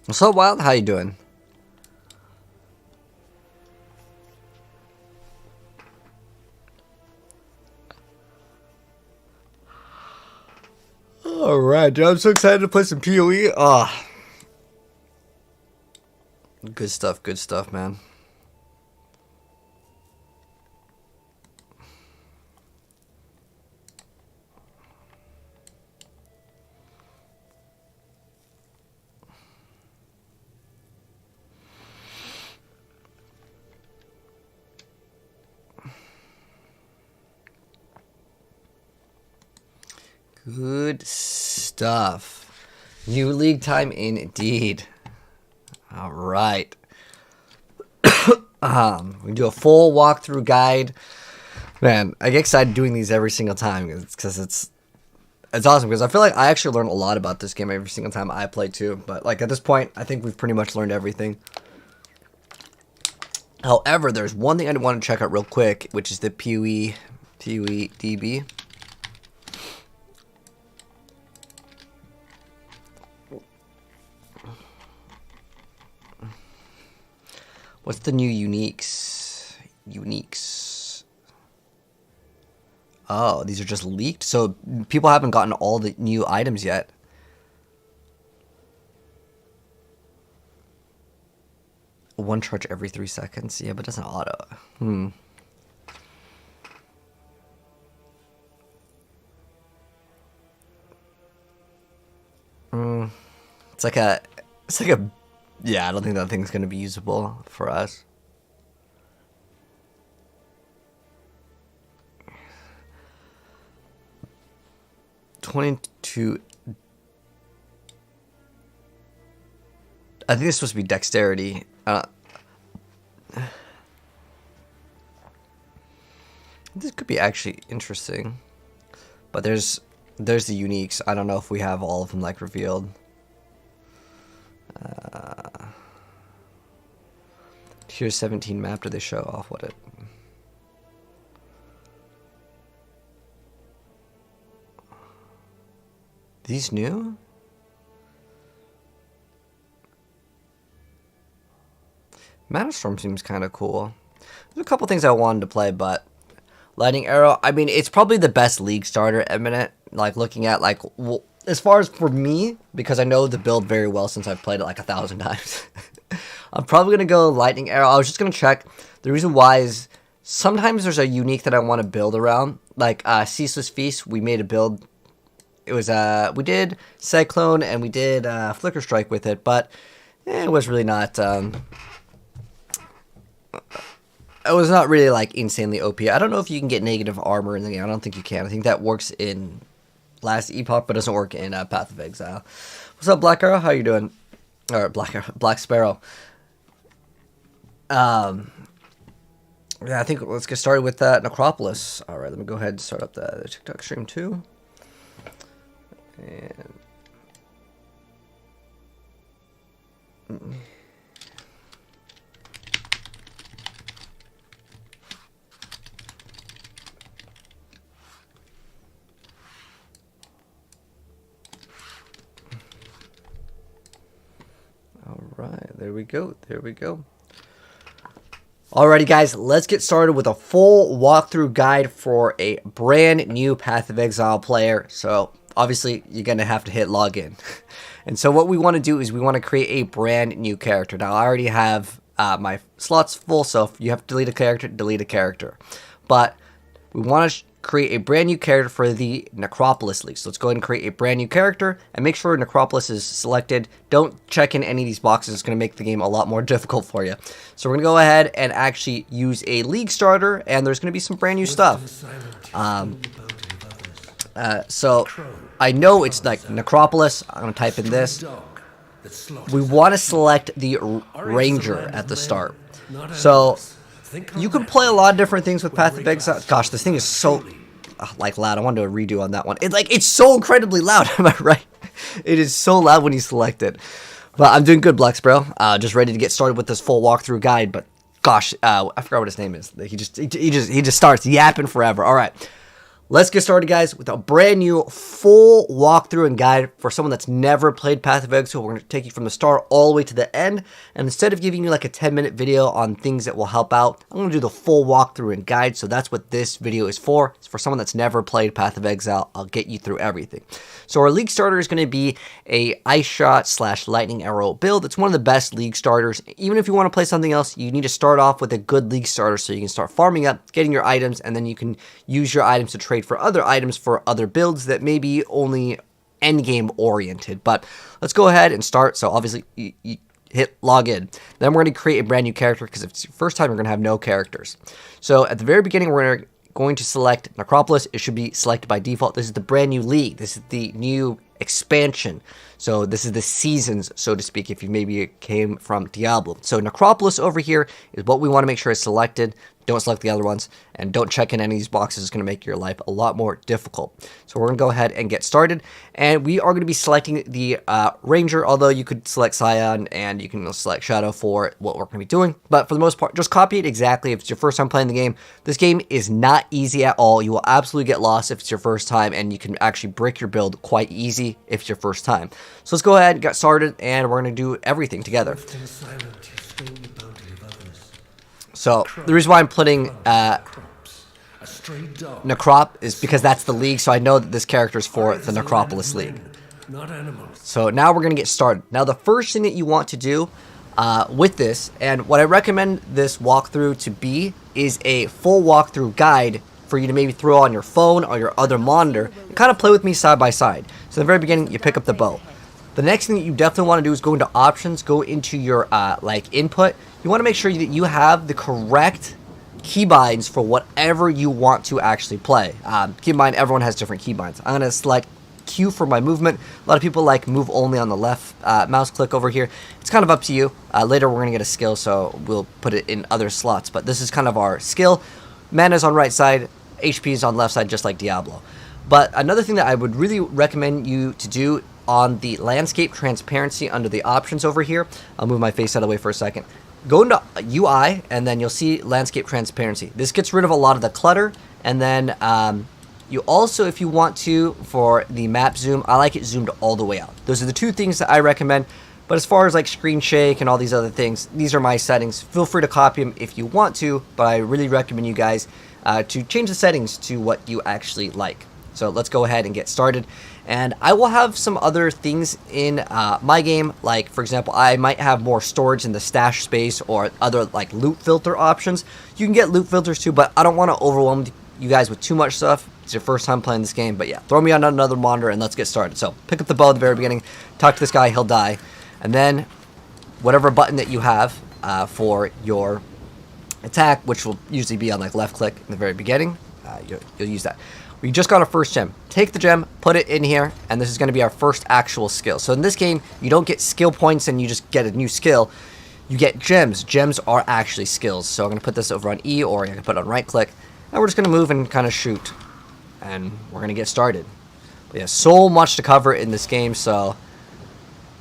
What's up, Wild? How you doing? Alright, dude, I'm so excited to play some PoE. Ah, good stuff, man. Good stuff. New league time indeed. All right. We can do a full walkthrough guide. Man, I get excited doing these every single time because it's awesome, because I feel like I actually learn a lot about this game every single time I play too. But like at this point, I think we've pretty much learned everything. However, there's one thing I want to check out real quick, which is the PoE DB. What's the new uniques? Oh, these are just leaked? So people haven't gotten all the new items yet. One charge every 3 seconds? Yeah, but it doesn't auto. It's like a... Yeah, I don't think that thing's going to be usable for us. $22. I think it's supposed to be dexterity. This could be actually interesting. But there's the uniques. I don't know if we have all of them like revealed. Here's 17 map. Do they show off what it? These new? Mana Storm seems kind of cool. There's a couple things I wanted to play, but Lightning Arrow, I mean, it's probably the best league starter at minute. Like looking at like, well, as far as for me, because I know the build very well since I've played it like 1,000 times. I'm probably going to go Lightning Arrow. I was just going to check. The reason why is sometimes there's a unique that I want to build around. Like Ceaseless Feast, we made a build. It was, we did Cyclone and we did Flicker Strike with it, but it was really not, it was not really like insanely OP. I don't know if you can get negative armor in the game. I don't think you can. I think that works in Last Epoch, but doesn't work in Path of Exile. What's up, Black Arrow? How you doing? Or Black Sparrow. Yeah, I think let's get started with Necropolis. All right, let me go ahead and start up the TikTok stream too. And all right, there we go. Alrighty guys, let's get started with a full walkthrough guide for a brand new Path of Exile player. So obviously you're going to have to hit login. And so what we want to do is we want to create a brand new character. Now I already have my slots full, so if you have to delete a character, delete a character. But we want to create a brand new character for the Necropolis League. So let's go ahead and create a brand new character and make sure Necropolis is selected. Don't check in any of these boxes. It's going to make the game a lot more difficult for you. So we're going to go ahead and actually use a league starter, and there's going to be some brand new stuff. So I know it's like Necropolis. I'm going to type in this. We want to select the Ranger at the start. So you can play a lot of different things with Path of Exile. Gosh, this thing is so like loud. I wanted to redo on that one. It's so incredibly loud. Am I right? It is so loud when you select it. But I'm doing good, Black Sparrow. Just ready to get started with this full walkthrough guide. But gosh, I forgot what his name is. He just starts yapping forever. All right, Let's get started, guys, with a brand new full walkthrough and guide for someone that's never played Path of Exile. We're going to take you from the start all the way to the end, and instead of giving you like a 10-minute video on things that will help out, I'm going to do the full walkthrough and guide, so that's what this video is for. It's for someone that's never played Path of Exile. I'll get you through everything. So our league starter is going to be a Ice Shot / Lightning Arrow build. It's one of the best league starters. Even if you want to play something else, you need to start off with a good league starter so you can start farming up, getting your items, and then you can use your items to trade for other items for other builds that may be only endgame oriented. But let's go ahead and start. So obviously you hit login. Then we're going to create a brand new character because if it's your first time, you're going to have no characters. So at the very beginning, we're going to select Necropolis. It should be selected by default. This is the brand new league. This is the new expansion. So this is the seasons, so to speak, if you maybe came from Diablo. So Necropolis over here is what we want to make sure is selected. Don't select the other ones, and don't check in any of these boxes. It's going to make your life a lot more difficult. So we're going to go ahead and get started, and we are going to be selecting the Ranger, although you could select Scion, and you can select Shadow for what we're going to be doing. But for the most part, just copy it exactly if it's your first time playing the game. This game is not easy at all. You will absolutely get lost if it's your first time, and you can actually break your build quite easy if it's your first time. So let's go ahead and get started, and we're going to do everything together. So the reason why I'm putting Necrop is because that's the league, so I know that this character is for the Necropolis League. So now we're going to get started. Now the first thing that you want to do with this, and what I recommend this walkthrough to be, is a full walkthrough guide for you to maybe throw on your phone or your other monitor and kind of play with me side by side. So in the very beginning, you pick up the bow. The next thing that you definitely want to do is go into options, go into your input. You want to make sure that you have the correct keybinds for whatever you want to actually play. Keep in mind, everyone has different keybinds. I'm going to select Q for my movement. A lot of people like move only on the left mouse click over here. It's kind of up to you. Later we're going to get a skill, so we'll put it in other slots. But this is kind of our skill. Mana's on right side, HP is on left side, just like Diablo. But another thing that I would really recommend you to do on the landscape transparency under the options over here, I'll move my face out of the way for a second. Go into UI, and then you'll see landscape transparency. This gets rid of a lot of the clutter, and then you also, if you want to, for the map zoom, I like it zoomed all the way out. Those are the two things that I recommend. But as far as like screen shake and all these other things, these are my settings. Feel free to copy them if you want to, but I really recommend you guys to change the settings to what you actually like. So let's go ahead and get started. And I will have some other things in my game, like for example, I might have more storage in the stash space or other like loot filter options. You can get loot filters too, but I don't want to overwhelm you guys with too much stuff. It's your first time playing this game, but yeah, throw me on another monitor and let's get started. So pick up the bow at the very beginning, talk to this guy, he'll die, and then whatever button that you have for your attack, which will usually be on like left click in the very beginning, you'll use that. We just got our first gem. Take the gem, put it in here, and this is going to be our first actual skill. So in this game, you don't get skill points and you just get a new skill. You get gems. Gems are actually skills. So I'm going to put this over on E, or I can put it on right click. And we're just going to move and kind of shoot. And we're going to get started. We have so much to cover in this game, so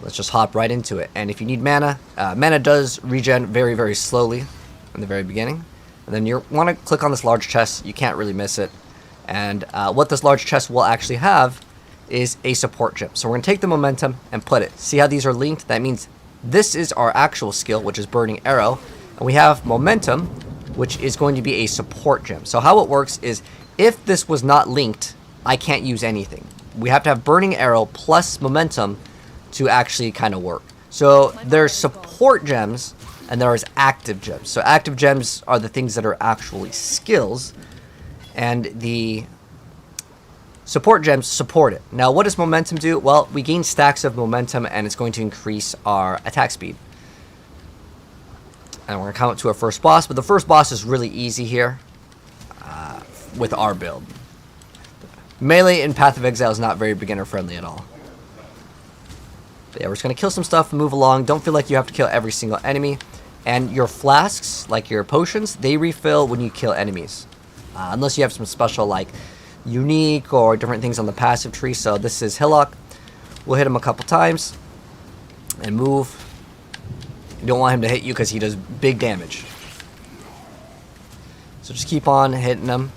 let's just hop right into it. And if you need mana, mana does regen very, very slowly in the very beginning. And then you want to click on this large chest. You can't really miss it. And what this large chest will actually have is a support gem. So we're going to take the momentum and put it. See how these are linked? That means this is our actual skill, which is Burning Arrow. And we have momentum, which is going to be a support gem. So how it works is if this was not linked, I can't use anything. We have to have Burning Arrow plus momentum to actually kind of work. So there's support gems and there's active gems. So active gems are the things that are actually skills. And the support gems support it. Now, what does momentum do? Well, we gain stacks of momentum, and it's going to increase our attack speed. And we're going to come up to our first boss, but the first boss is really easy here with our build. Melee in Path of Exile is not very beginner-friendly at all. But yeah, we're just going to kill some stuff and move along. Don't feel like you have to kill every single enemy. And your flasks, like your potions, they refill when you kill enemies. Unless you have some special like unique or different things on the passive tree. So this is Hillock. We'll hit him a couple times and move. You don't want him to hit you because he does big damage. So just keep on hitting him.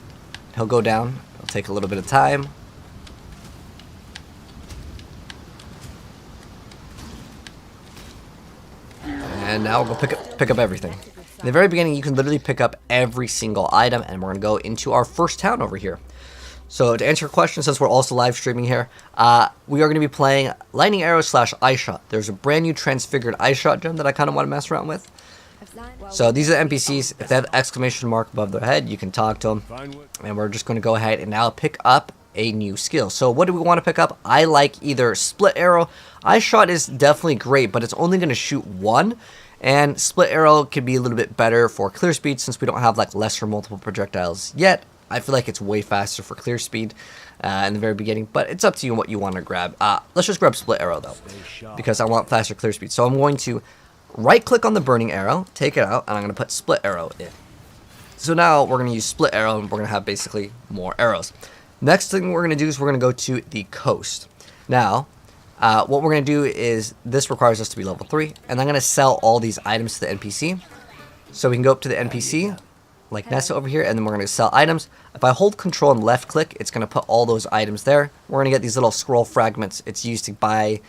He'll go down. It'll take a little bit of time. And now we'll go pick up everything. In the very beginning, you can literally pick up every single item, and we're going to go into our first town over here. So to answer your question, since we're also live streaming here, we are going to be playing Lightning Arrow / Ice Shot. There's a brand new transfigured Ice Shot gem that I kind of want to mess around with. So these are the NPCs. If they have exclamation mark above their head, you can talk to them. And we're just going to go ahead and now pick up a new skill. So what do we want to pick up? I like either Split Arrow. Ice Shot is definitely great, but it's only going to shoot one. And Split Arrow could be a little bit better for clear speed since we don't have like lesser multiple projectiles yet. I feel like it's way faster for clear speed in the very beginning, but it's up to you what you want to grab. Let's just grab Split Arrow though, because I want faster clear speed. So I'm going to right click on the burning arrow, take it out, and I'm going to put Split Arrow in. So now we're going to use Split Arrow, and we're going to have basically more arrows. Next thing we're going to do is we're going to go to the coast. Now, what we're going to do is, this requires us to be level 3, and I'm going to sell all these items to the NPC. So we can go up to the NPC, like Nessa over here, and then we're going to sell items. If I hold control and left click, it's going to put all those items there. We're going to get these little scroll fragments. It's used to buy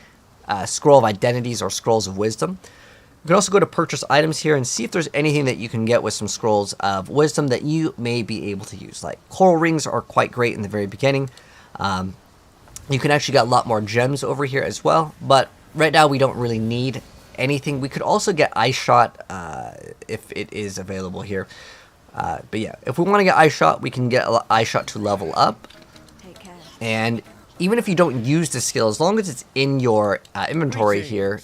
scroll of identities or scrolls of wisdom. You can also go to purchase items here and see if there's anything that you can get with some scrolls of wisdom that you may be able to use. Like coral rings are quite great in the very beginning. You can actually get a lot more gems over here as well, but right now we don't really need anything. We could also get Ice Shot if it is available here. But yeah, if we want to get Ice Shot, we can get Ice Shot to level up. And even if you don't use the skill, as long as it's in your inventory here,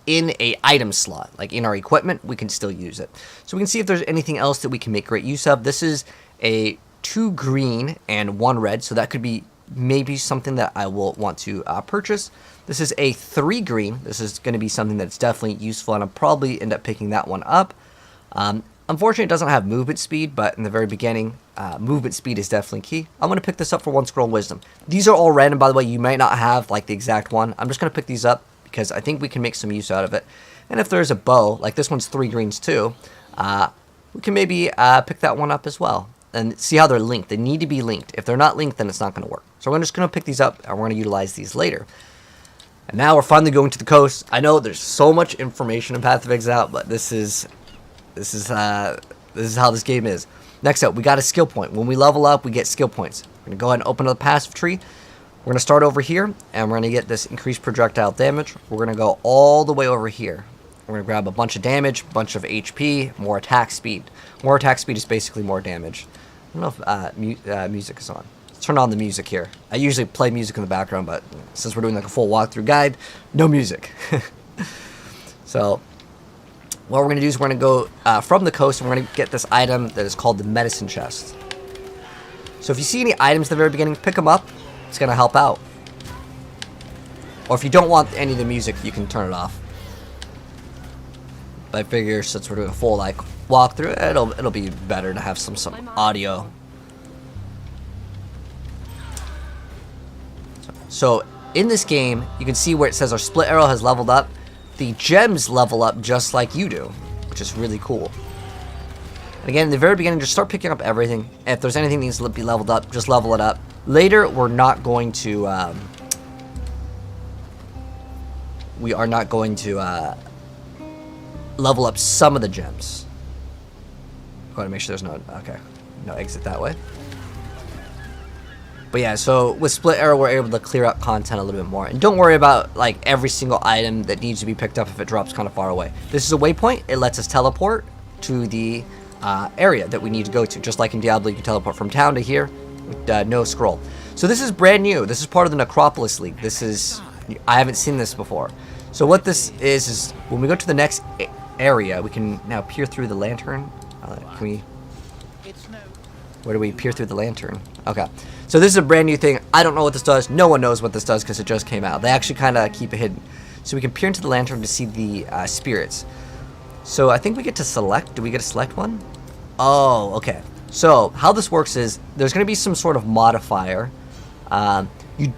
in a item slot, like in our equipment, we can still use it. So we can see if there's anything else that we can make great use of. This is a 2 green and 1 red, so that could be maybe something that I will want to purchase. This is a 3 green. This is going to be something that's definitely useful, and I'll probably end up picking that one up. Unfortunately, it doesn't have movement speed, but in the very beginning, movement speed is definitely key. I'm going to pick this up for 1 scroll wisdom. These are all random, by the way. You might not have like the exact one. I'm just going to pick these up because I think we can make some use out of it. And if there's a bow, like this one's 3 greens too, we can maybe pick that one up as well. And see how they're linked. They need to be linked. If they're not linked, then it's not going to work. So we're just going to pick these up, and we're going to utilize these later. And now we're finally going to the coast. I know there's so much information in Path of Exile, but this is how this game is. Next up, we got a skill point. When we level up, we get skill points. We're going to go ahead and open up the passive tree. We're going to start over here, and we're going to get this increased projectile damage. We're going to go all the way over here. We're going to grab a bunch of damage, a bunch of HP, more attack speed. More attack speed is basically more damage. I don't know if music is on. Let's turn on the music here. I usually play music in the background, but since we're doing like a full walkthrough guide, no music. So what we're going to do is we're going to go from the coast, and we're going to get this item that is called the medicine chest. So if you see any items at the very beginning, pick them up. It's going to help out. Or if you don't want any of the music, you can turn it off. But I figure since we're doing a full like walkthrough, it'll be better to have some audio. So in this game, you can see where it says our Split Arrow has leveled up. The gems level up just like you do, which is really cool. And again, in the very beginning, just start picking up everything. And if there's anything that needs to be leveled up, just level it up. Later, we're not going to level up some of the gems. Go ahead and make sure there's no exit that way. But yeah, so with Split Arrow, we're able to clear out content a little bit more. And don't worry about like every single item that needs to be picked up if it drops kind of far away. This is a waypoint. It lets us teleport to the area that we need to go to. Just like in Diablo, you can teleport from town to here with no scroll. So this is brand new. This is part of the Necropolis League. I haven't seen this before. So what this is when we go to the next area, we can now peer through the lantern. Where do we peer through the lantern? Okay. So this is a brand new thing. I don't know what this does. No one knows what this does because it just came out. They actually kind of keep it hidden. So we can peer into the lantern to see the spirits. So I think we get to select. Do we get to select one? Oh, okay. So how this works is there's going to be some sort of modifier. You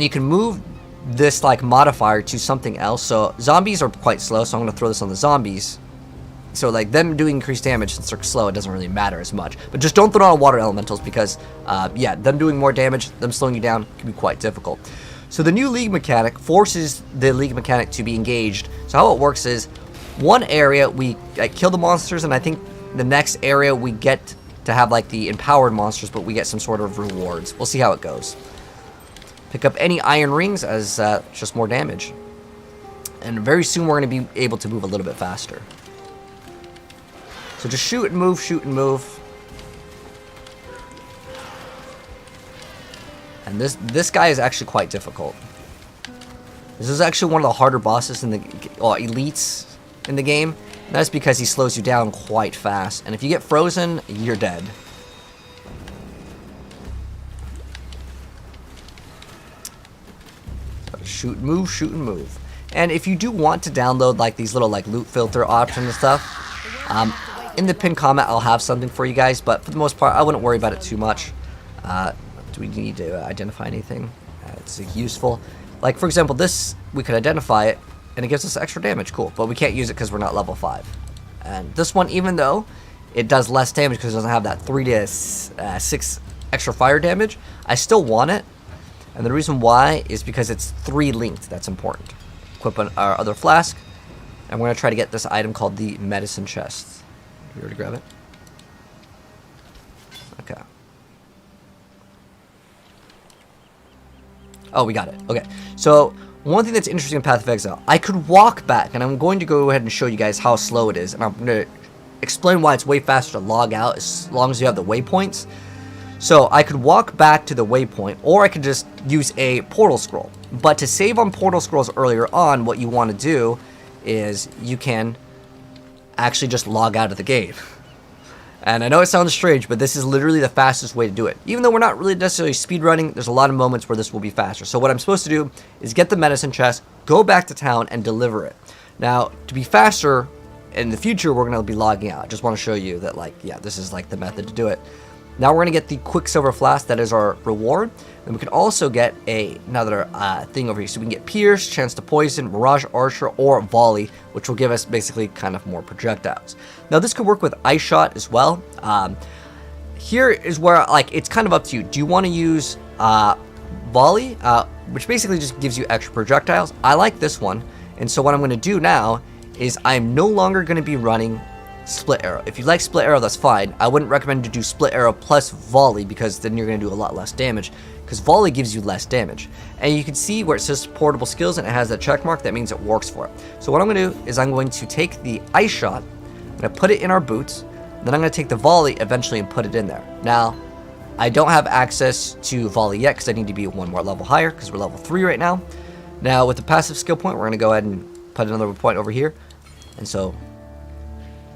can move this like modifier to something else. So zombies are quite slow, so I'm going to throw this on the zombies. So like them doing increased damage since they're slow, it doesn't really matter as much. But just don't throw on water elementals because, yeah, them doing more damage, them slowing you down can be quite difficult. So the new league mechanic forces the league mechanic to be engaged. So how it works is, one area we kill the monsters, and I think the next area we get to have like the empowered monsters, but we get some sort of rewards. We'll see how it goes. Pick up any iron rings as just more damage. And very soon we're going to be able to move a little bit faster. So just shoot and move, shoot and move. And this guy is actually quite difficult. This is actually one of the harder bosses in the elites in the game. And that's because he slows you down quite fast. And if you get frozen, you're dead. So shoot and move, shoot and move. And if you do want to download like these little like loot filter options and stuff, in the pinned comment I'll have something for you guys, but for the most part I wouldn't worry about it too much. Do we need to identify anything that's useful? Like for example, this we could identify it and it gives us extra damage, cool, but we can't use it because we're not level 5. And this one, even though it does less damage because it doesn't have that 3 to 6 extra fire damage, I still want it. And the reason why is because it's 3 linked. That's important. Equip our other flask, and we're going to try to get this item called the medicine chest. Did we already grab it? Okay. Oh, we got it. Okay. So, one thing that's interesting in Path of Exile, I could walk back, and I'm going to go ahead and show you guys how slow it is, and I'm going to explain why it's way faster to log out as long as you have the waypoints. So I could walk back to the waypoint, or I could just use a portal scroll. But to save on portal scrolls earlier on, what you want to do is you can actually just log out of the game. And I know it sounds strange, but this is literally the fastest way to do it. Even though we're not really necessarily speedrunning, there's a lot of moments where this will be faster. So what I'm supposed to do is get the medicine chest, go back to town, and deliver it. Now, to be faster, in the future, we're going to be logging out. I just want to show you that, like, yeah, this is like the method to do it. Now we're going to get the Quicksilver Flask, that is our reward. And we can also get another thing over here. So we can get Pierce, Chance to Poison, Mirage Archer, or Volley, which will give us basically kind of more projectiles. Now this could work with Ice Shot as well. Here is where, like, it's kind of up to you. Do you want to use Volley, which basically just gives you extra projectiles? I like this one. And so what I'm going to do now is I'm no longer going to be running Split Arrow. If you like Split Arrow, that's fine. I wouldn't recommend to do Split Arrow plus Volley because then you're going to do a lot less damage, because Volley gives you less damage. And you can see where it says portable skills and it has that check mark. That means it works for it. So what I'm going to do is I'm going to take the Ice Shot, I'm going to put it in our boots, then I'm going to take the Volley eventually and put it in there. Now, I don't have access to Volley yet because I need to be one more level higher because we're level 3 right now. Now, with the passive skill point, we're going to go ahead and put another point over here. And so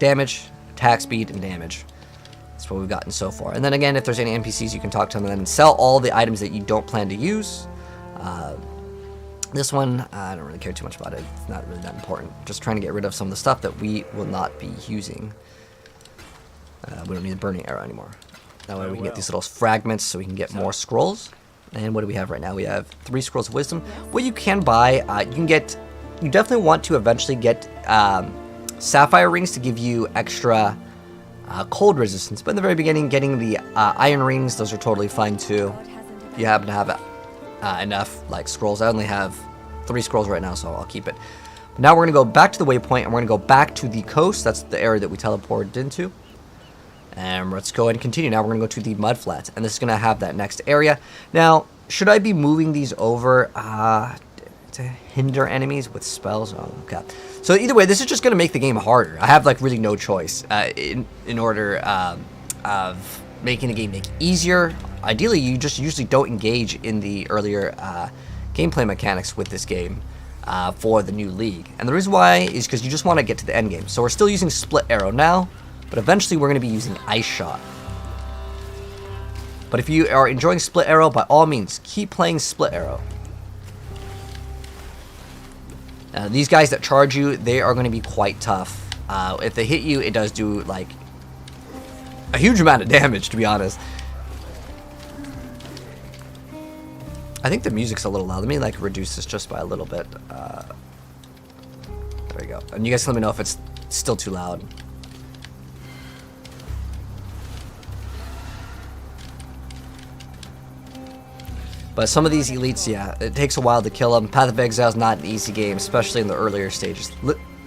damage, attack speed, and damage. That's what we've gotten so far. And then again, if there's any NPCs, you can talk to them and sell all the items that you don't plan to use. This one, I don't really care too much about it. It's not really that important. Just trying to get rid of some of the stuff that we will not be using. We don't need the burning arrow anymore. That way we can get these little fragments so we can get more scrolls. And what do we have right now? We have 3 scrolls of wisdom. What you can buy, you definitely want to eventually get sapphire rings to give you extra cold resistance, but in the very beginning, getting the iron rings, those are totally fine too. If you happen to have enough like scrolls. I only have 3 scrolls right now, so I'll keep it. But now we're going to go back to the waypoint, and we're going to go back to the coast. That's the area that we teleported into. And let's go ahead and continue. Now we're going to go to the Mudflat, and this is going to have that next area. Now, should I be moving these over to hinder enemies with spells? Oh, okay. So either way, this is just going to make the game harder. I have like really no choice in order of making the game easier. Ideally, you just usually don't engage in the earlier gameplay mechanics with this game for the new league. And the reason why is because you just want to get to the end game. So we're still using Split Arrow now, but eventually we're going to be using Ice Shot. But if you are enjoying Split Arrow, by all means, keep playing Split Arrow. These guys that charge you, they are going to be quite tough. If they hit you, it does do like a huge amount of damage, to be honest. I think the music's a little loud. Let me like reduce this just by a little bit. There we go. And you guys let me know if it's still too loud. But some of these elites, yeah, it takes a while to kill them. Path of Exile is not an easy game, especially in the earlier stages.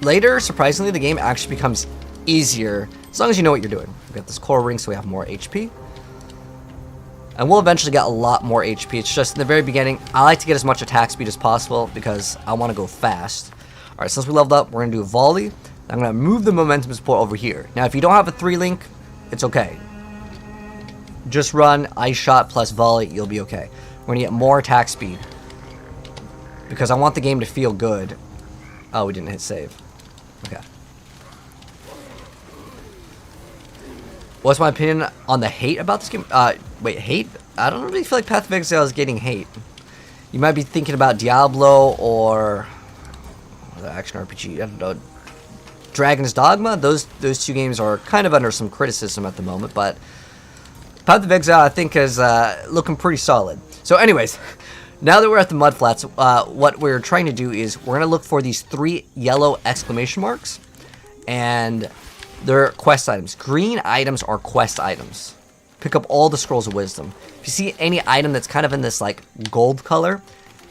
Later, surprisingly, the game actually becomes easier as long as you know what you're doing. We got this core ring, so we have more HP. And we'll eventually get a lot more HP. It's just in the very beginning, I like to get as much attack speed as possible because I want to go fast. Alright, since we leveled up, we're going to do a volley. I'm going to move the momentum support over here. Now, if you don't have a 3-link, it's okay. Just run Ice Shot plus volley, you'll be okay. We're going to get more attack speed. Because I want the game to feel good. Oh, we didn't hit save. Okay. What's my opinion on the hate about this game? Wait, hate? I don't really feel like Path of Exile is getting hate. You might be thinking about Diablo or the action RPG. I don't know. Dragon's Dogma. Those two games are kind of under some criticism at the moment, but Path of Exile I think is looking pretty solid. So, anyways, now that we're at the Mudflats, what we're trying to do is we're gonna look for these 3 yellow exclamation marks, and they're quest items. Green items are quest items. Pick up all the scrolls of wisdom. If you see any item that's kind of in this like gold color,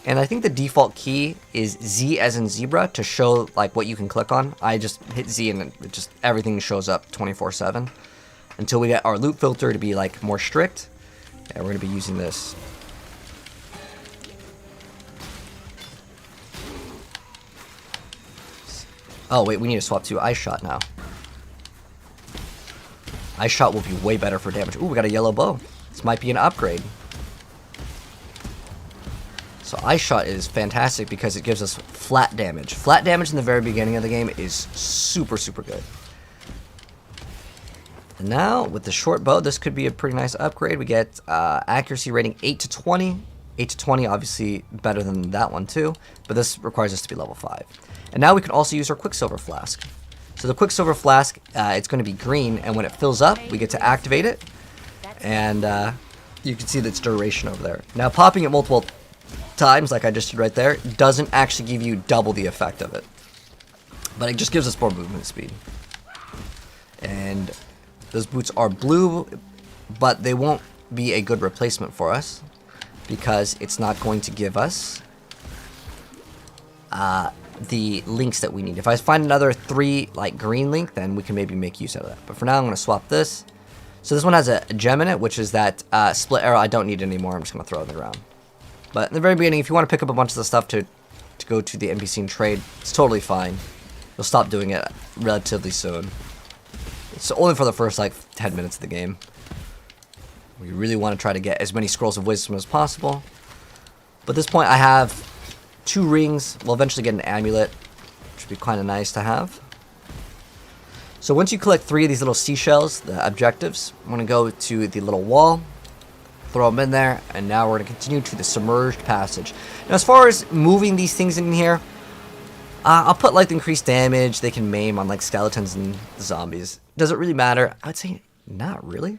and I think the default key is Z as in zebra to show like what you can click on. I just hit Z and it just everything shows up 24/7 until we get our loot filter to be like more strict. And we're gonna be using this. Oh wait, we need to swap to Ice Shot now. Ice Shot will be way better for damage. Ooh, we got a yellow bow. This might be an upgrade. So Ice Shot is fantastic because it gives us flat damage. Flat damage in the very beginning of the game is super, super good. And now, with the short bow, this could be a pretty nice upgrade. We get accuracy rating 8 to 20. 8 to 20, obviously better than that one too. But this requires us to be level 5. And now we can also use our Quicksilver Flask. So the Quicksilver Flask, it's going to be green, and when it fills up, we get to activate it. And you can see its duration over there. Now, popping it multiple times, like I just did right there, doesn't actually give you double the effect of it. But it just gives us more movement speed. And those boots are blue, but they won't be a good replacement for us because it's not going to give us the links that we need. If I find another 3 like green link, then we can maybe make use out of that. But for now, I'm going to swap this. So this one has a gem in it, which is that split arrow. I don't need anymore. I'm just going to throw it on the ground. But in the very beginning, if you want to pick up a bunch of the stuff to go to the NPC and trade, it's totally fine. You'll stop doing it relatively soon. It's only for the first like 10 minutes of the game. We really want to try to get as many scrolls of wisdom as possible. But at this point, I have 2 rings. We'll eventually get an amulet, which would be kind of nice to have. So once you collect 3 of these little seashells, the objectives, I'm going to go to the little wall, throw them in there, and now we're going to continue to the submerged passage. Now, as far as moving these things in here, I'll put like the increased damage they can maim on like skeletons and zombies. Does it really matter? I would say not really.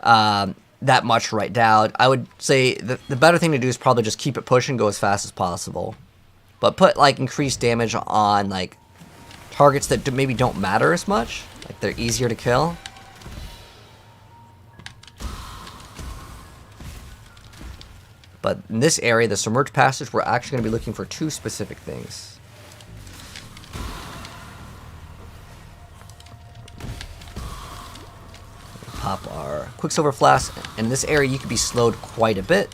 That much right now. I would say the better thing to do is probably just keep it pushing, go as fast as possible. But put like increased damage on like targets that maybe don't matter as much. Like they're easier to kill. But in this area, the submerged passage, we're actually going to be looking for 2 specific things. Pop our Quicksilver Flask. In this area, you could be slowed quite a bit.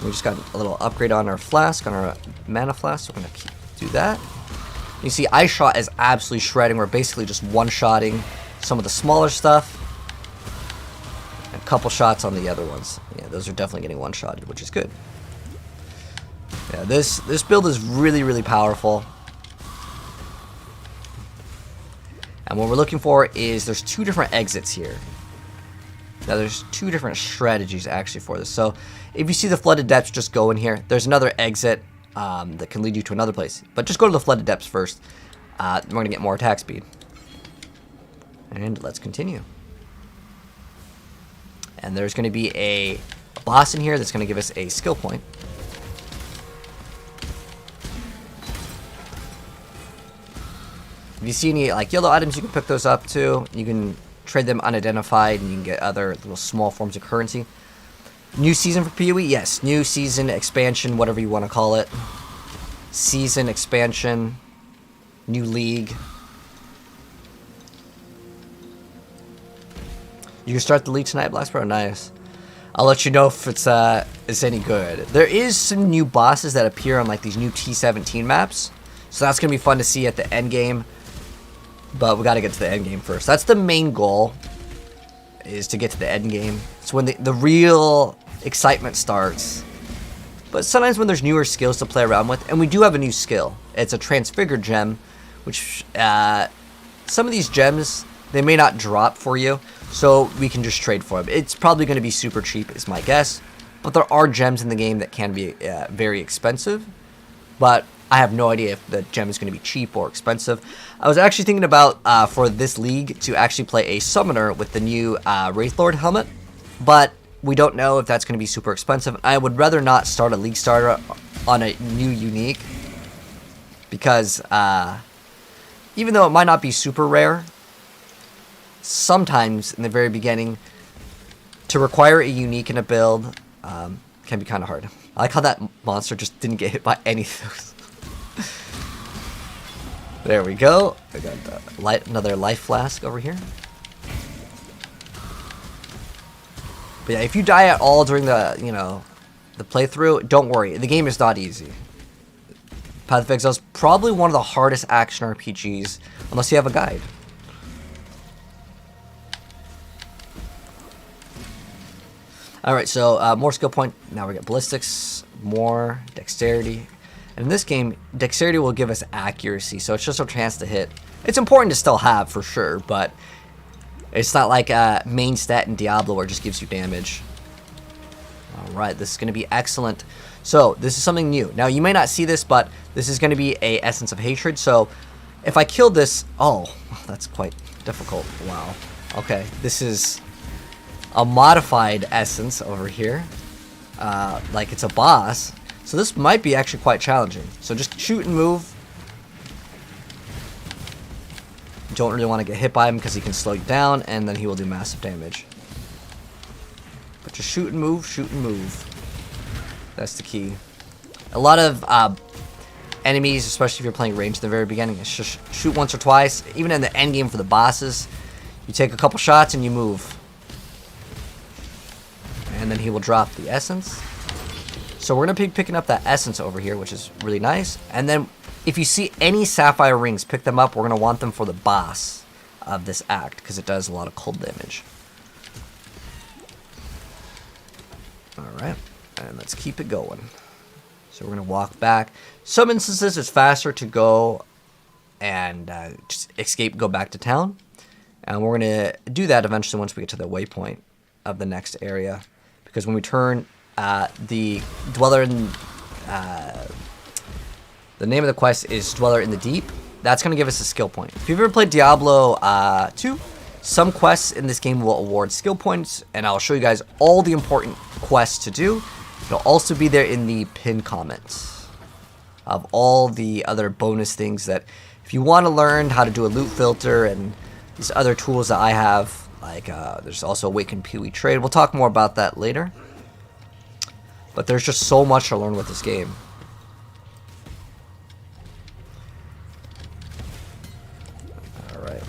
We just got a little upgrade on our flask, on our mana flask, so we're going to do that. You see, Ice Shot is absolutely shredding. We're basically just one-shotting some of the smaller stuff. A couple shots on the other ones. Yeah, those are definitely getting one-shotted, which is good. Yeah, this build is really, really powerful. And what we're looking for is there's 2 different exits here. Now there's 2 different strategies actually for this. So if you see the Flooded Depths, just go in here. There's another exit that can lead you to another place. But just go to the Flooded Depths first. We're going to get more attack speed. And let's continue. And there's going to be a boss in here that's going to give us a skill point. If you see any like yellow items, you can pick those up too. You can trade them unidentified, and you can get other little small forms of currency. New season for PoE? Yes, new season, expansion, whatever you want to call it. Season, expansion, new league. You can start the league tonight, Blacksbro? Nice. I'll let you know if it's any good. There is some new bosses that appear on like these new T17 maps. So that's going to be fun to see at the end game. But we got to get to the end game first. That's the main goal, is to get to the end game. It's when the real excitement starts. But sometimes when there's newer skills to play around with, and we do have a new skill. It's a transfigured gem, which some of these gems, they may not drop for you, so we can just trade for them. It's probably going to be super cheap, is my guess. But there are gems in the game that can be very expensive. But I have no idea if the gem is going to be cheap or expensive. I was actually thinking about, for this league, to actually play a summoner with the new Wraithlord helmet. But we don't know if that's going to be super expensive. I would rather not start a league starter on a new unique. Because even though it might not be super rare, sometimes in the very beginning, to require a unique in a build can be kind of hard. I like how that monster just didn't get hit by any of those. There we go. I got another life flask over here. But yeah, if you die at all during the, the playthrough, don't worry. The game is not easy. Path of Exile is probably one of the hardest action RPGs, unless you have a guide. Alright, so more skill point. Now we got ballistics, more dexterity. And in this game, dexterity will give us accuracy, so it's just a chance to hit. It's important to still have, for sure, but it's not like a main stat in Diablo where it just gives you damage. Alright, this is going to be excellent. So, this is something new. Now, you may not see this, but this is going to be a Essence of Hatred, so if I kill this... Oh, that's quite difficult. Wow. Okay, this is a modified Essence over here. Like it's a boss. So this might be actually quite challenging. So just shoot and move. Don't really want to get hit by him because he can slow you down, and then he will do massive damage. But just shoot and move, shoot and move. That's the key. A lot of enemies, especially if you're playing range at the very beginning, it's just shoot once or twice. Even in the end game for the bosses, you take a couple shots and you move. And then he will drop the essence. So we're going to be picking up that essence over here, which is really nice. And then if you see any sapphire rings, pick them up. We're going to want them for the boss of this act, because it does a lot of cold damage. Alright, and let's keep it going. So we're going to walk back. Some instances it's faster to go and just escape, go back to town. And we're going to do that eventually once we get to the waypoint of the next area. Because when we turn the Dweller in... the name of the quest is Dweller in the Deep. That's going to give us a skill point. If you've ever played Diablo 2, some quests in this game will award skill points, and I'll show you guys all the important quests to do. It'll also be there in the pinned comments of all the other bonus things that if you want to learn how to do a loot filter and these other tools that I have, like there's also Awakened PoE Trade. We'll talk more about that later. But there's just so much to learn with this game. Alright.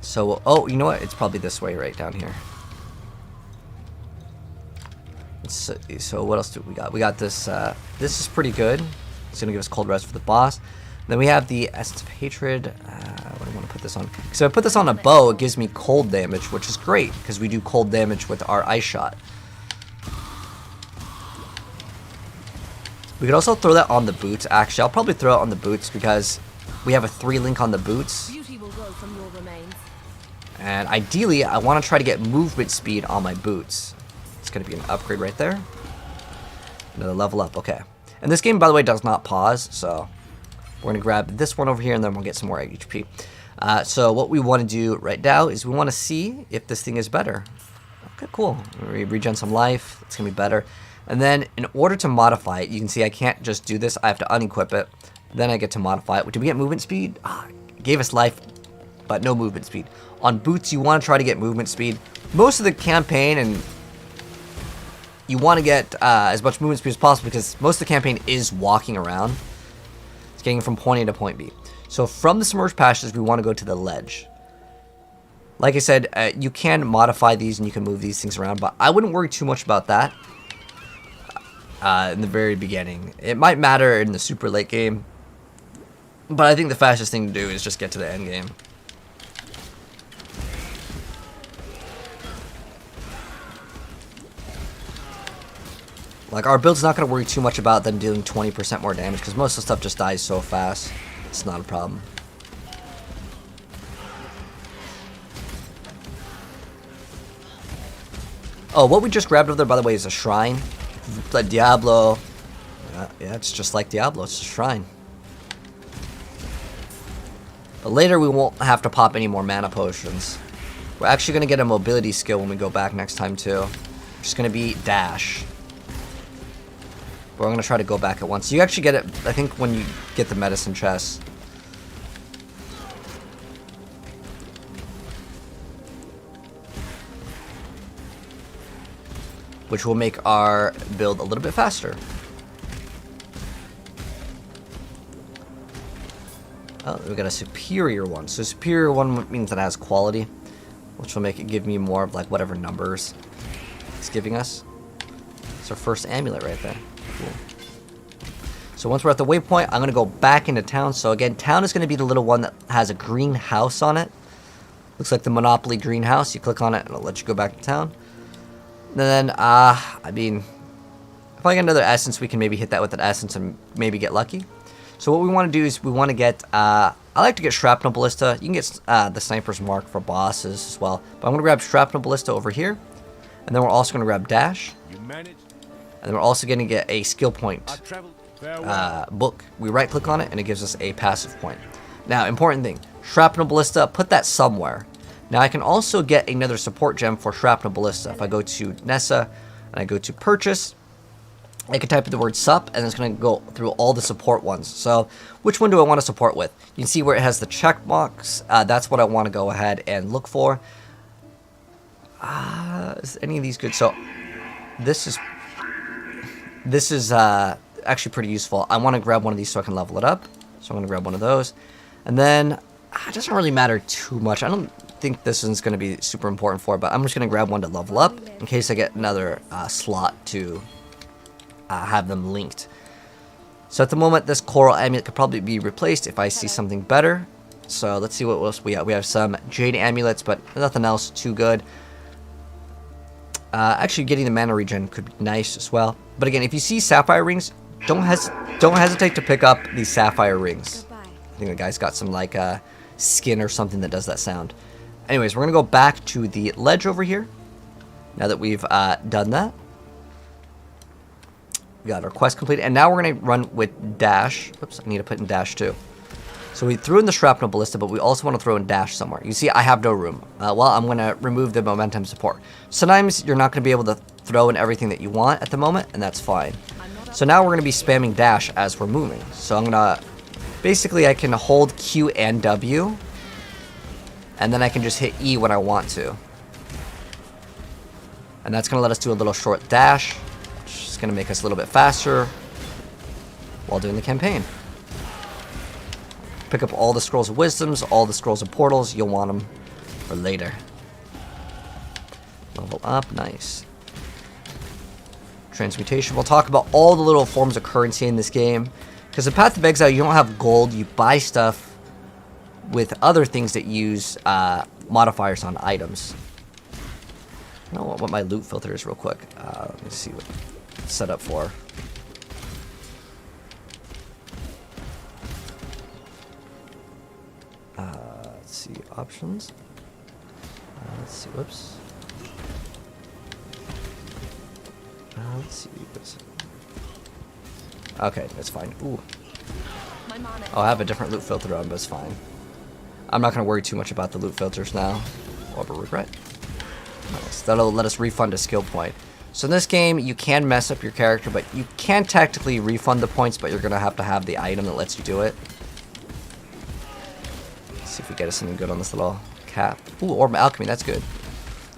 So, oh, you know what? It's probably this way right down here. So what else do we got? We got this, this is pretty good. It's going to give us cold rest for the boss. Then we have the Essence of Hatred. What do I want to put this on? So if I put this on a bow, it gives me cold damage, which is great, because we do cold damage with our Ice Shot. We could also throw that on the boots, actually. I'll probably throw it on the boots, because we have a 3-link on the boots. Beauty will grow from your remains. And ideally, I want to try to get movement speed on my boots. It's going to be an upgrade right there. Another level up, okay. And this game, by the way, does not pause, so we're going to grab this one over here, and then we'll get some more HP. So what we want to do right now is we want to see if this thing is better. Okay, cool. We regen some life. It's going to be better. And then in order to modify it, you can see I can't just do this. I have to unequip it. Then I get to modify it. Did we get movement speed? It gave us life. but no movement speed. On boots, you want to try to get movement speed. Most of the campaign, and you want to get as much movement speed as possible because most of the campaign is walking around. It's getting from point A to point B. So from the submerged passages, we want to go to the ledge. Like I said, you can modify these and you can move these things around, but I wouldn't worry too much about that in the very beginning. It might matter in the super late game, but I think the fastest thing to do is just get to the end game. Like, our build's not going to worry too much about them dealing 20% more damage, because most of the stuff just dies so fast. It's not a problem. Oh, what we just grabbed over there, by the way, is a shrine. Like Diablo. Yeah, it's just like Diablo. It's a shrine. But later, we won't have to pop any more mana potions. We're actually going to get a mobility skill when we go back next time, too. Which is going to be dash. But I'm going to try to go back at once. You actually get it, I think, when you get the medicine chest. Which will make our build a little bit faster. Oh, we got a superior one. So superior one means it has quality, which will make it give me more of like whatever numbers it's giving us. It's our first amulet right there. Cool. So once we're at the waypoint, I'm going to go back into town. So again, town is going to be the little one that has a green house on it. Looks like the Monopoly greenhouse. You click on it and it'll let you go back to town. And then, I mean, if I get another essence, we can maybe hit that with an essence and maybe get lucky. So what we want to do is we want to get, I like to get Shrapnel Ballista. You can get the Sniper's Mark for bosses as well. But I'm going to grab Shrapnel Ballista over here. And then we're also going to grab Dash. And then we're also going to get a skill point book. We right click on it and it gives us a passive point. Now, important thing, Shrapnel Ballista, put that somewhere. Now, I can also get another support gem for Shrapnel Ballista. If I go to Nessa and I go to Purchase, I can type in the word sup, and it's going to go through all the support ones. So, which one do I want to support with? You can see where it has the check box. That's what I want to go ahead and look for. Is any of these good? So, this is actually pretty useful. I want to grab one of these so I can level it up. So, I'm going to grab one of those. And then, it doesn't really matter too much. I don't think this one's going to be super important for it, but I'm just going to grab one to level up in case I get another slot to have them linked. So at the moment, this coral amulet could probably be replaced if I see something better. So let's see what else we have. We have some jade amulets, but nothing else too good. Actually, getting the mana regen could be nice as well. But again, if you see sapphire rings, don't hesitate to pick up these sapphire rings. I think the guy's got some like skin or something that does that sound. Anyways, we're gonna go back to the ledge over here. Now that we've done that, we got our quest completed, and now we're gonna run with dash. Oops, I need to put in dash too. So we threw in the Shrapnel Ballista, but we also want to throw in dash somewhere. You see, I have no room. Well, I'm gonna remove the momentum support. Sometimes you're not gonna be able to throw in everything that you want at the moment, and that's fine. So now we're gonna be spamming dash as we're moving. So I'm gonna basically I can hold Q and W. And then I can just hit E when I want to. And that's going to let us do a little short dash, which is going to make us a little bit faster while doing the campaign. Pick up all the Scrolls of Wisdoms, all the Scrolls of Portals. You'll want them for later. Level up, nice. Transmutation. We'll talk about all the little forms of currency in this game. Because in Path of Exile, you don't have gold. You buy stuff with other things that use modifiers on items. I don't know what my loot filter is real quick. Let me see what it's set up for. Let's see, options. Let's see, whoops. Let's see. Okay, that's fine. Ooh. Oh, I have a different loot filter on, but it's fine. I'm not going to worry too much about the loot filters now. Or regret. Nice. That'll let us refund a skill point. So in this game, you can mess up your character, but you can tactically refund the points, but you're going to have the item that lets you do it. Let's see if we get us something good on this little cap. Ooh, Orb of Alchemy, that's good.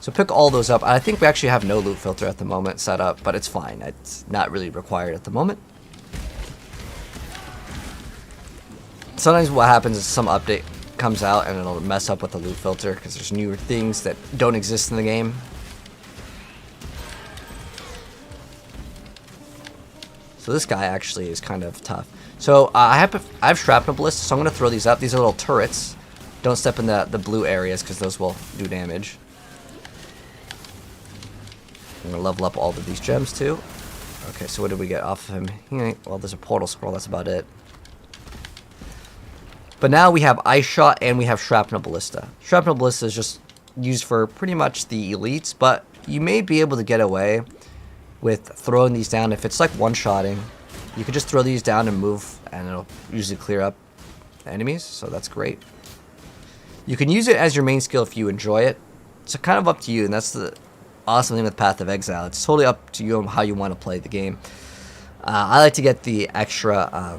So pick all those up. I think we actually have no loot filter at the moment set up, but it's fine. It's not really required at the moment. Sometimes what happens is some update comes out and it'll mess up with the loot filter because there's newer things that don't exist in the game. So this guy actually is kind of tough. So I have shrapnel ballistas, so I'm going to throw these up. These are little turrets. Don't step in the blue areas because those will do damage. I'm going to level up all of these gems too. Okay, so what did we get off of him? Well, there's a portal scroll, that's about it. But now we have Ice Shot and we have Shrapnel Ballista. Shrapnel Ballista is just used for pretty much the elites, but you may be able to get away with throwing these down. If it's like one-shotting, you can just throw these down and move, and it'll usually clear up enemies, so that's great. You can use it as your main skill if you enjoy it. It's kind of up to you, and that's the awesome thing with Path of Exile. It's totally up to you on how you want to play the game. I like to get the extra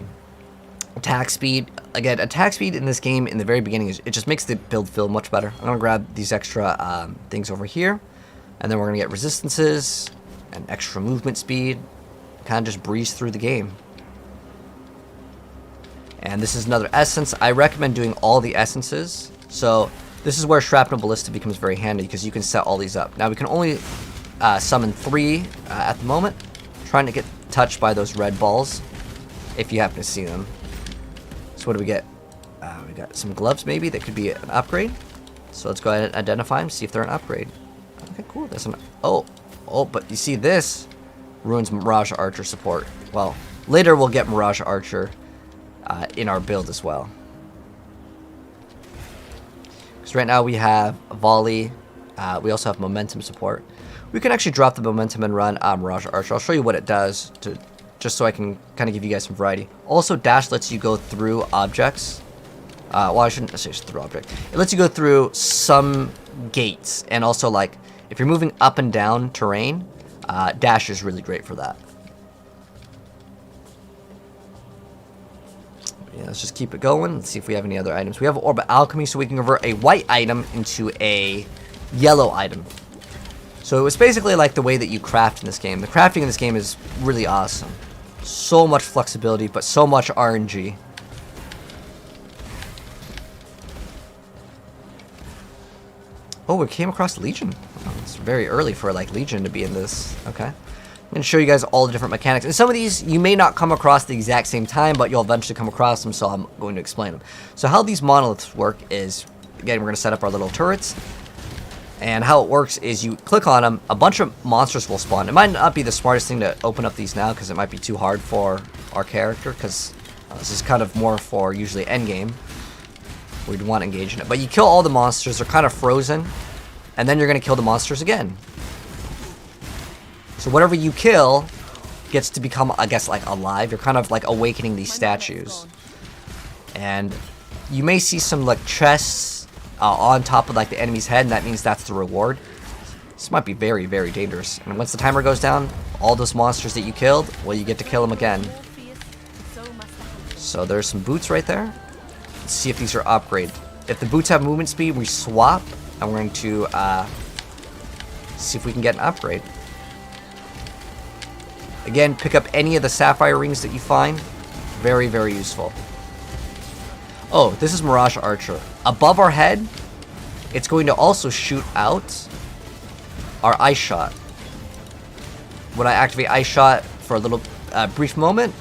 attack speed. Again, attack speed in this game in the very beginning, it just makes the build feel much better. I'm going to grab these extra things over here, and then we're going to get resistances and extra movement speed. Kind of just breeze through the game. And this is another essence. I recommend doing all the essences. So this is where Shrapnel Ballista becomes very handy because you can set all these up. Now we can only summon 3 at the moment. Trying to get touched by those red balls if you happen to see them. So what do we get? We got some gloves maybe that could be an upgrade. So let's go ahead and identify them, see if they're an upgrade. Okay, cool. There's an oh, but you see this ruins Mirage Archer support. Well, later we'll get Mirage Archer in our build as well. Because right now we have Volley. We also have Momentum support. We can actually drop the Momentum and run Mirage Archer. I'll show you what it does, just so I can kind of give you guys some variety. Also, Dash lets you go through objects. Well, I shouldn't say through object. It lets you go through some gates, and also like if you're moving up and down terrain, Dash is really great for that. Yeah, let's just keep it going. Let's see if we have any other items. We have Orb of Alchemy, so we can convert a white item into a yellow item. So it was basically like the way that you craft in this game. The crafting in this game is really awesome. So much flexibility, but so much RNG. Oh, we came across Legion. Oh, it's very early for like Legion to be in this. Okay. I'm going to show you guys all the different mechanics. And some of these you may not come across the exact same time, but you'll eventually come across them, so I'm going to explain them. So how these monoliths work is, again, we're going to set up our little turrets. And how it works is you click on them, a bunch of monsters will spawn. It might not be the smartest thing to open up these now, because it might be too hard for our character, because this is kind of more for usually endgame. We'd want to engage in it. But you kill all the monsters, they're kind of frozen, and then you're going to kill the monsters again. So whatever you kill gets to become, I guess, like alive. You're kind of like awakening these statues. And you may see some like chests on top of like the enemy's head, and that means that's the reward. This might be very, very dangerous. And once the timer goes down, all those monsters that you killed, well, you get to kill them again. So there's some boots right there. Let's see if these are upgraded. If the boots have movement speed, we swap, and we're going to see if we can get an upgrade. Again, pick up any of the sapphire rings that you find. Very, very useful. Oh, this is Mirage Archer. Above our head, it's going to also shoot out our Ice Shot. When I activate Ice Shot for a little brief moment,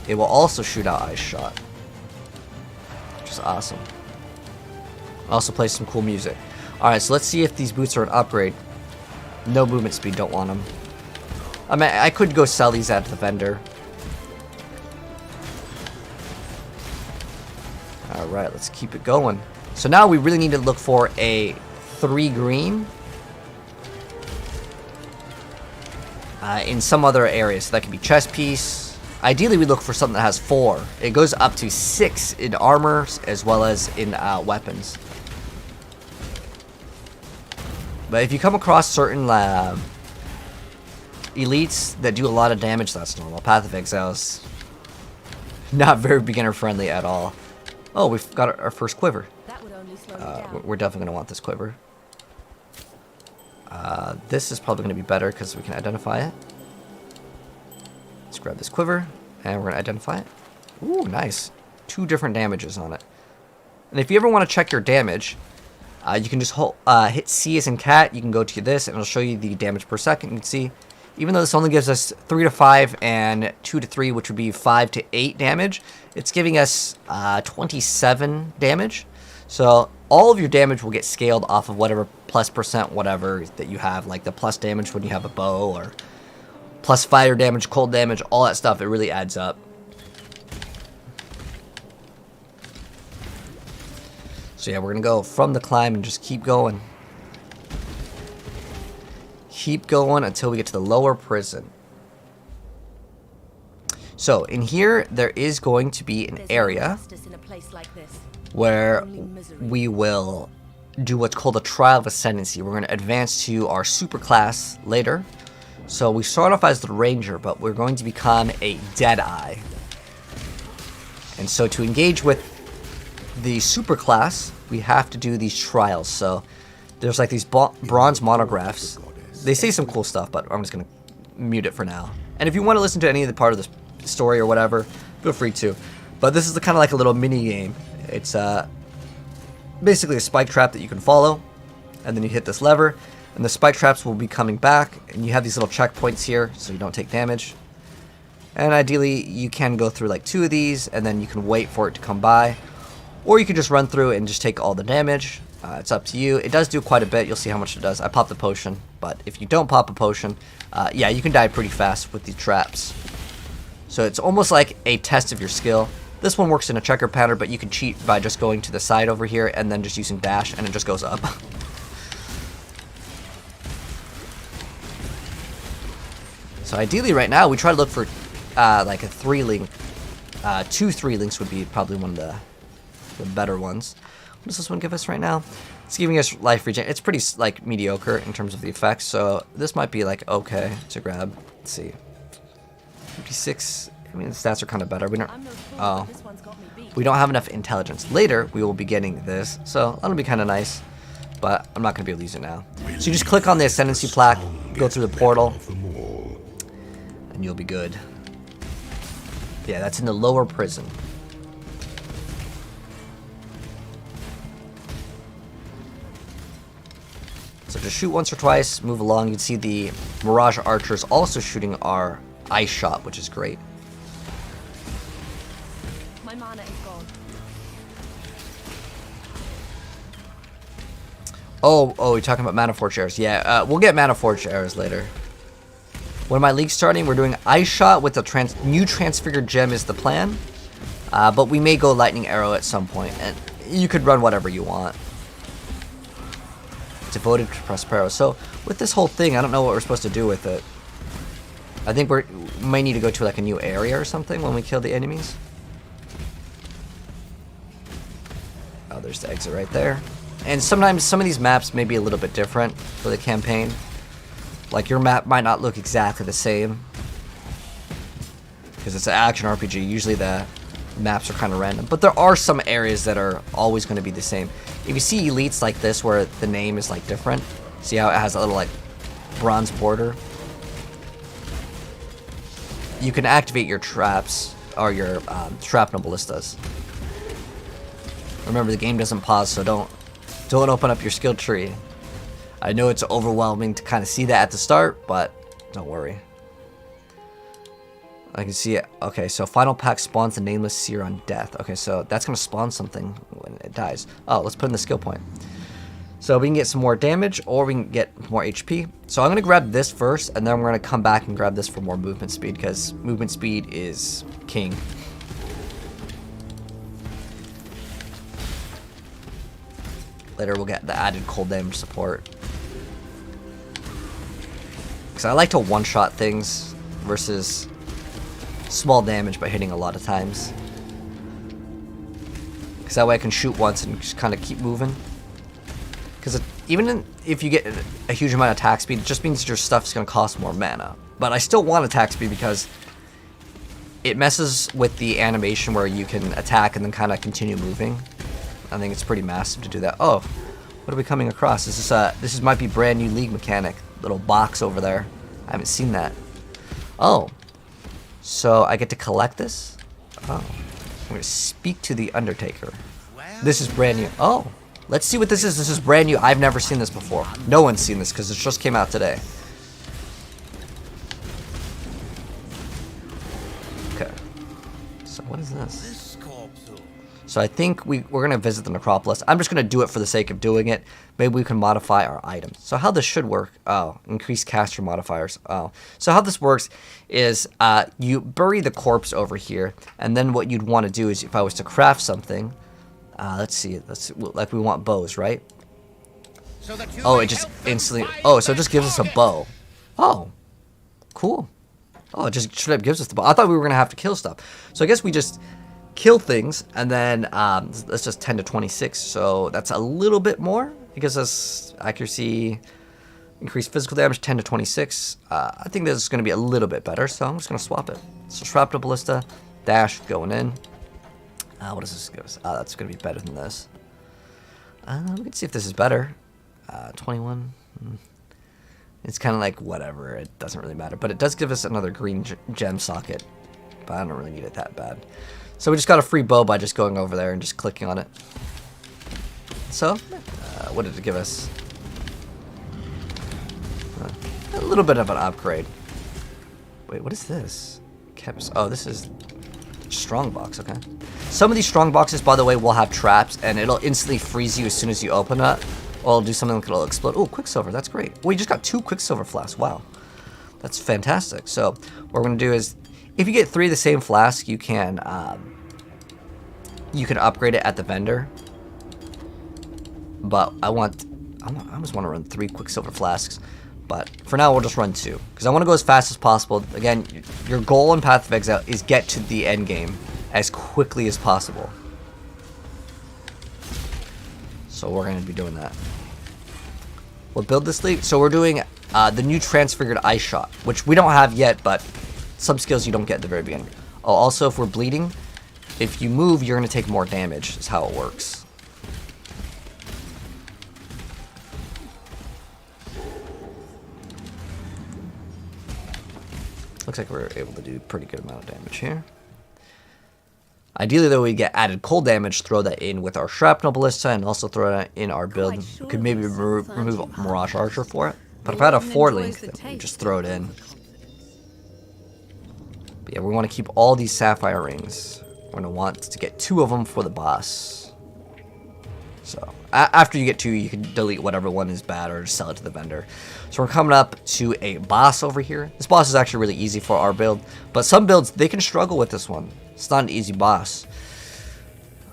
it will also shoot out Ice Shot. Which is awesome. Also plays some cool music. Alright, so let's see if these boots are an upgrade. No movement speed, don't want them. I mean, I could go sell these at the vendor. Alright, let's keep it going. So now we really need to look for a 3 green in some other area. So that could be chest piece. Ideally, we look for something that has 4. It goes up to 6 in armors as well as in weapons. But if you come across certain elites that do a lot of damage, that's normal. Path of Exile is not very beginner friendly at all. Oh, we've got our first quiver. We're definitely going to want this quiver. This is probably going to be better because we can identify it. Let's grab this quiver, and we're going to identify it. Ooh, nice. 2 different damages on it. And if you ever want to check your damage, you can just hit C as in cat. You can go to this, and it'll show you the damage per second. You can see, even though this only gives us 3 to 5 and 2 to 3, which would be 5 to 8 damage, it's giving us 27 damage. So all of your damage will get scaled off of whatever plus percent whatever that you have, like the plus damage when you have a bow, or plus fire damage, cold damage, all that stuff. It really adds up. So yeah, we're going to go from the climb and just keep going. Keep going until we get to the lower prison. So in here, there is going to be an area where we will do what's called a Trial of Ascendancy. We're going to advance to our super class later. So we start off as the Ranger, but we're going to become a Deadeye. And so to engage with the super class, we have to do these trials. So there's like these bronze monographs. They say some cool stuff, but I'm just going to mute it for now. And if you want to listen to any of the part of the story or whatever, feel free to. But this is kind of like a little mini game. It's basically a spike trap that you can follow, and then you hit this lever, and the spike traps will be coming back, and you have these little checkpoints here so you don't take damage. And ideally, you can go through like 2 of these, and then you can wait for it to come by, or you can just run through and just take all the damage. It's up to you. It does do quite a bit. You'll see how much it does. I popped the potion, but if you don't pop a potion, yeah, you can die pretty fast with these traps. So it's almost like a test of your skill. This one works in a checker pattern, but you can cheat by just going to the side over here and then just using dash, and it just goes up. So ideally right now, we try to look for like a 3-link. 2 3-links would be probably one of the better ones. What does this one give us right now? It's giving us life regen. It's pretty like mediocre in terms of the effects, so this might be like okay to grab. Let's see. 56. I mean, the stats are kind of better. We don't have enough intelligence. Later, we will be getting this, so that'll be kind of nice. But I'm not going to be able to use it now. So you just click on the Ascendancy plaque, go through the portal, and you'll be good. Yeah, that's in the lower prison. So just shoot once or twice, move along. You can see the Mirage Archers also shooting our ice shot, which is great. My mana is gone. Oh, you're talking about Mana Forge arrows. Yeah, we'll get Mana Forge arrows later. When my league's starting, we're doing ice shot with the new transfigured gem is the plan. But we may go lightning arrow at some point, and you could run whatever you want. Devoted to Prospero. So with this whole thing, I don't know what we're supposed to do with it. I think we might need to go to like a new area or something when we kill the enemies. Oh, there's the exit right there. And sometimes some of these maps may be a little bit different for the campaign. Like your map might not look exactly the same because it's an action RPG. Usually the maps are kind of random, but there are some areas that are always going to be the same. If you see elites like this where the name is like different, see how it has a little like bronze border? You can activate your traps or your shrapnel ballistas. Remember, the game doesn't pause, so don't open up your skill tree. I know it's overwhelming to kind of see that at the start, but don't worry. I can see it. Okay, so final pack spawns the nameless seer on death. Okay, so that's going to spawn something when it dies. Oh, let's put in the skill point. So we can get some more damage, or we can get more HP. So I'm going to grab this first, and then we're going to come back and grab this for more movement speed, because movement speed is king. Later we'll get the added cold damage support. Because I like to one-shot things versus small damage by hitting a lot of times. Because that way I can shoot once and just kind of keep moving. Because if you get a huge amount of attack speed, it just means your stuff's going to cost more mana. But I still want attack speed because it messes with the animation where you can attack and then kind of continue moving. I think it's pretty massive to do that. Oh, what are we coming across? This might be brand new league mechanic. Little box over there. I haven't seen that. Oh, so I get to collect this? Oh, I'm going to speak to the Undertaker. This is brand new. Oh, let's see what this is. This is brand new. I've never seen this before. No one's seen this because it just came out today. Okay. So what is this? So I think we're going to visit the Necropolis. I'm just going to do it for the sake of doing it. Maybe we can modify our items. So how this should work, oh, increase caster modifiers. Oh, so how this works is you bury the corpse over here, and then what you'd want to do is if I was to craft something, let's see, like we want bows, right? Oh, it just instantly, oh, so it just gives us a bow. Oh, cool. Oh, it just straight up gives us the bow. I thought we were going to have to kill stuff. So I guess we just kill things, and then that's just 10 to 26, so that's a little bit more. It gives us accuracy, increased physical damage, 10 to 26. I think this is going to be a little bit better, so I'm just going to swap it. So Shrapnel Ballista, dash going in. What does this give us? That's going to be better than this. We can see if this is better. 21. It's kind of like whatever, it doesn't really matter, but it does give us another green gem socket, but I don't really need it that bad. So we just got a free bow by just going over there and just clicking on it. So, what did it give us? A little bit of an upgrade. Wait, what is this? Caps. Oh, this is strongbox, okay. Some of these strongboxes, by the way, will have traps, and it'll instantly freeze you as soon as you open it. Or it'll do something like it'll explode. Oh, Quicksilver, that's great. We just got 2 Quicksilver flasks, wow. That's fantastic. So, what we're going to do is, if you get 3 of the same flask, you can upgrade it at the vendor. But I almost want to run 3 Quicksilver flasks. But for now, we'll just run 2. Because I want to go as fast as possible. Again, your goal in Path of Exile is get to the end game as quickly as possible. So we're going to be doing that. We'll build this league. So we're doing the new Transfigured Ice Shot, which we don't have yet, but some skills you don't get at the very beginning. Oh, also, if we're bleeding, if you move, you're going to take more damage, is how it works. Looks like we're able to do a pretty good amount of damage here. Ideally, though, we get added cold damage, throw that in with our Shrapnel Ballista, and also throw that in our build. We could maybe remove Mirage Archer for it. But if I had a 4-link, then we just throw it in. But yeah, we want to keep all these Sapphire Rings. We're going to want to get 2 of them for the boss. So, after you get 2, you can delete whatever one is bad or just sell it to the vendor. So we're coming up to a boss over here. This boss is actually really easy for our build. But some builds, they can struggle with this one. It's not an easy boss.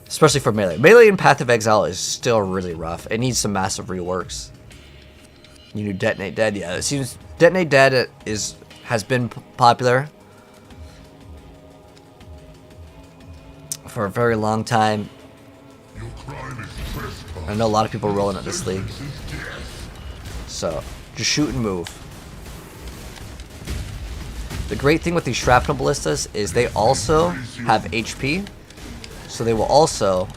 Especially for Melee. Melee in Path of Exile is still really rough. It needs some massive reworks. You knew Detonate Dead? Yeah, it seems Detonate Dead has been popular for a very long time. I know a lot of people are rolling at this league. So, just shoot and move. The great thing with these Shrapnel Ballistas is they also have HP. So they will also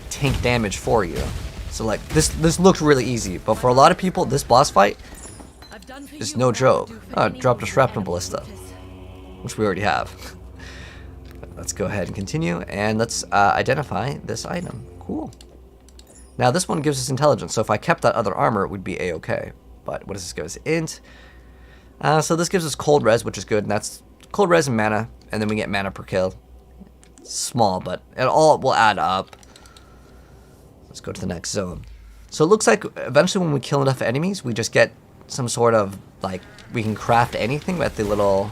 tank damage for you. So like, this looks really easy. But for a lot of people, this boss fight is no joke. Oh, it dropped a Shrapnel Ballista, which we already have. Let's go ahead and continue. And let's identify this item. Cool. Now this one gives us intelligence, so if I kept that other armor, it would be a-okay. But what does this give us? Int. So this gives us cold res, which is good, and that's cold res and mana, and then we get mana per kill. Small, but it all will add up. Let's go to the next zone. So it looks like eventually when we kill enough enemies, we just get some sort of, like, we can craft anything at the little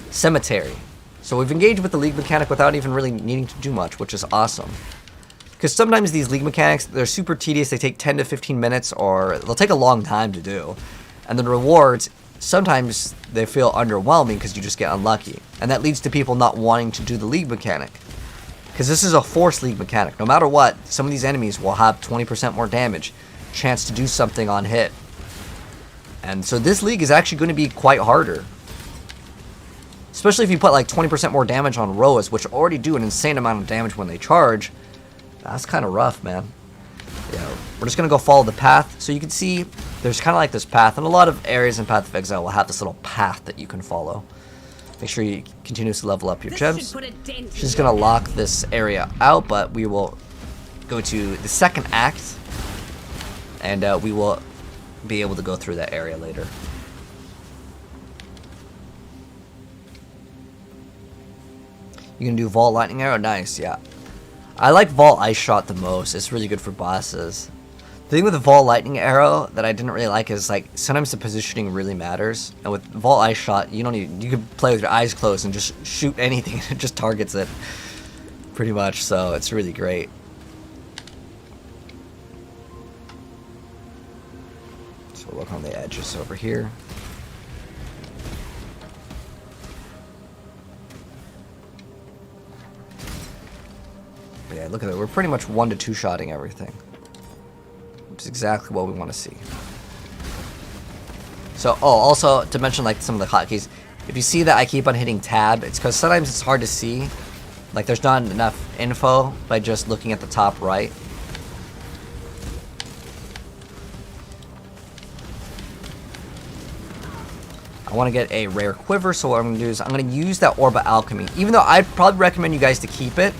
cemetery. So we've engaged with the league mechanic without even really needing to do much, which is awesome. Because sometimes these league mechanics, they're super tedious. They take 10 to 15 minutes, or they'll take a long time to do. And the rewards, sometimes they feel underwhelming because you just get unlucky. And that leads to people not wanting to do the league mechanic. Because this is a force league mechanic. No matter what, some of these enemies will have 20% more damage. Chance to do something on hit. And so this league is actually going to be quite harder. Especially if you put like 20% more damage on Roas, which already do an insane amount of damage when they charge. That's kind of rough, man. Yeah, we're just gonna go follow the path. So you can see there's kind of like this path, and a lot of areas in Path of Exile will have this little path that you can follow. Make sure you continuously level up your gems. She's gonna lock this area out, but we will go to the second act, and we will be able to go through that area later. You can do Vault Lightning Arrow? Nice, yeah. I like Vault Ice Shot the most. It's really good for bosses. The thing with the Vault Lightning Arrow that I didn't really like is like sometimes the positioning really matters. And with Vault Ice Shot, you can play with your eyes closed and just shoot anything. It just targets it pretty much, so it's really great. So look on the edges over here. But yeah, look at that. We're pretty much 1 to 2 shotting everything. Which is exactly what we want to see. So, also to mention like some of the hotkeys, if you see that I keep on hitting tab, it's because sometimes it's hard to see. Like there's not enough info by just looking at the top right. I want to get a rare quiver, so what I'm going to do is I'm going to use that Orb of Alchemy. Even though I'd probably recommend you guys to keep it,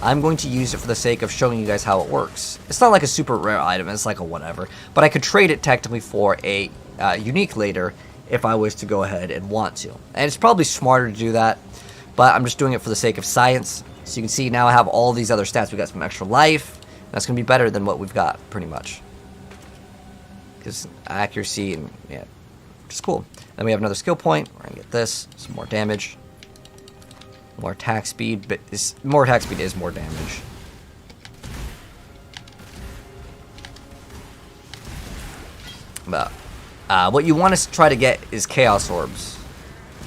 I'm going to use it for the sake of showing you guys how it works. It's not like a super rare item, it's like a whatever. But I could trade it technically for a unique later if I was to go ahead and want to. And it's probably smarter to do that, but I'm just doing it for the sake of science. So you can see now I have all these other stats. We got some extra life. That's going to be better than what we've got, pretty much. Because accuracy and, yeah, which is cool. Then we have another skill point. We're going to get this, some more damage. More attack speed, but more attack speed is more damage. But what you want to try to get is Chaos Orbs.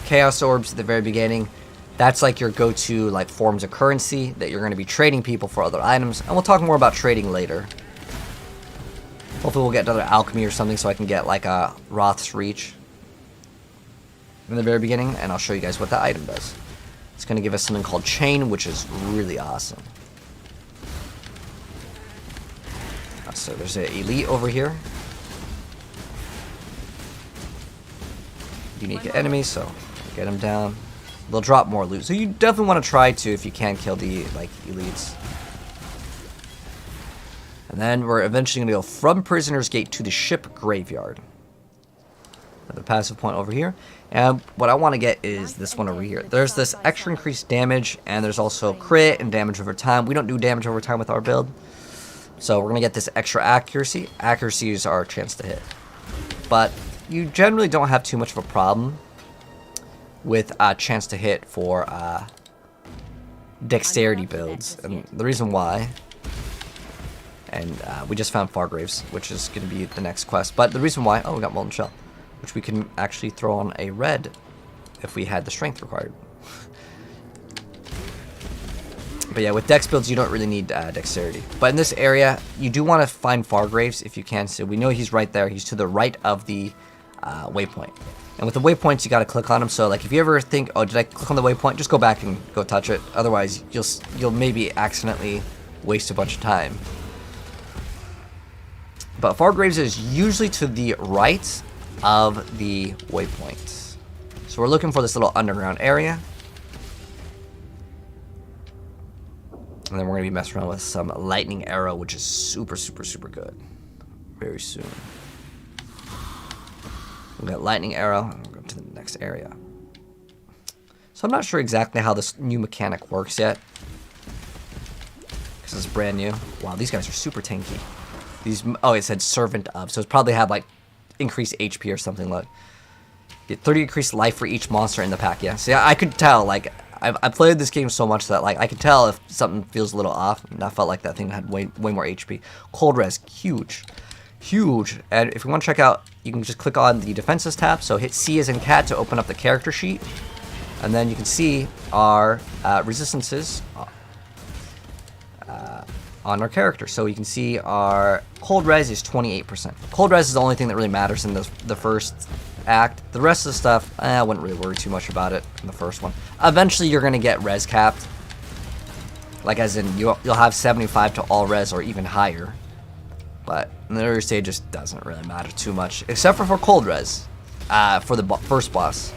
Chaos Orbs at the very beginning. That's like your go-to like forms of currency that you're going to be trading people for other items. And we'll talk more about trading later. Hopefully we'll get another alchemy or something so I can get like a Roth's Reach in the very beginning. And I'll show you guys what that item does. It's going to give us something called Chain, which is really awesome. So there's an elite over here. Unique enemy, so get them down. They'll drop more loot. So you definitely want to try to, if you can, kill the like elites. And then we're eventually going to go from Prisoner's Gate to the ship graveyard. The passive point over here. And what I want to get is this one over here. There's this extra increased damage, and there's also crit and damage over time. We don't do damage over time with our build. So we're going to get this extra accuracy. Accuracy is our chance to hit. But you generally don't have too much of a problem with a chance to hit for dexterity builds. And the reason why... And we just found Fargraves, which is going to be the next quest. But the reason why... Oh, we got Molten Shell. Which we can actually throw on a red if we had the strength required. But yeah, with dex builds, you don't really need dexterity. But in this area, you do want to find Fargraves if you can. So we know he's right there. He's to the right of the waypoint. And with the waypoints, you got to click on them. So like if you ever think, oh, did I click on the waypoint? Just go back and go touch it. Otherwise, you'll maybe accidentally waste a bunch of time. But Fargraves is usually to the right of the waypoint. So we're looking for this little underground area. And then we're going to be messing around with some lightning arrow, which is super, super, super good. Very soon. We got lightning arrow, and we'll go to the next area. So I'm not sure exactly how this new mechanic works yet. Because it's brand new. Wow, these guys are super tanky. Oh, it said servant of, so it's probably had like increased HP or something. Like get 30 increased life for each monster in the pack. Yeah, see, I could tell. Like I played this game so much that like I could tell if something feels a little off. And I felt like that thing had way more HP. Cold res, huge. And if you want to check out, you can just click on the defenses tab. So hit C as in cat to open up the character sheet, and then you can see our resistances on our character. So you can see our cold res is 28%. Cold res is the only thing that really matters in the first act. The rest of the stuff, I wouldn't really worry too much about it in the first one. Eventually you're going to get res capped. Like as in you'll have 75 to all res or even higher. But in the earlier stage, it just doesn't really matter too much, except for cold res, for the first boss.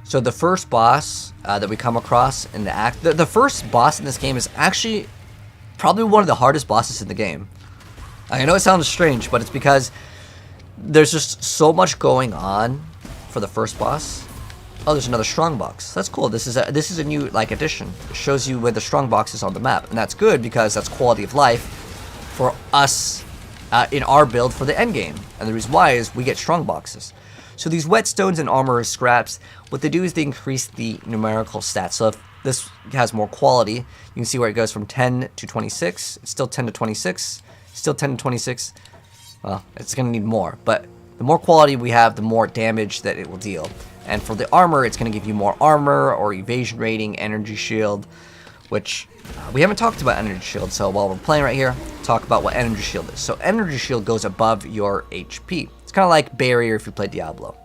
So the first boss that we come across in the first boss in this game is actually probably one of the hardest bosses in the game. I know it sounds strange, but it's because there's just so much going on for the first boss. Oh, there's another strong box. That's cool. This is a new like addition. It shows you where the strong box is on the map, and that's good because that's quality of life for us in our build for the end game. And the reason why is we get strong boxes. So these whetstones and armor scraps, what they do is they increase the numerical stats. So if this has more quality, you can see where it goes from 10 to 26. It's still 10 to 26. Still 10 to 26. Well, it's going to need more, but the more quality we have, the more damage that it will deal. And for the armor, it's going to give you more armor or evasion rating, energy shield, which we haven't talked about energy shield. So while we're playing right here, talk about what energy shield is. So energy shield goes above your HP. It's kind of like barrier if you play Diablo.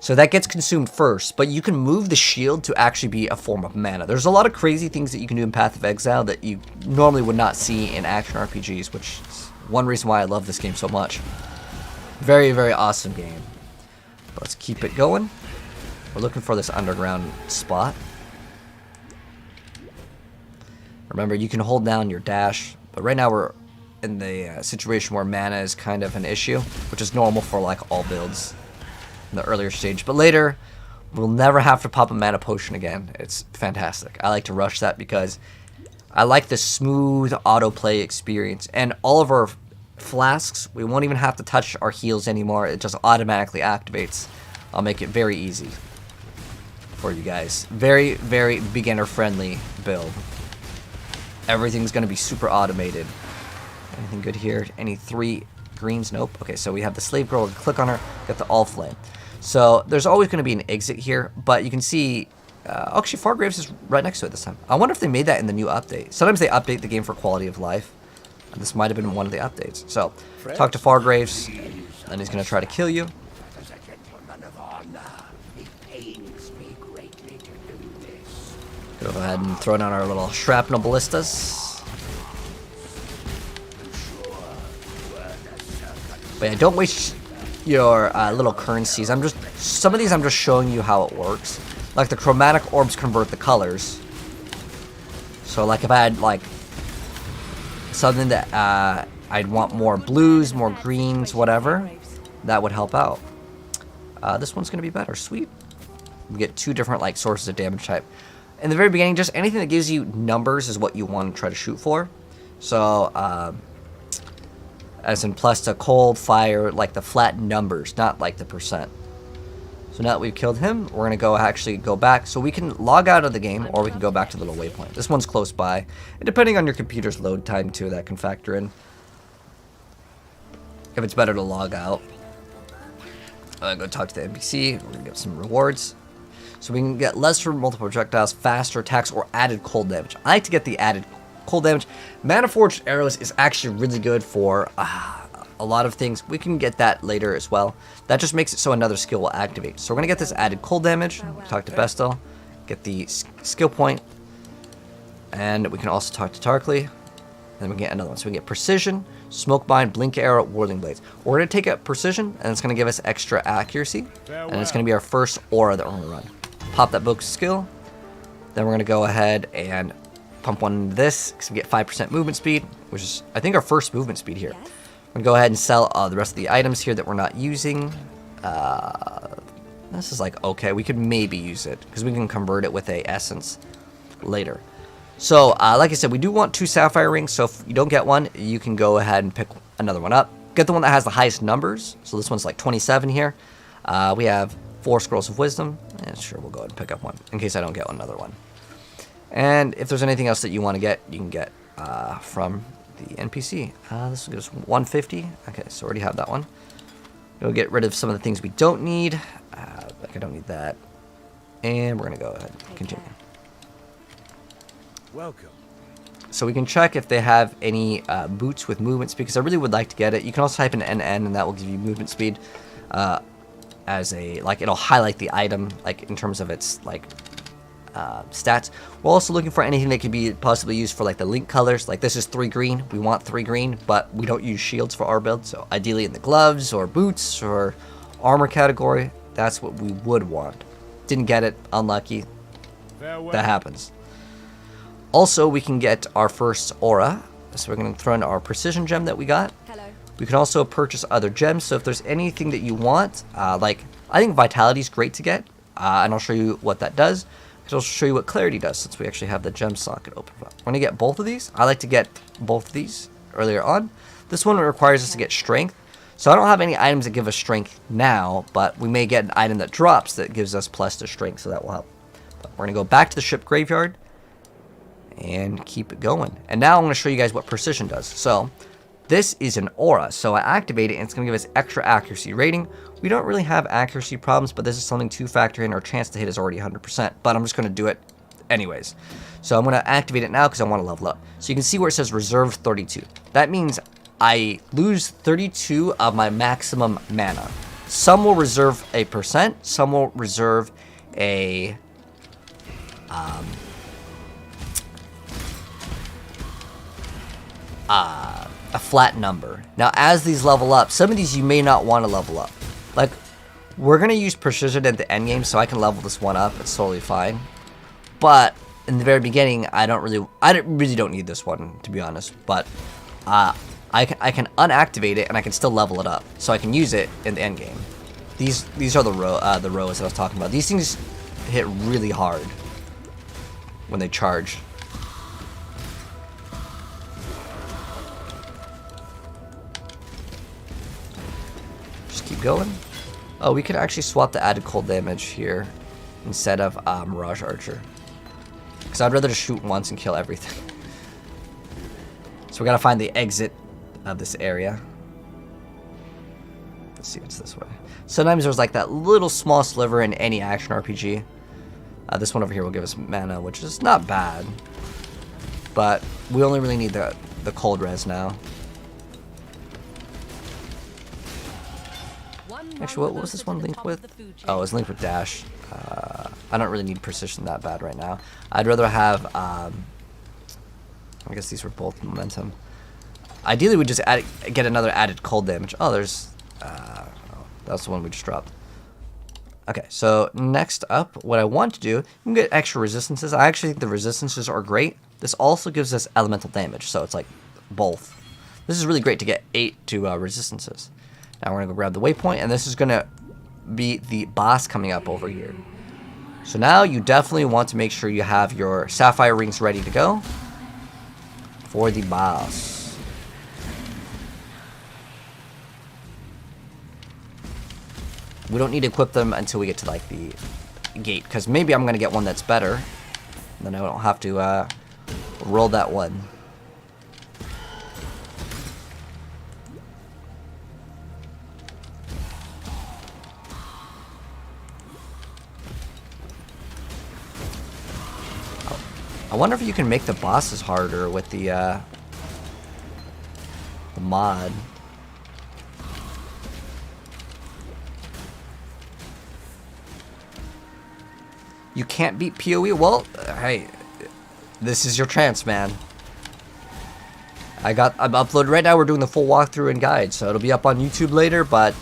So that gets consumed first, but you can move the shield to actually be a form of mana. There's a lot of crazy things that you can do in Path of Exile that you normally would not see in action RPGs, which is one reason why I love this game so much. Very, very awesome game. But let's keep it going. We're looking for this underground spot. Remember, you can hold down your dash, but right now we're in the situation where mana is kind of an issue, which is normal for like all builds in the earlier stage. But later, we'll never have to pop a mana potion again. It's fantastic. I like to rush that because I like the smooth autoplay experience. And all of our flasks, we won't even have to touch our heals anymore. It just automatically activates. I'll make it very easy for you guys. Very, very beginner friendly build. Everything's going to be super automated. Anything good here? Any 3 greens? Nope. Okay, so we have the slave girl. We'll click on her. Get the all flame. So there's always going to be an exit here, but you can see actually Fargraves is right next to it this time. I wonder if they made that in the new update. Sometimes they update the game for quality of life. And this might have been one of the updates. So talk to Fargraves, and he's going to try to kill you. As a gentleman of honor, it pains me greatly to do this. Go ahead and throw down our little shrapnel ballistas. But yeah, don't waste your little currencies. Some of these I'm just showing you how it works. Like the chromatic orbs convert the colors. So like if I had like something that I'd want more blues, more greens, whatever, that would help out. This one's gonna be better. Sweet. We get 2 different like sources of damage type. In the very beginning, just anything that gives you numbers is what you want to try to shoot for. So as in plus to cold, fire, like the flat numbers, not like the percent. So now that we've killed him, we're going to actually go back. So we can log out of the game, or we can go back to the little waypoint. This one's close by. And depending on your computer's load time, too, that can factor in. If it's better to log out. Go talk to the NPC. We're going to get some rewards. So we can get less from multiple projectiles, faster attacks, or added cold damage. I like to get the added cold damage. Mana Forged Arrows is actually really good for a lot of things. We can get that later as well. That just makes it so another skill will activate. So we're going to get this added cold damage. Talk to Bestel. Get the skill point. And we can also talk to Tarkly. And then we get another one. So we get Precision, Smoke Bind, Blink Arrow, Whirling Blades. We're going to take a Precision, and it's going to give us extra accuracy. And it's going to be our first aura that we're going to run. Pop that book skill. Then we're going to go ahead and pump one into this, because we get 5% movement speed, which is, I think, our first movement speed here. I'm going to go ahead and sell the rest of the items here that we're not using. This is like, okay, we could maybe use it, because we can convert it with a essence later. So, like I said, we do want 2 sapphire rings, so if you don't get one, you can go ahead and pick another one up. Get the one that has the highest numbers, so this one's like 27 here. We have 4 scrolls of wisdom, and sure, we'll go ahead and pick up one, in case I don't get another one. And if there's anything else that you want to get, you can get from the NPC. This goes 150. Okay, so already have that one. We'll get rid of some of the things we don't need. Like I don't need that. And we're going to go ahead and continue. Welcome. So we can check if they have any boots with movement speed, because I really would like to get it. You can also type in NN, and that will give you movement speed. as a, like, it'll highlight the item, like, in terms of its, like, stats. We're also looking for anything that could be possibly used for, like, the link colors. Like, this is 3 green. We want 3 green, but we don't use shields for our build. So, ideally in the gloves or boots or armor category, that's what we would want. Didn't get it. Unlucky. Farewell. That happens. Also, we can get our first aura. So, we're going to throw in our precision gem that we got. Hello. We can also purchase other gems. So, if there's anything that you want, like, I think Vitality is great to get. And I'll show you what that does. I'll show you what Clarity does, since we actually have the gem socket open up. We're going to get both of these. I like to get both of these earlier on. This one requires us to get Strength. So I don't have any items that give us Strength now, but we may get an item that drops that gives us plus to Strength, so that will help. But we're going to go back to the ship graveyard and keep it going. And now I'm going to show you guys what Precision does. So this is an aura, so I activate it and it's going to give us extra accuracy rating. We don't really have accuracy problems, but this is something to factor in. Our chance to hit is already 100%, but I'm just going to do it anyways. So I'm going to activate it now because I want to level up. So you can see where it says reserve 32. That means I lose 32 of my maximum mana. Some will reserve a percent, some will reserve a flat number. Now, as these level up, some of these you may not want to level up. Like, we're going to use Precision at the end game, so I can level this one up. It's totally fine. But in the very beginning, I really don't need this one, to be honest. But I can unactivate it, and I can still level it up, so I can use it in the end game. These are the rows that I was talking about. These things hit really hard when they charge. Just keep going. Oh, we could actually swap the added cold damage here instead of Mirage Archer. Because I'd rather just shoot once and kill everything. So we gotta find the exit of this area. Let's see what's this way. Sometimes there's like that little small sliver in any action RPG. This one over here will give us mana, which is not bad. But we only really need the cold res now. Actually, what was this one linked with? Oh, it was linked with dash. I don't really need precision that bad right now. I'd rather have, I guess these were both momentum. Ideally, we just get another added cold damage. Oh, there's, that's the one we just dropped. Okay, so next up, what I want to do, you can get extra resistances. I actually think the resistances are great. This also gives us elemental damage, so it's like both. This is really great to get 8 to resistances. Now we're going to go grab the waypoint, and this is going to be the boss coming up over here. So now you definitely want to make sure you have your sapphire rings ready to go for the boss. We don't need to equip them until we get to like the gate, because maybe I'm going to get one that's better. Then I don't have to roll that one. I wonder if you can make the bosses harder with the mod. You can't beat PoE? Well, hey, this is your chance, man. I'm uploaded right now. We're doing the full walkthrough and guide, so it'll be up on YouTube later, but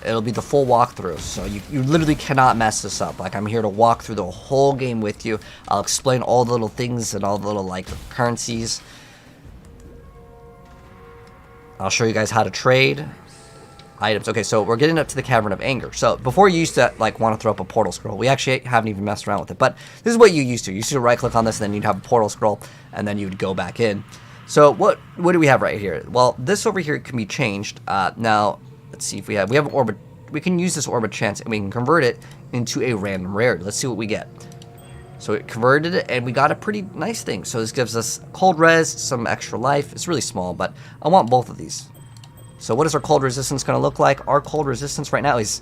it'll be the full walkthrough. So you literally cannot mess this up. Like, I'm here to walk through the whole game with you. I'll explain all the little things and all the little like currencies. I'll show you guys how to trade items. Okay, so we're getting up to the Cavern of Anger. So before, you used to like want to throw up a portal scroll. We actually haven't even messed around with it, but this is what you used to. You used to right click on this, and then you'd have a portal scroll, and then you'd go back in. So what do we have right here? Well, this over here can be changed. Now, let's see if we have orbit. We can use this orbit chance, and we can convert it into a random rarity. Let's see what we get. So it converted it, and we got a pretty nice thing. So this gives us cold res, some extra life. It's really small, but I want both of these. So what is our cold resistance going to look like? Our cold resistance right now is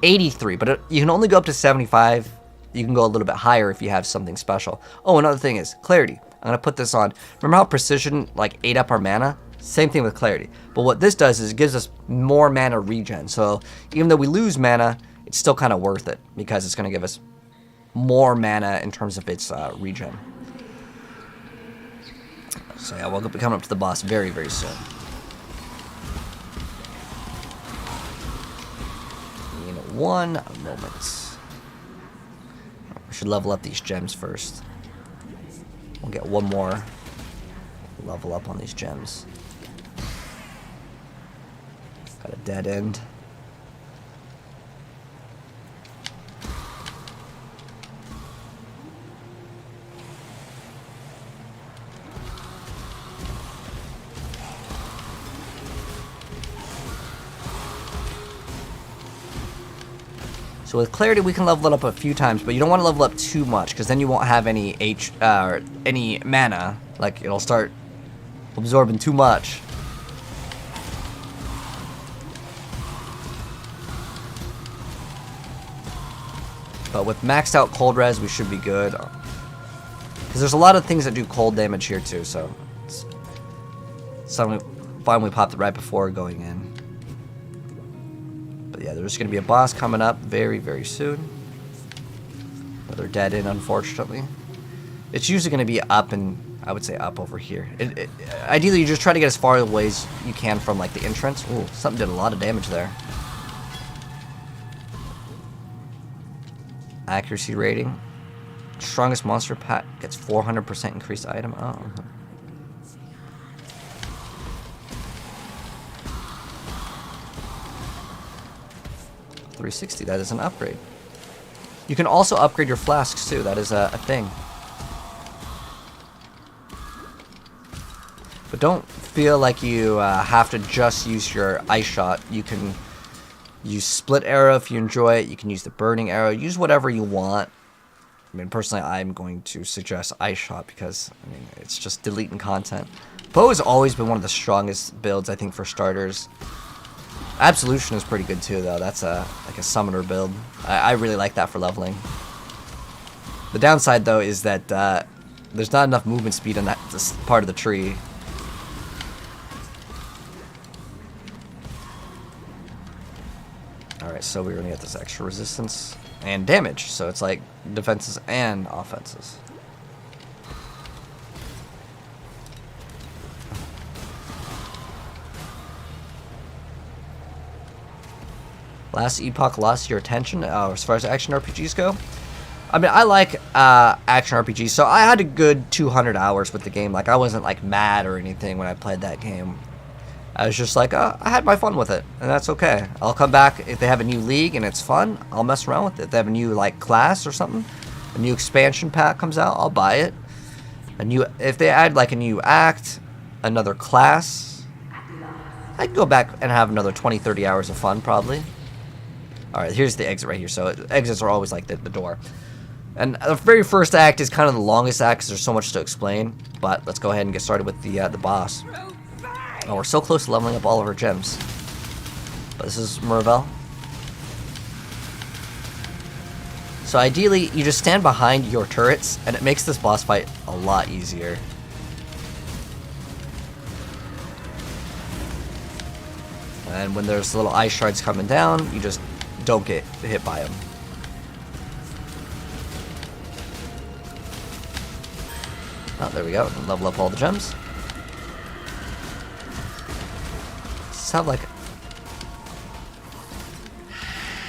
83, but you can only go up to 75. You can go a little bit higher if you have something special. Oh, another thing is clarity. I'm going to put this on. Remember how precision like ate up our mana? Same thing with clarity. But what this does is it gives us more mana regen. So even though we lose mana, it's still kind of worth it because it's going to give us more mana in terms of its regen. So yeah, we'll be coming up to the boss very, very soon. In 1 moment. We should level up these gems first. We'll get 1 more level up on these gems. Got a dead end. So with Clarity, we can level it up a few times, but you don't want to level up too much, because then you won't have any any mana. Like, it'll start absorbing too much. But with maxed out cold res, we should be good. Because there's a lot of things that do cold damage here too, so it's something fine we popped it right before going in. But yeah, there's going to be a boss coming up very, very soon. Another dead end, unfortunately. It's usually going to be up, and I would say up over here. Ideally, you just try to get as far away as you can from like the entrance. Ooh, something did a lot of damage there. Accuracy rating. Strongest monster pack gets 400% increased item. Oh. 360, that is an upgrade. You can also upgrade your flasks too, that is a thing. But don't feel like you have to just use your ice shot. You can use split arrow if you enjoy it. You can use the burning arrow. Use whatever you want. I mean, personally, I'm going to suggest ice shot because, I mean, it's just deleting content. Bow has always been one of the strongest builds, I think, for starters. Absolution is pretty good too, though. That's like a summoner build. I really like that for leveling. The downside, though, is that there's not enough movement speed on this part of the tree. Alright, so we're gonna get this extra resistance and damage. So it's like defenses and offenses. Last Epoch lost your attention as far as action RPGs go. I mean, I like action RPGs, so I had a good 200 hours with the game. Like, I wasn't like mad or anything when I played that game. I was just like, I had my fun with it, and that's okay. I'll come back if they have a new league and it's fun. I'll mess around with it. If they have a new like class or something, a new expansion pack comes out, I'll buy it. If they add like a new act, another class, I'd go back and have another 20-30 hours of fun probably. All right, here's the exit right here. So exits are always like the door. And the very first act is kind of the longest act because there's so much to explain. But let's go ahead and get started with the boss. Oh, we're so close to leveling up all of our gems. But this is Mervel. So ideally, you just stand behind your turrets, and it makes this boss fight a lot easier. And when there's little ice shards coming down, you just don't get hit by them. Oh, there we go. Level up all the gems. Sound like...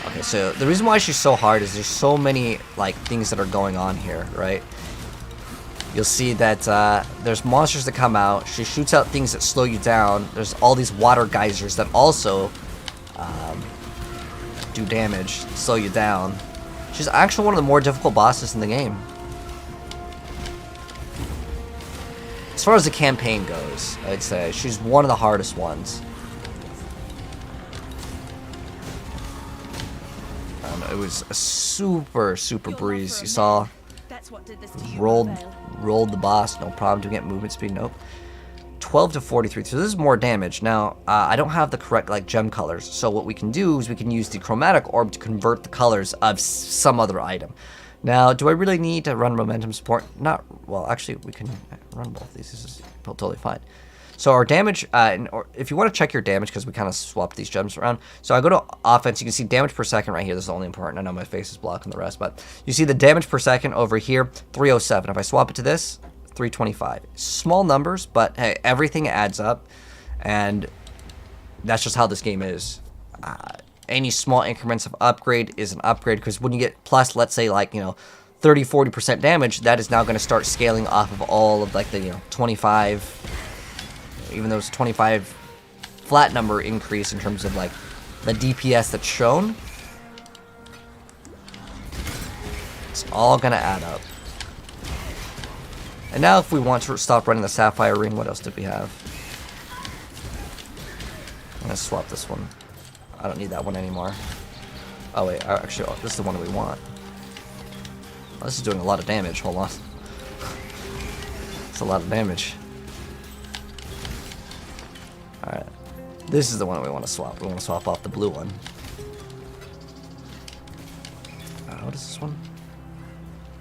Okay, so the reason why she's so hard is there's so many like things that are going on here, right? You'll see that there's monsters that come out. She shoots out things that slow you down. There's all these water geysers that also do damage, slow you down. She's actually one of the more difficult bosses in the game. As far as the campaign goes, I'd say she's one of the hardest ones. It was a super breeze. You saw, rolled the boss, no problem. Doing it movement speed, nope. 12 to 43. So this is more damage. Now I don't have the correct like gem colors. So what we can do is we can use the chromatic orb to convert the colors of some other item. Now, do I really need to run momentum support? Not well. Actually, we can run both of these. This is totally fine. So our damage, or if you want to check your damage, because we kind of swapped these gems around. So I go to offense, you can see damage per second right here. This is only important. I know my face is blocking the rest, but you see the damage per second over here, 307. If I swap it to this, 325. Small numbers, but hey, everything adds up, and that's just how this game is. Any small increments of upgrade is an upgrade, because when you get plus, let's say, like, 30-40% damage, that is now going to start scaling off of all of, like, the 25, even those 25 flat number increase in terms of, like, the DPS that's shown. It's all going to add up. And now if we want to stop running the Sapphire Ring, what else did we have? I'm going to swap this one. I don't need that one anymore. Oh wait, actually, this is the one we want. Oh, this is doing a lot of damage. Hold on. It's a lot of damage. Alright. This is the one we want to swap. We want to swap off the blue one. What is this one?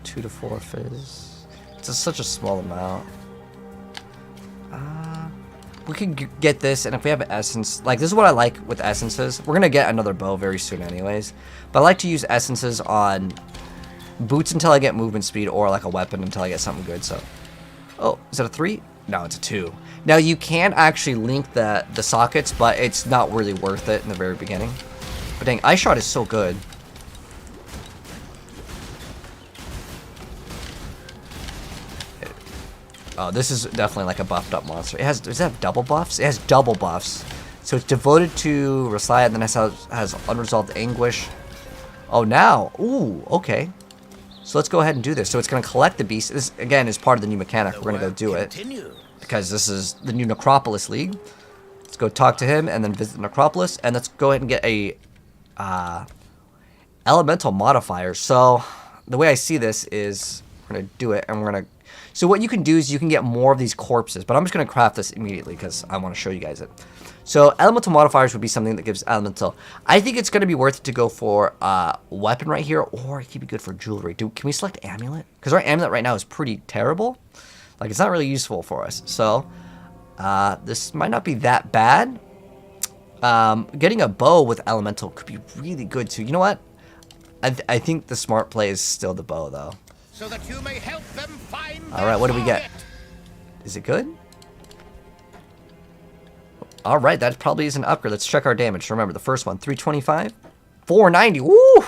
2 to 4 fizz. It's such a small amount. We could get this, and if we have an essence, like, this is what I like with essences. We're gonna get another bow very soon anyways, but I like to use essences on boots until I get movement speed, or like a weapon until I get something good. So, oh, is it a 3? No, it's a 2. Now you can actually link the sockets, but it's not really worth it in the very beginning. But dang, Ice Shot is so good. Oh, this is definitely like a buffed up monster. Does it have double buffs? It has double buffs. So it's devoted to Rasaya, and then it has unresolved anguish. Oh, now. Ooh, okay. So let's go ahead and do this. So it's going to collect the beast. This, again, is part of the new mechanic. We're going to go do it. Because this is the new Necropolis League. Let's go talk to him and then visit the Necropolis. And let's go ahead and get a elemental modifier. So the way I see this is we're going to do it, and we're going to... So what you can do is you can get more of these corpses, but I'm just going to craft this immediately because I want to show you guys it. So elemental modifiers would be something that gives elemental. I think it's going to be worth it to go for weapon right here, or it could be good for jewelry. Can we select amulet? Because our amulet right now is pretty terrible. Like, it's not really useful for us. So this might not be that bad. Getting a bow with elemental could be really good too. You know what? I think the smart play is still the bow though. So that you may help them find. All right, what do we get? Is it good? All right, that probably is an upgrade. Let's check our damage. Remember, the first one, 325, 490. Woo!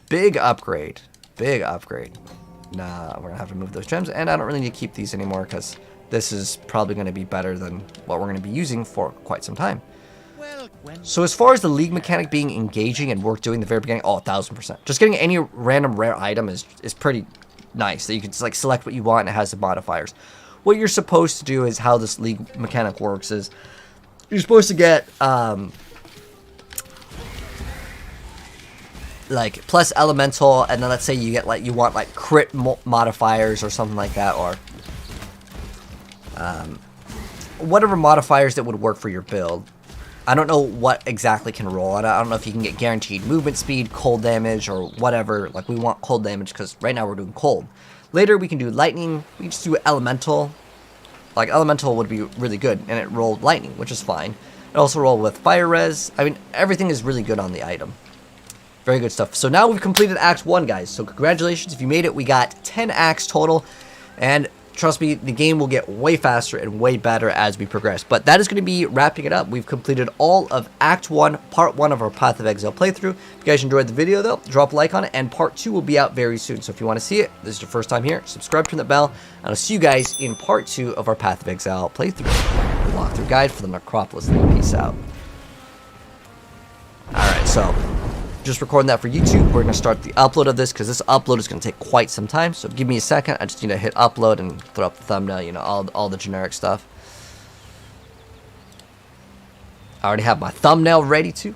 Big upgrade. Big upgrade. Nah, we're gonna have to move those gems, and I don't really need to keep these anymore because this is probably gonna be better than what we're gonna be using for quite some time. So as far as the league mechanic being engaging and worth doing at the very beginning, oh, 1000%. Just getting any random rare item is pretty nice. That you can just, like, select what you want and it has the modifiers. What you're supposed to do is how this league mechanic works is you're supposed to get like plus elemental, and then let's say you get like you want like crit modifiers or something like that, or whatever modifiers that would work for your build. I don't know what exactly can roll on it. I don't know if you can get guaranteed movement speed, cold damage, or whatever. Like, we want cold damage because right now we're doing cold. Later, we can do lightning. We can just do elemental. Like, elemental would be really good, and it rolled lightning, which is fine. It also rolled with fire res. I mean, everything is really good on the item. Very good stuff. So now we've completed Act 1, guys. So congratulations if you made it. We got 10 acts total, and trust me, the game will get way faster and way better as we progress. But that is going to be wrapping it up. We've completed all of Act 1, Part 1 of our Path of Exile playthrough. If you guys enjoyed the video, though, drop a like on it, and Part 2 will be out very soon. So if you want to see it, this is your first time here, subscribe, turn the bell, and I'll see you guys in Part 2 of our Path of Exile playthrough. Walkthrough guide for the Necropolis. Peace out. Alright, so just recording that for YouTube. We're going to start the upload of this because this upload is going to take quite some time. So give me a second. I just need to hit upload and throw up the thumbnail, you know, all the generic stuff. I already have my thumbnail ready too.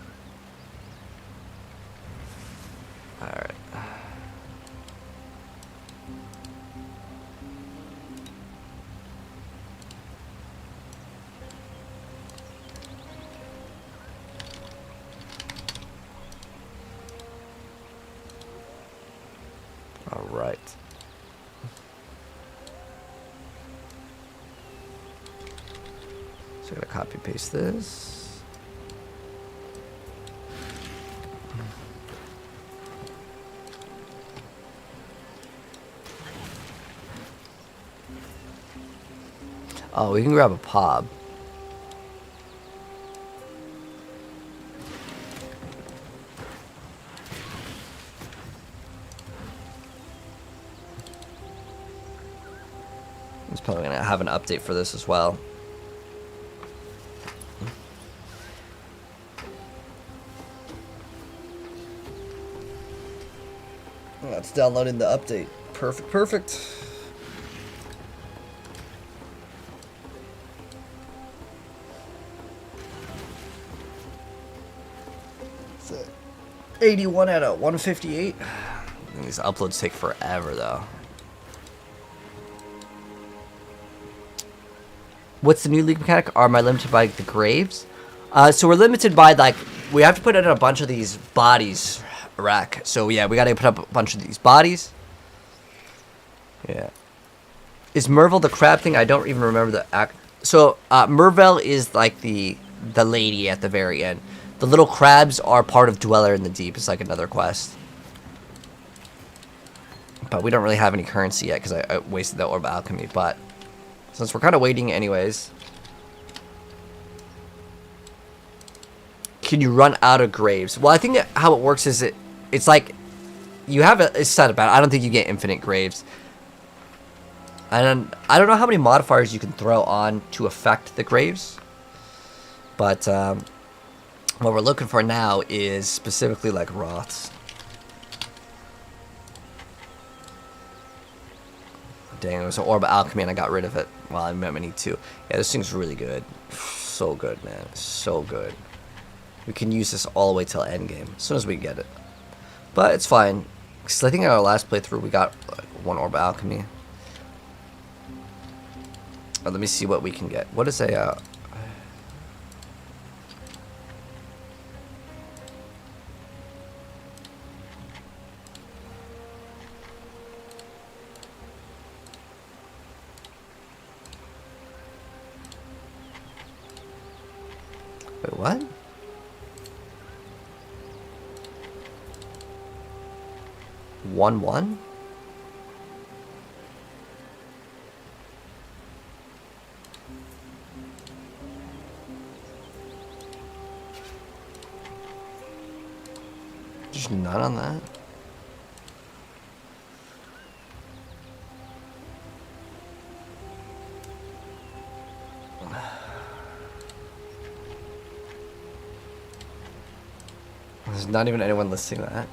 Alright. Alright. So I'm gonna copy paste this. Oh, we can grab a pop. It's probably gonna have an update for this as well. That's downloading the update. Perfect, perfect. It's 81 out of 158. These uploads take forever though. What's the new league mechanic? Am I limited by the graves? So we're limited by, like, we have to put in a bunch of these bodies rack. So yeah, we gotta put up a bunch of these bodies. Yeah. Is Merville the crab thing? I don't even remember the act. So Merville is like the lady at the very end. The little crabs are part of Dweller in the Deep. It's like another quest. But we don't really have any currency yet because I wasted the Orb of Alchemy. But since we're kind of waiting anyways. Can you run out of graves? Well, I think how it works is it's like you have a setup. I don't think you get infinite graves. And I don't know how many modifiers you can throw on to affect the graves. But what we're looking for now is specifically like Roths. Dang, it was an Orb of Alchemy and I got rid of it. Well, I meant I need to. Yeah, this thing's really good. So good, man. So good. We can use this all the way till endgame, as soon as we get it. But it's fine. Because I think in our last playthrough we got like, one Orb of Alchemy. Oh, let me see what we can get. What is a... Wait, what? One? There's none on that. There's not even anyone listing that.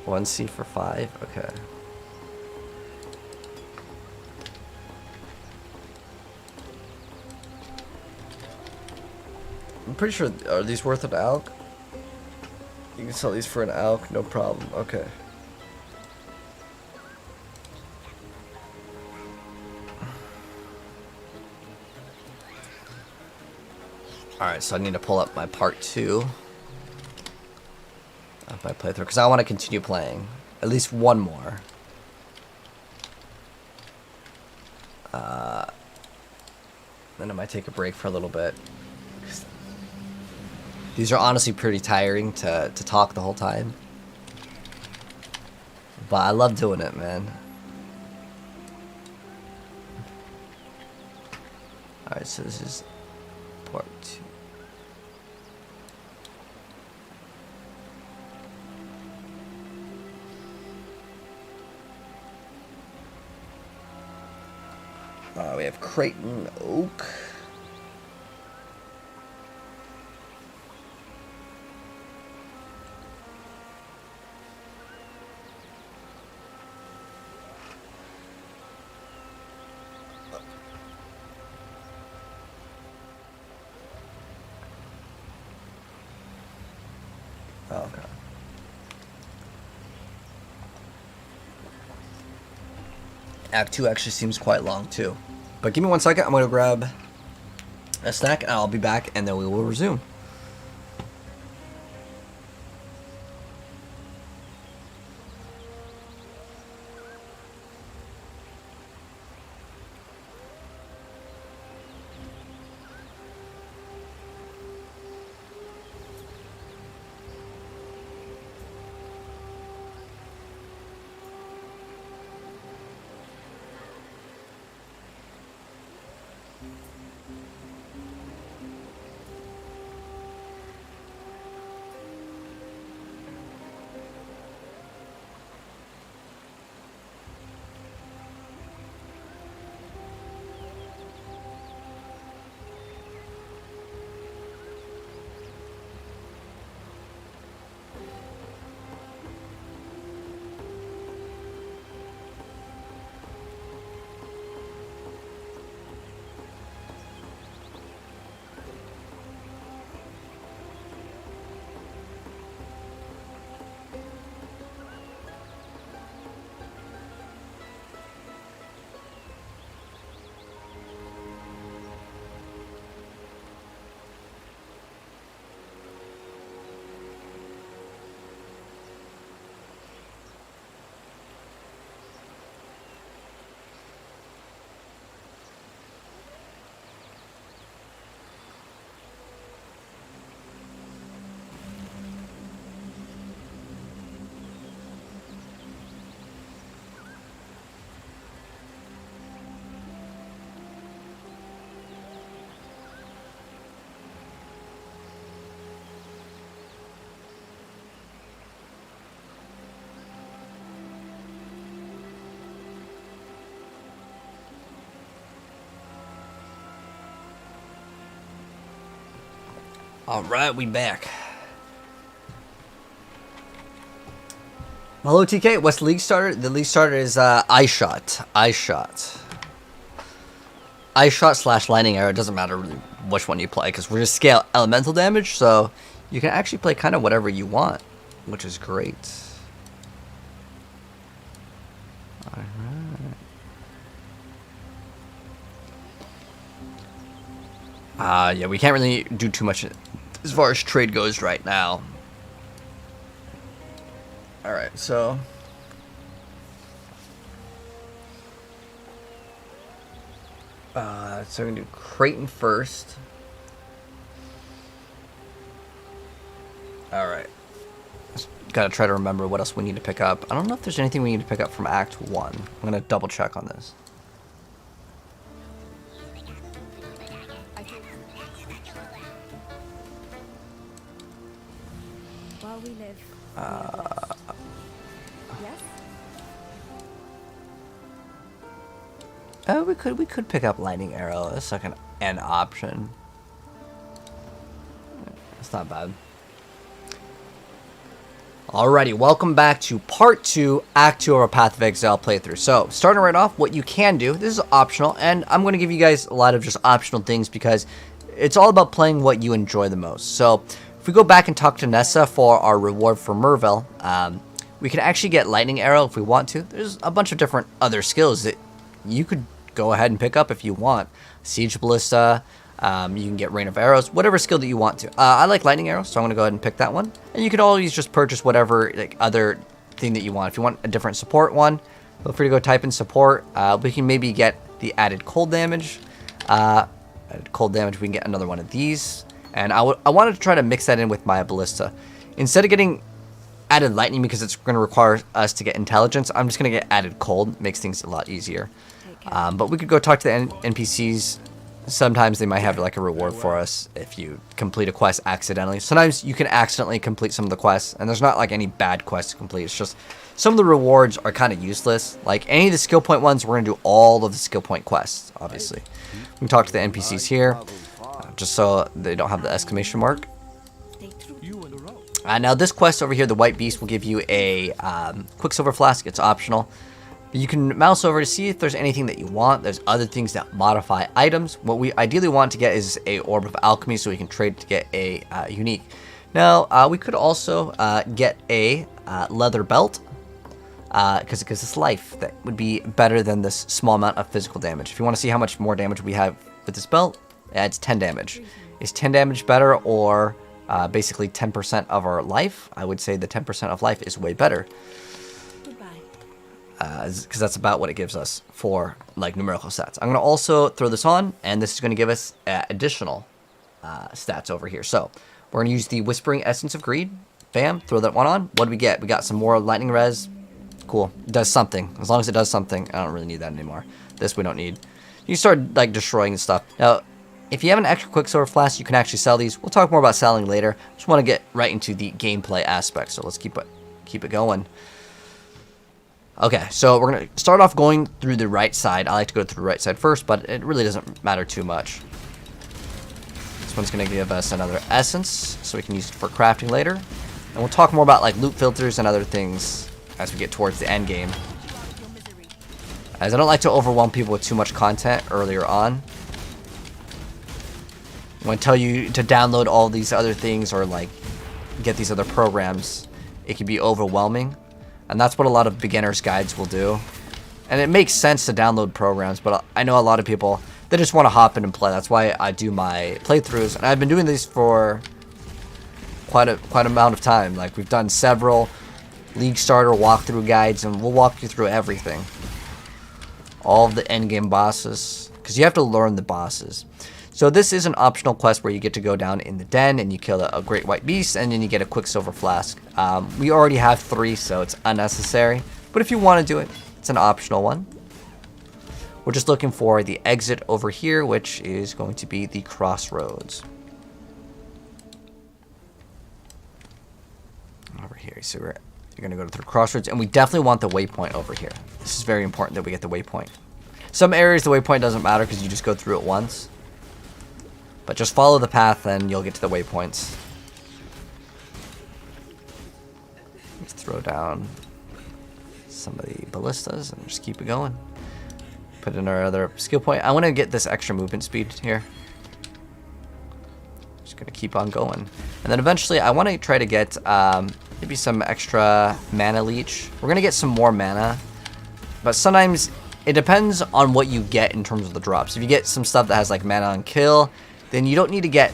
1C for 5? Okay. I'm pretty sure, are these worth an alch? You can sell these for an alch, no problem. Okay. Alright, so I need to pull up my part 2 of my playthrough, because I want to continue playing. At least one more. Then I might take a break for a little bit. These are honestly pretty tiring to talk the whole time. But I love doing it, man. Alright, so this is part 2. We have Creighton Oak. Oh, okay. Act 2 actually seems quite long too. But give me 1 second, I'm going to grab a snack and I'll be back and then we will resume. Alright, we back. Hello, TK. What's the league starter? The league starter is Ice Shot. Ice Shot. Ice Shot / Lightning Arrow. It doesn't matter really which one you play, because we're just scale elemental damage, so you can actually play kind of whatever you want, which is great. Alright. Yeah, we can't really do too much as far as trade goes right now. Alright, so we're gonna do Creighton first. Alright. Gotta try to remember what else we need to pick up. I don't know if there's anything we need to pick up from Act 1. I'm gonna double check on this. While we live. Yes? We could pick up Lightning Arrow. That's like an option. It's not bad. Alrighty, welcome back to part 2, Act 2 of our Path of Exile playthrough. So, starting right off, what you can do, this is optional, and I'm going to give you guys a lot of just optional things because it's all about playing what you enjoy the most. So, if we go back and talk to Nessa for our reward for Merville, we can actually get Lightning Arrow if we want to. There's a bunch of different other skills that you could go ahead and pick up if you want. Siege Ballista, you can get Rain of Arrows, whatever skill that you want to. I like Lightning Arrows, so I'm going to go ahead and pick that one. And you can always just purchase whatever other thing that you want. If you want a different support one, feel free to go type in support. We can maybe get the added cold damage. We can get another one of these. And I wanted to try to mix that in with my Ballista. Instead of getting added lightning because it's going to require us to get intelligence, I'm just going to get added cold. Makes things a lot easier. But we could go talk to the NPCs. Sometimes they might have like a reward for us if you complete a quest accidentally. Sometimes you can accidentally complete some of the quests, and there's not like any bad quests to complete. It's just some of the rewards are kind of useless. Like any of the skill point ones, we're going to do all of the skill point quests, obviously. We can talk to the NPCs here, just so they don't have the exclamation mark. Now this quest over here, the White Beast, will give you a Quicksilver Flask. It's optional. You can mouse over to see if there's anything that you want. There's other things that modify items. What we ideally want to get is a Orb of Alchemy so we can trade to get a unique. Now, we could also get a leather belt because it's life. That would be better than this small amount of physical damage. If you want to see how much more damage we have with this belt, it's 10 damage. Is 10 damage better or basically 10% of our life? I would say the 10% of life is way better. Because that's about what it gives us for like numerical stats. I'm going to also throw this on, and this is going to give us additional stats over here. So we're going to use the Whispering Essence of Greed. Bam, throw that one on. What do we get? We got some more lightning res. Cool. It does something. As long as it does something, I don't really need that anymore. This we don't need. You start like destroying stuff. Now, if you have an extra Quicksilver Flask, you can actually sell these. We'll talk more about selling later. Just want to get right into the gameplay aspect. So let's keep it going. Okay, so we're going to start off going through the right side. I like to go through the right side first, but it really doesn't matter too much. This one's going to give us another essence, so we can use it for crafting later. And we'll talk more about like loot filters and other things as we get towards the end game. As I don't like to overwhelm people with too much content earlier on. When I tell you to download all these other things or like get these other programs, it can be overwhelming. And that's what a lot of beginner's guides will do. And it makes sense to download programs, but I know a lot of people, they just want to hop in and play. That's why I do my playthroughs. And I've been doing these for quite a amount of time. Like we've done several League Starter walkthrough guides, and we'll walk you through everything. All of the endgame bosses, because you have to learn the bosses. So this is an optional quest where you get to go down in the den and you kill a great white beast, and then you get a Quicksilver Flask. We already have 3, so it's unnecessary. But if you want to do it, it's an optional one. We're just looking for the exit over here, which is going to be the Crossroads. Over here, so you're going to go to the Crossroads, and we definitely want the waypoint over here. This is very important that we get the waypoint. Some areas the waypoint doesn't matter because you just go through it once. But just follow the path and you'll get to the waypoints. Let's throw down some of the ballistas and just keep it going. Put in our other skill point. I want to get this extra movement speed here. Just going to keep on going. And then eventually I want to try to get maybe some extra mana leech. We're going to get some more mana. But sometimes it depends on what you get in terms of the drops. If you get some stuff that has like mana on kill, then you don't need to get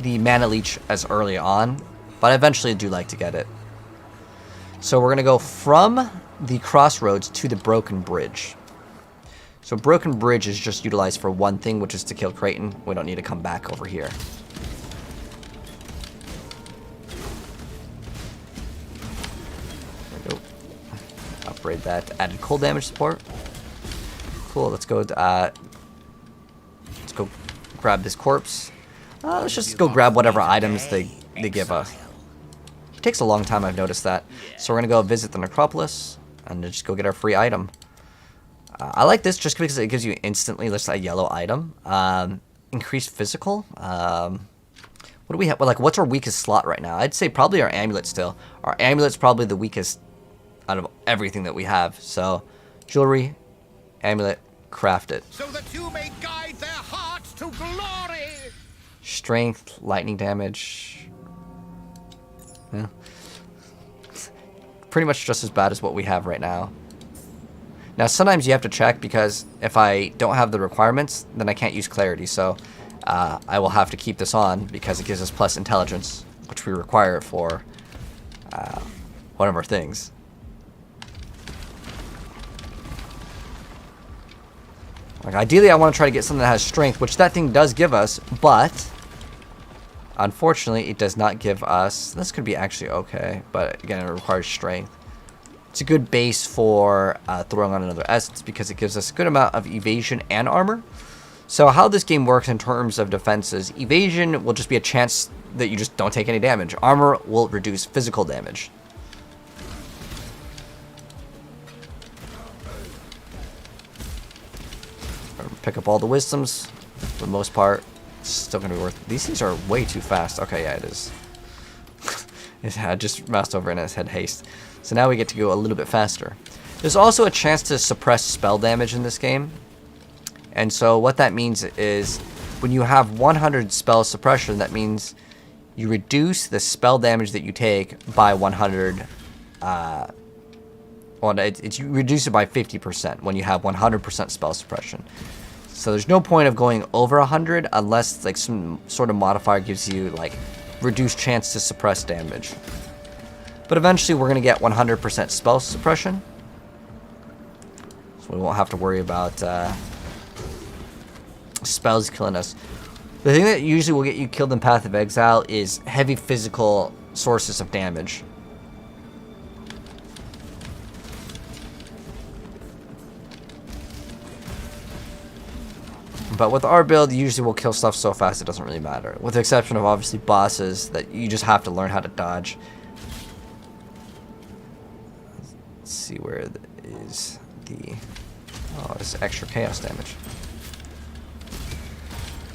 the mana leech as early on. But I eventually do like to get it. So we're going to go from the crossroads to the broken bridge. So broken bridge is just utilized for one thing, which is to kill Kraton. We don't need to come back over here. There we go. Upgrade that. Added cold damage support. Cool. Let's go grab this corpse. Let's just go grab whatever items they give us. It takes a long time, I've noticed that. So we're gonna go visit the Necropolis and just go get our free item. I like this just because it gives you instantly just a yellow item. Increased physical. What do we have? Well, like, what's our weakest slot right now? I'd say probably our amulet still. Our amulet's probably the weakest out of everything that we have. So, jewelry, amulet, craft it. So that you may guide their hearts to glory. Strength, lightning damage. Yeah. Pretty much just as bad as what we have right now. Now, sometimes you have to check because if I don't have the requirements, then I can't use clarity. So I will have to keep this on because it gives us plus intelligence, which we require it for one of our things. Like, ideally, I want to try to get something that has strength, which that thing does give us, but unfortunately, it does not give us. This could be actually okay, but again, it requires strength. It's a good base for throwing on another essence because it gives us a good amount of evasion and armor. So how this game works in terms of defenses, evasion will just be a chance that you just don't take any damage. Armor will reduce physical damage. Pick up all the wisdoms for the most part. It's still going to be worth it. These things are way too fast. Okay, yeah, it is. I just moused over and it said haste. So now we get to go a little bit faster. There's also a chance to suppress spell damage in this game. And so what that means is when you have 100 spell suppression, that means you reduce the spell damage that you take by 100. You reduce it by 50% when you have 100% spell suppression. So there's no point of going over 100 unless like some sort of modifier gives you like reduced chance to suppress damage. But eventually we're going to get 100% spell suppression. So we won't have to worry about spells killing us. The thing that usually will get you killed in Path of Exile is heavy physical sources of damage. But with our build, usually we'll kill stuff so fast it doesn't really matter. With the exception of obviously bosses that you just have to learn how to dodge. Let's see where is the... Oh, it's extra chaos damage.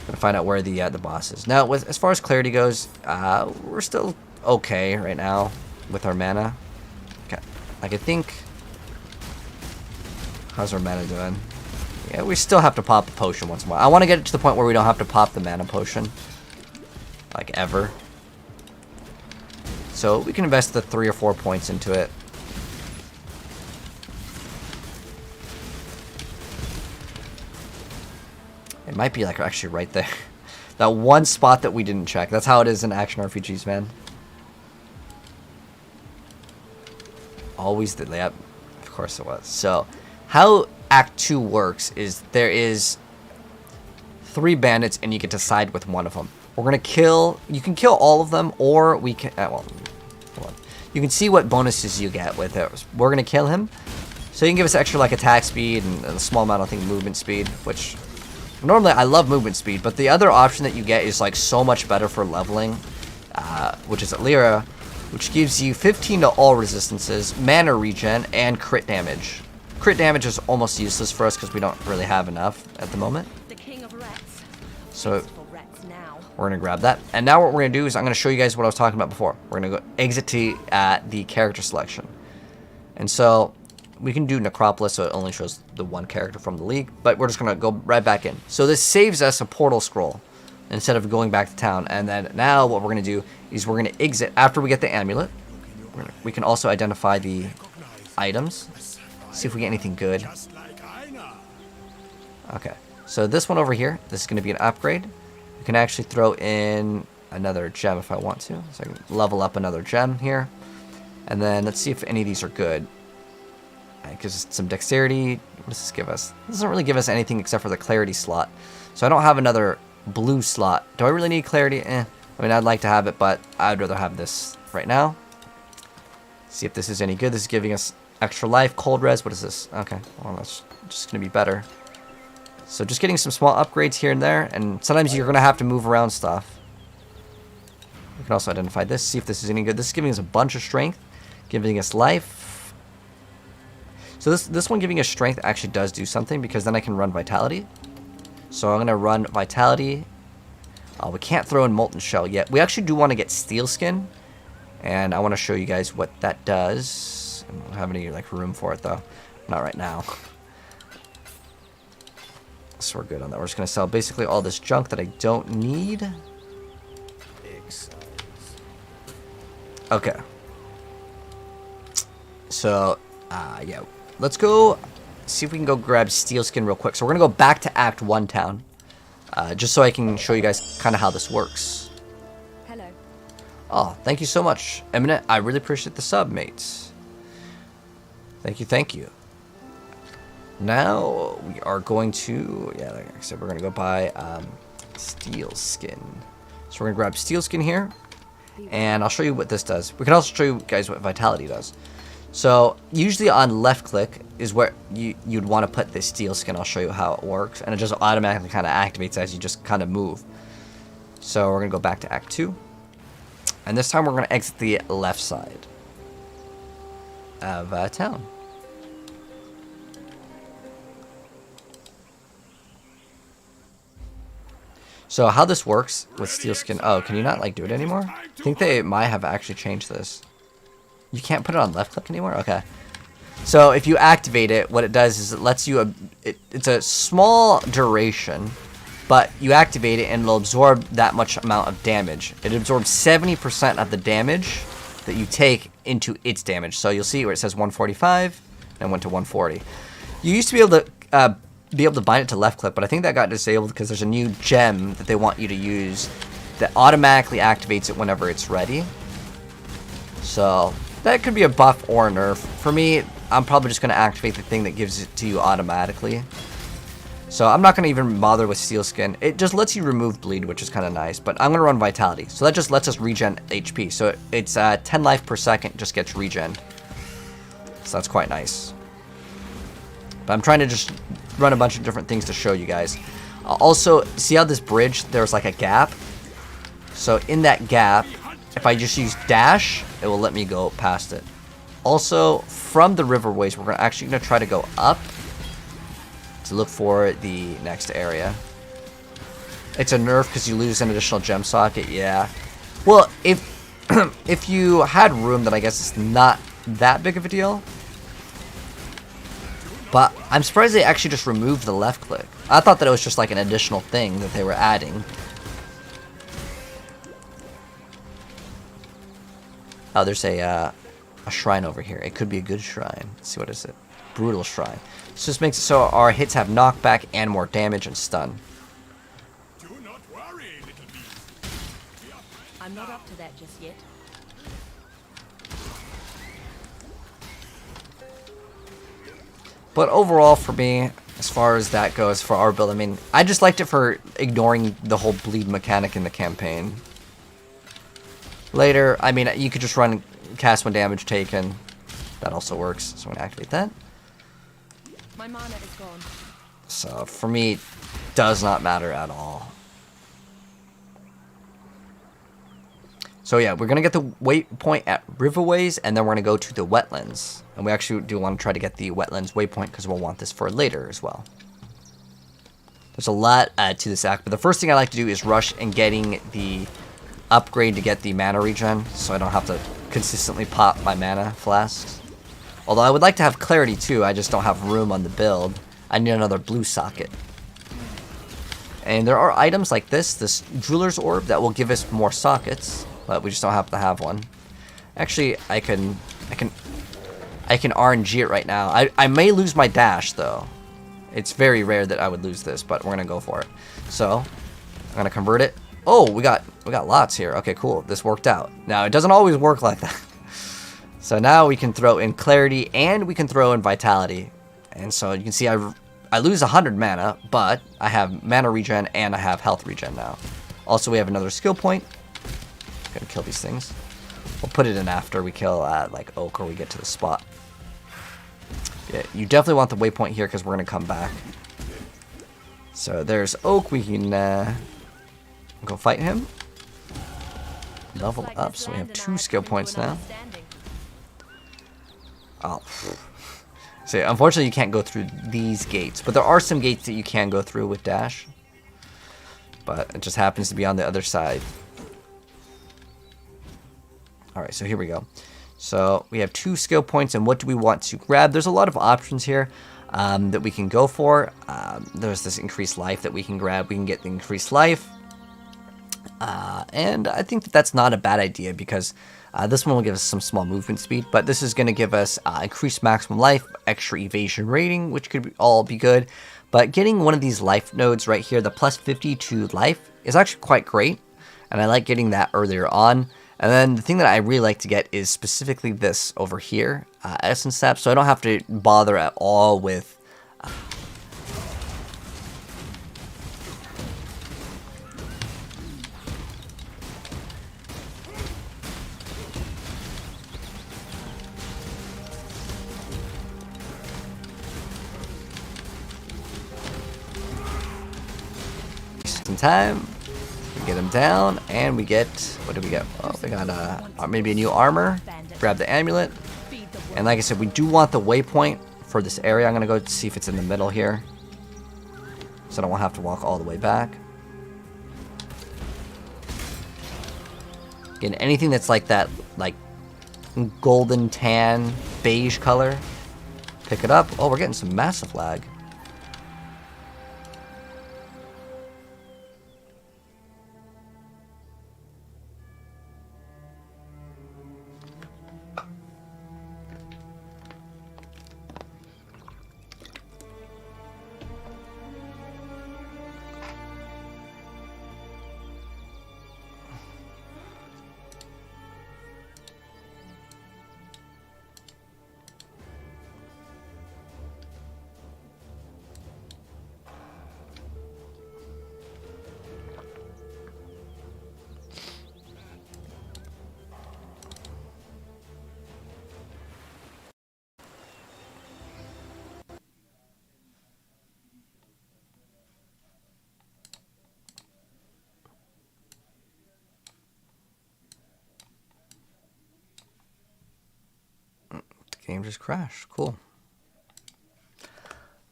Gonna find out where the boss is. Now, as far as clarity goes, we're still okay right now with our mana. Okay, like I think... How's our mana doing? Yeah, we still have to pop the potion once more. I want to get it to the point where we don't have to pop the mana potion. Like, ever. So, we can invest the 3 or 4 points into it. It might be, like, actually right there. That one spot that we didn't check. That's how it is in action RPGs, man. Always the layout. Of course it was. So, how Act 2 works is there is 3 bandits and you get to side with one of them. We're gonna kill. You can kill all of them, or we can. Well, hold on. You can see what bonuses you get with it. We're gonna kill him, so you can give us extra like attack speed and a small amount of movement speed. Which normally I love movement speed, but the other option that you get is like so much better for leveling, which is Lyra, which gives you 15 to all resistances, mana regen, and crit damage. Crit damage is almost useless for us because we don't really have enough at the moment. The king of rats. So For rats now. we're going to grab that. And now what we're going to do is I'm going to show you guys what I was talking about before. We're going to go exit to the character selection. And so we can do Necropolis, so it only shows the one character from the league. But we're just going to go right back in. So this saves us a portal scroll instead of going back to town. And then now what we're going to do is we're going to exit after we get the amulet. We can also identify the items. See if we get anything good. Okay. So this one over here, this is going to be an upgrade. We can actually throw in another gem if I want to. So I can level up another gem here. And then let's see if any of these are good. It gives us some dexterity. What does this give us? This doesn't really give us anything except for the clarity slot. So I don't have another blue slot. Do I really need clarity? I mean, I'd like to have it, but I'd rather have this right now. See if this is any good. This is giving us extra life, cold res. What is this? Okay, well, that's just going to be better. So just getting some small upgrades here and there, and sometimes you're going to have to move around stuff. We can also identify this, see if this is any good. This is giving us a bunch of strength, giving us life. So this one giving us strength actually does do something, because then I can run vitality. So I'm going to run vitality. We can't throw in molten shell yet. We actually do want to get steel skin, and I want to show you guys what that does. I don't have any like room for it though, not right now. So we're good on that. We're just going to sell basically all this junk that I don't need. Okay. So, yeah. Let's go see if we can go grab steel skin real quick. So we're going to go back to Act 1 town. Just so I can show you guys kind of how this works. Hello. Oh, thank you so much, Eminent. I really appreciate the sub, mates. Thank you, thank you. Now we are going to, yeah, like I said, we're going to go buy steel skin. So we're going to grab steel skin here, and I'll show you what this does. We can also show you guys what vitality does. So usually on left click is where you'd want to put this steel skin. I'll show you how it works, and it just automatically kind of activates as you just kind of move. So we're going to go back to Act 2, and this time we're going to exit the left side of town. So how this works with steel skin, oh, can you not like do it anymore? I think they might have actually changed this. You can't put it on left click anymore? Okay. So if you activate it, what it does is it lets you, it's a small duration, but you activate it and it'll absorb that much amount of damage. It absorbs 70% of the damage that you take into its damage. So you'll see where it says 145 and went to 140. You used to be able to bind it to left click, but I think that got disabled because there's a new gem that they want you to use that automatically activates it whenever it's ready. So that could be a buff or a nerf. For me, I'm probably just going to activate the thing that gives it to you automatically. So I'm not going to even bother with steel skin. It just lets you remove bleed, which is kind of nice, but I'm going to run vitality. So that just lets us regen HP. So it's 10 life per second just gets regen. So that's quite nice. But I'm trying to just run a bunch of different things to show you guys. Also, see how this bridge, there's like a gap? So in that gap, if I just use dash, it will let me go past it. Also, from the riverways, we're actually going to try to go up to look for the next area. It's a nerf because you lose an additional gem socket, yeah. Well, if you had room, then I guess it's not that big of a deal. But I'm surprised they actually just removed the left click. I thought that it was just like an additional thing that they were adding. Oh, there's a shrine over here. It could be a good shrine. Let's see, what is it? Brutal shrine. This just makes it so our hits have knockback and more damage and stun. Do not worry, little bee. I'm not up to that just yet. But overall, for me, as far as that goes for our build, I mean, I just liked it for ignoring the whole bleed mechanic in the campaign. Later, I mean, you could just run cast when damage taken. That also works, so I'm going to activate that. My mana is gone. So, for me, does not matter at all. So yeah, we're going to get the waypoint at Riverways, and then we're going to go to the wetlands. And we actually do want to try to get the wetlands waypoint because we'll want this for later as well. There's a lot to this act, but the first thing I like to do is rush and getting the upgrade to get the mana regen, so I don't have to consistently pop my mana flasks. Although I would like to have clarity too, I just don't have room on the build. I need another blue socket. And there are items like this jeweler's orb that will give us more sockets, but we just don't have to have one. Actually, I can RNG it right now. I may lose my dash though. It's very rare that I would lose this, but we're gonna go for it. So I'm gonna convert it. Oh, we got lots here. Okay, cool. This worked out. Now it doesn't always work like that. So now we can throw in clarity and we can throw in vitality. And so you can see I lose 100 mana, but I have mana regen and I have health regen now. Also, we have another skill point. Gonna kill these things. We'll put it in after we kill like oak or we get to the spot. Yeah, you definitely want the waypoint here because we're gonna come back. So there's oak. We can go fight him. Level up, so we have 2 skill points now. Oh. So unfortunately you can't go through these gates, but there are some gates that you can go through with dash. But it just happens to be on the other side. Alright, so here we go. So we have 2 skill points, and what do we want to grab? There's a lot of options here that we can go for. There's this increased life that we can grab. We can get the increased life. And I think that that's not a bad idea because this one will give us some small movement speed, but this is going to give us increased maximum life, extra evasion rating, which could all be good. But getting one of these life nodes right here, the plus 50 to life, is actually quite great, and I like getting that earlier on. And then the thing that I really like to get is specifically this over here, Essence Sap, so I don't have to bother at all with some time. We get him down, and we get, what do we get? Oh, we got maybe a new armor. Grab the amulet, and like I said, we do want the waypoint for this area. I'm gonna go see if it's in the middle here, so I don't have to walk all the way back. Again, anything that's like that, like golden tan beige color, pick it up. Oh, we're getting some massive lag. Game just crashed. Cool.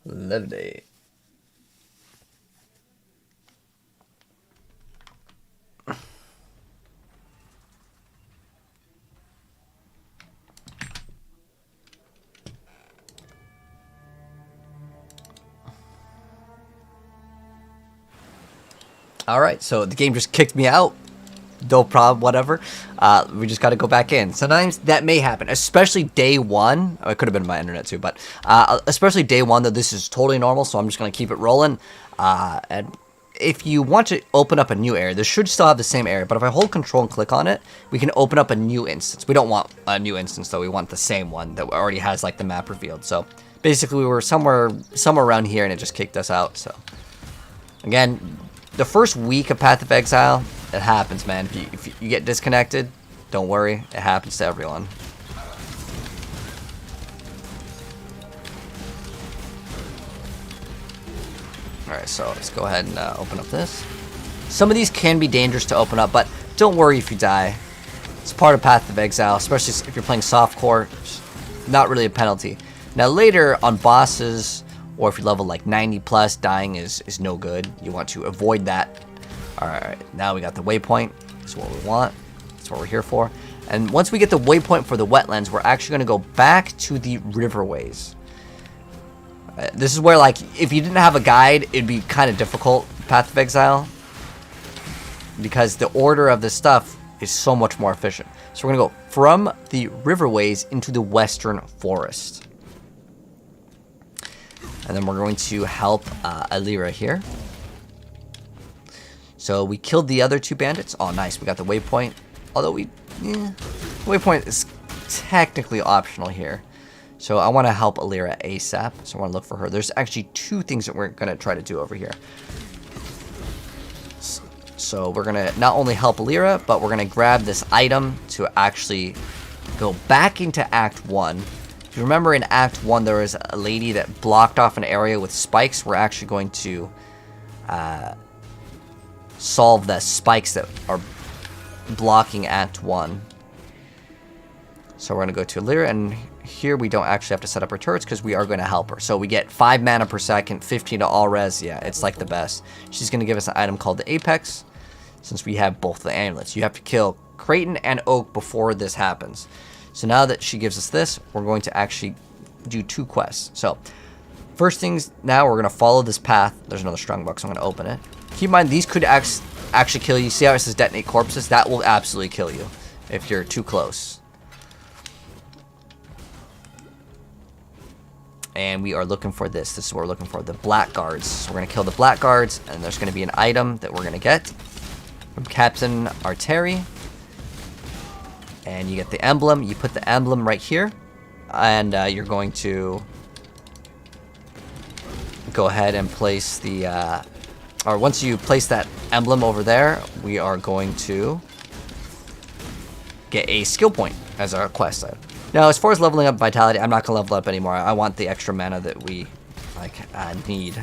Lovely. Alright, so the game just kicked me out. No problem, whatever. We just got to go back in. Sometimes that may happen, especially day one. Oh, it could have been my internet too, but especially day one, though, this is totally normal, so I'm just going to keep it rolling. And if you want to open up a new area, this should still have the same area, but if I hold control and click on it, we can open up a new instance. We don't want a new instance, though. We want the same one that already has like the map revealed. So basically, we were somewhere around here, and it just kicked us out. So again, the first week of Path of Exile, it happens, man. If you get disconnected, don't worry. It happens to everyone. Alright, so let's go ahead and open up this. Some of these can be dangerous to open up, but don't worry if you die. It's part of Path of Exile, especially if you're playing softcore. Not really a penalty. Now later on bosses or if you level like 90 plus, dying is no good. You want to avoid that. Alright, now we got the waypoint. That's what we want. That's what we're here for. And once we get the waypoint for the wetlands, we're actually going to go back to the riverways. This is where, like, if you didn't have a guide, it'd be kind of difficult, Path of Exile. Because the order of this stuff is so much more efficient. So we're going to go from the riverways into the western forest. And then we're going to help Alira here. So we killed the other 2 bandits. Oh, nice. We got the waypoint. Although waypoint is technically optional here. So I want to help Alira ASAP. So I want to look for her. There's actually 2 things that we're going to try to do over here. So we're going to not only help Alira, but we're going to grab this item to actually go back into Act 1. If you remember in Act 1, there was a lady that blocked off an area with spikes. We're actually going to solve the spikes that are blocking Act 1. So we're going to go to Alira, and here we don't actually have to set up her turrets because we are going to help her. So we get 5 mana per second, 15 to all res. Yeah, it's like the best. She's going to give us an item called the Apex, since we have both the amulets. You have to kill Creighton and Oak before this happens. So now that she gives us this, we're going to actually do 2 quests. So first things now, we're going to follow this path. There's another strongbox, so I'm going to open it. Keep in mind, these could actually kill you. See how it says detonate corpses? That will absolutely kill you if you're too close. And we are looking for this. This is what we're looking for, the blackguards. So we're going to kill the blackguards, and there's going to be an item that we're going to get from Captain Arteri. And you get the emblem. You put the emblem right here, and you're going to go ahead and place the... or once you place that emblem over there, we are going to get a skill point as our quest item. Now, as far as leveling up Vitality, I'm not going to level up anymore. I want the extra mana that we need.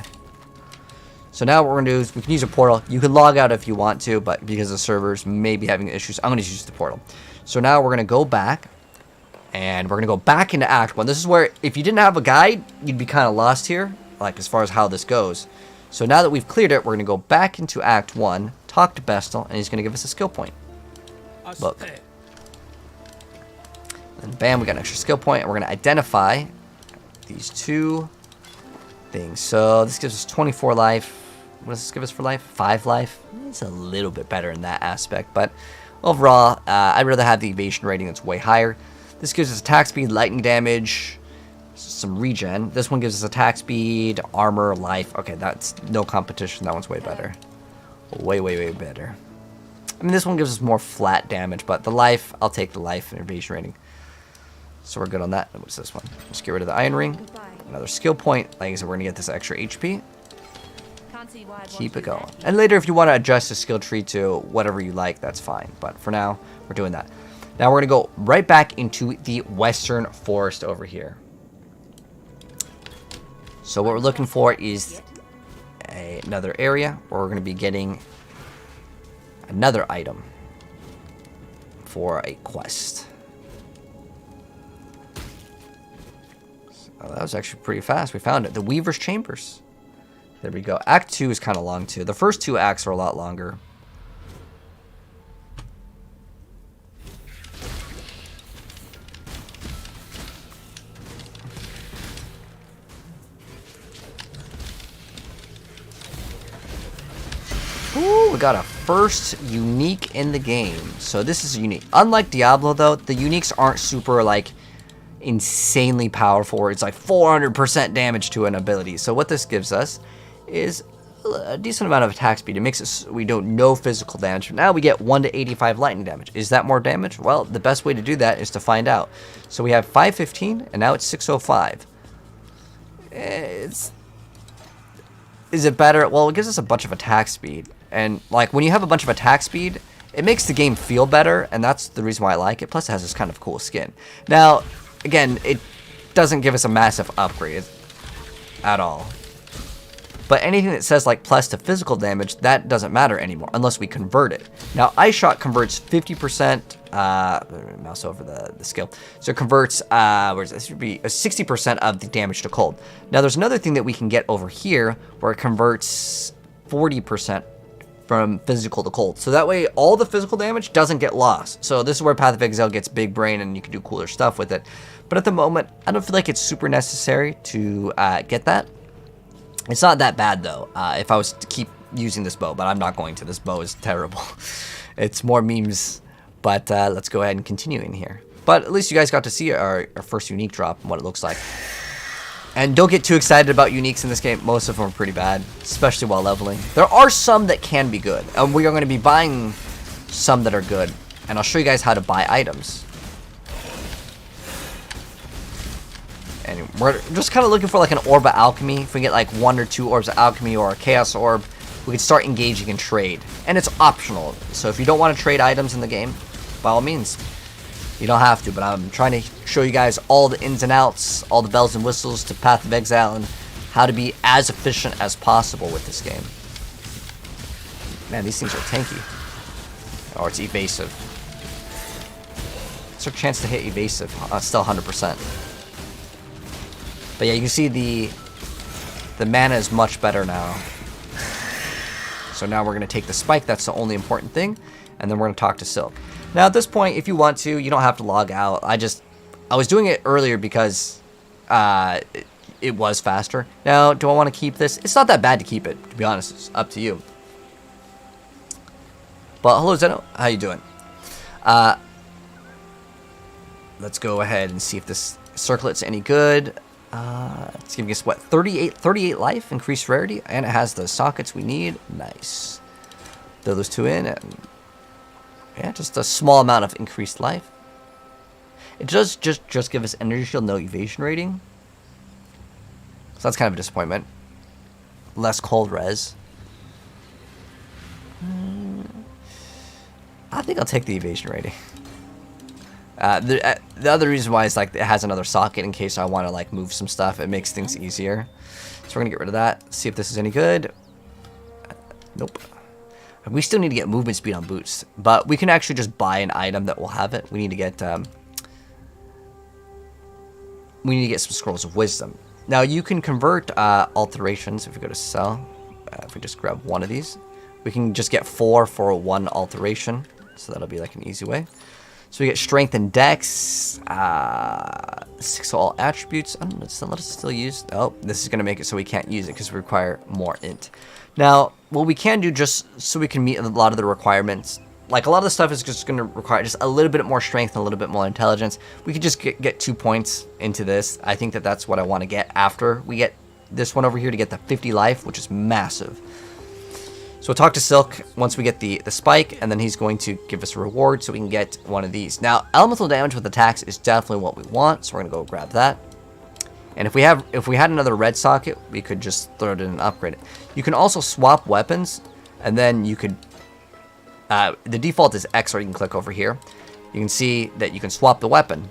So now what we're going to do is we can use a portal. You can log out if you want to, but because the servers may be having issues, I'm going to use the portal. So now we're going to go back, and we're going to go back into Act 1. This is where, if you didn't have a guide, you'd be kind of lost here, like as far as how this goes. So now that we've cleared it, we're going to go back into Act 1, talk to Bestel, and he's going to give us a skill point. Look. And bam, we got an extra skill point, and we're going to identify these 2 things. So this gives us 24 life. What does this give us for life? 5 life. It's a little bit better in that aspect, but overall, I'd rather have the evasion rating that's way higher. This gives us attack speed, lightning damage, some regen. This one gives us attack speed, armor, life. Okay, that's no competition. That one's way better. Way, way, way better. I mean, this one gives us more flat damage, but the life, I'll take the life and evasion rating. So we're good on that. What's this one? Let's get rid of the iron ring. Another skill point. Like I said, we're going to get this extra HP. Keep it going. And later, if you want to adjust the skill tree to whatever you like, that's fine. But for now, we're doing that. Now we're going to go right back into the western forest over here. So what we're looking for is another area where we're going to be getting another item for a quest. Oh, that was actually pretty fast. We found it. The Weaver's Chambers. There we go. Act 2 is kind of long too. The first 2 acts are a lot longer. Ooh, we got a first unique in the game. So this is unique. Unlike Diablo though, the uniques aren't super like insanely powerful where it's like 400% damage to an ability. So what this gives us is a decent amount of attack speed. It makes it so we don't know physical damage. Now we get 1 to 85 lightning damage. Is that more damage? Well, the best way to do that is to find out. So we have 515 and now it's 605. Is it better? Well, it gives us a bunch of attack speed. And like when you have a bunch of attack speed, it makes the game feel better, and that's the reason why I like it. Plus it has this kind of cool skin. Now, again, it doesn't give us a massive upgrade at all. But anything that says like plus to physical damage, that doesn't matter anymore unless we convert it. Now, Ice Shot converts 50%, mouse over the skill. So it converts, where is this? Should be 60% of the damage to cold. Now, there's another thing that we can get over here where it converts 40% from physical to cold. So that way, all the physical damage doesn't get lost. So this is where Path of Exile gets big brain and you can do cooler stuff with it. But at the moment, I don't feel like it's super necessary to get that. It's not that bad though, if I was to keep using this bow, but I'm not going to. This bow is terrible. It's more memes, but let's go ahead and continue in here. But at least you guys got to see our first unique drop and what it looks like. And don't get too excited about uniques in this game. Most of them are pretty bad, especially while leveling. There are some that can be good, and we are going to be buying some that are good. And I'll show you guys how to buy items. And we're just kind of looking for like an Orb of Alchemy. If we get like 1 or 2 Orbs of Alchemy or a Chaos Orb, we can start engaging in trade. And it's optional. So if you don't want to trade items in the game, by all means, you don't have to. But I'm trying to show you guys all the ins and outs, all the bells and whistles to Path of Exile, and how to be as efficient as possible with this game. Man, these things are tanky. Or it's evasive. What's our chance to hit evasive? Still 100%. But yeah, you can see the mana is much better now. So now we're going to take the spike. That's the only important thing. And then we're going to talk to Silk. Now at this point, if you want to, you don't have to log out. I was doing it earlier because it was faster. Now, do I want to keep this? It's not that bad to keep it, to be honest. It's up to you. But hello, Zeno. How you doing? Let's go ahead and see if this circlet's any good. It's giving us what, 38 life, increased rarity, and it has the sockets we need. Nice. Throw those 2 in, and yeah, just a small amount of increased life. It does just give us energy shield, no evasion rating. So that's kind of a disappointment. Less cold res. I think I'll take the evasion rating. The other reason why is like it has another socket in case I want to like move some stuff. It makes things easier. So we're gonna get rid of that. See if this is any good. Nope. We still need to get movement speed on boots, but we can actually just buy an item that will have it. We need to get some scrolls of wisdom. Now you can convert alterations if we go to sell. If we just grab one of these, we can just get 4 for 1 alteration. So that'll be like an easy way. So we get strength and dex, 6 all attributes. I don't know, let us still use. Oh, this is going to make it so we can't use it because we require more int. Now, what we can do just so we can meet a lot of the requirements, like a lot of the stuff is just going to require just a little bit more strength and a little bit more intelligence. We could just get 2 points into this. I think that's what I want to get after we get this one over here to get the 50 life, which is massive. So we'll talk to Silk once we get the spike, and then he's going to give us a reward so we can get one of these. Now, elemental damage with attacks is definitely what we want, so we're going to go grab that. And if we had another red socket, we could just throw it in and upgrade it. You can also swap weapons, and then you could... the default is X, or you can click over here. You can see that you can swap the weapon.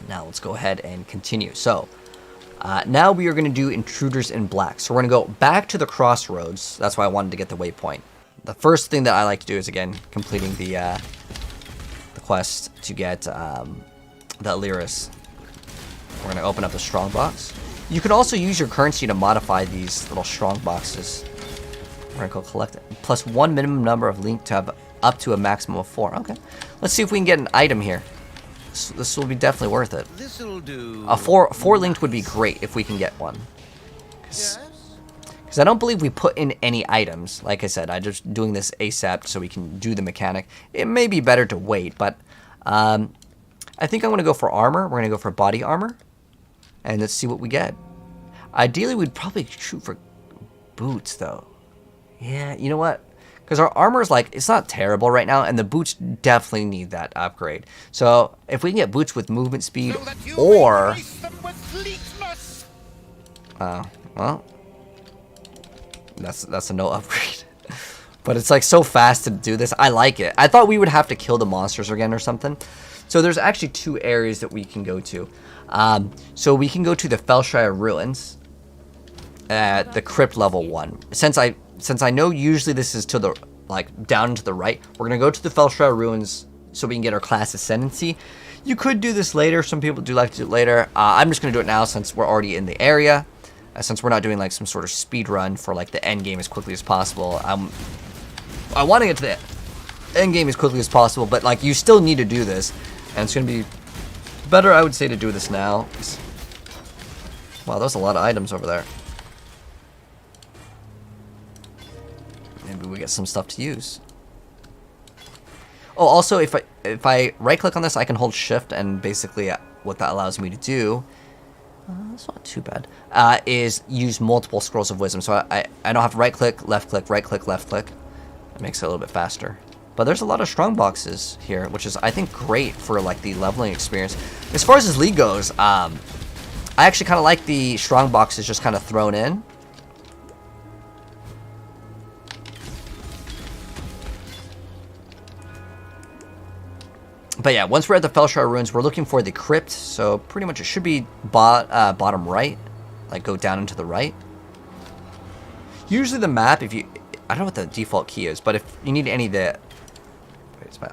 Now let's go ahead and continue. So... now we are going to do Intruders in Black. So we're going to go back to the crossroads. That's why I wanted to get the waypoint. The first thing that I like to do is, again, completing the quest to get the Lyris. We're going to open up the strong box. You can also use your currency to modify these little strong boxes. We're going to go collect it. Plus 1 minimum number of link to have up to a maximum of 4. Okay. Let's see if we can get an item here. This will be definitely worth it. This'll do. A 4 linked would be great if we can get one. Because I don't believe we put in any items. Like I said, I'm just doing this ASAP so we can do the mechanic. It may be better to wait, but I think I'm going to go for armor. We're going to go for body armor. And let's see what we get. Ideally, we'd probably shoot for boots, though. Yeah, you know what? Because our armor is like, it's not terrible right now, and the boots definitely need that upgrade. So if we can get boots with movement speed, or... well, that's a no upgrade. But it's like so fast to do this. I like it. I thought we would have to kill the monsters again or something. So there's actually 2 areas that we can go to. So we can go to the Felshire Ruins. at the crypt level 1. Since I know usually this is to the, like, down to the right, we're going to go to the Felshroud Ruins so we can get our class Ascendancy. You could do this later. Some people do like to do it later. I'm just going to do it now since we're already in the area. Since we're not doing, like, some sort of speed run for, like, the end game as quickly as possible. I want to get to the end game as quickly as possible, but, like, you still need to do this. And it's going to be better, I would say, to do this now. Wow, there's a lot of items over there. Maybe we get some stuff to use. Oh, also, if I right-click on this, I can hold Shift, and basically what that allows me to do, that's not too bad, is use multiple Scrolls of Wisdom. So I don't have to right-click, left-click, right-click, left-click. It makes it a little bit faster. But there's a lot of strong boxes here, which is, I think, great for, like, the leveling experience. As far as this league goes, I actually kind of like the strong boxes just kind of thrown in. But yeah, once we're at the Felshroud Ruins, we're looking for the crypt. So pretty much it should be bottom right, like go down and to the right. Usually the map, I don't know what the default key is, but if you need any of the,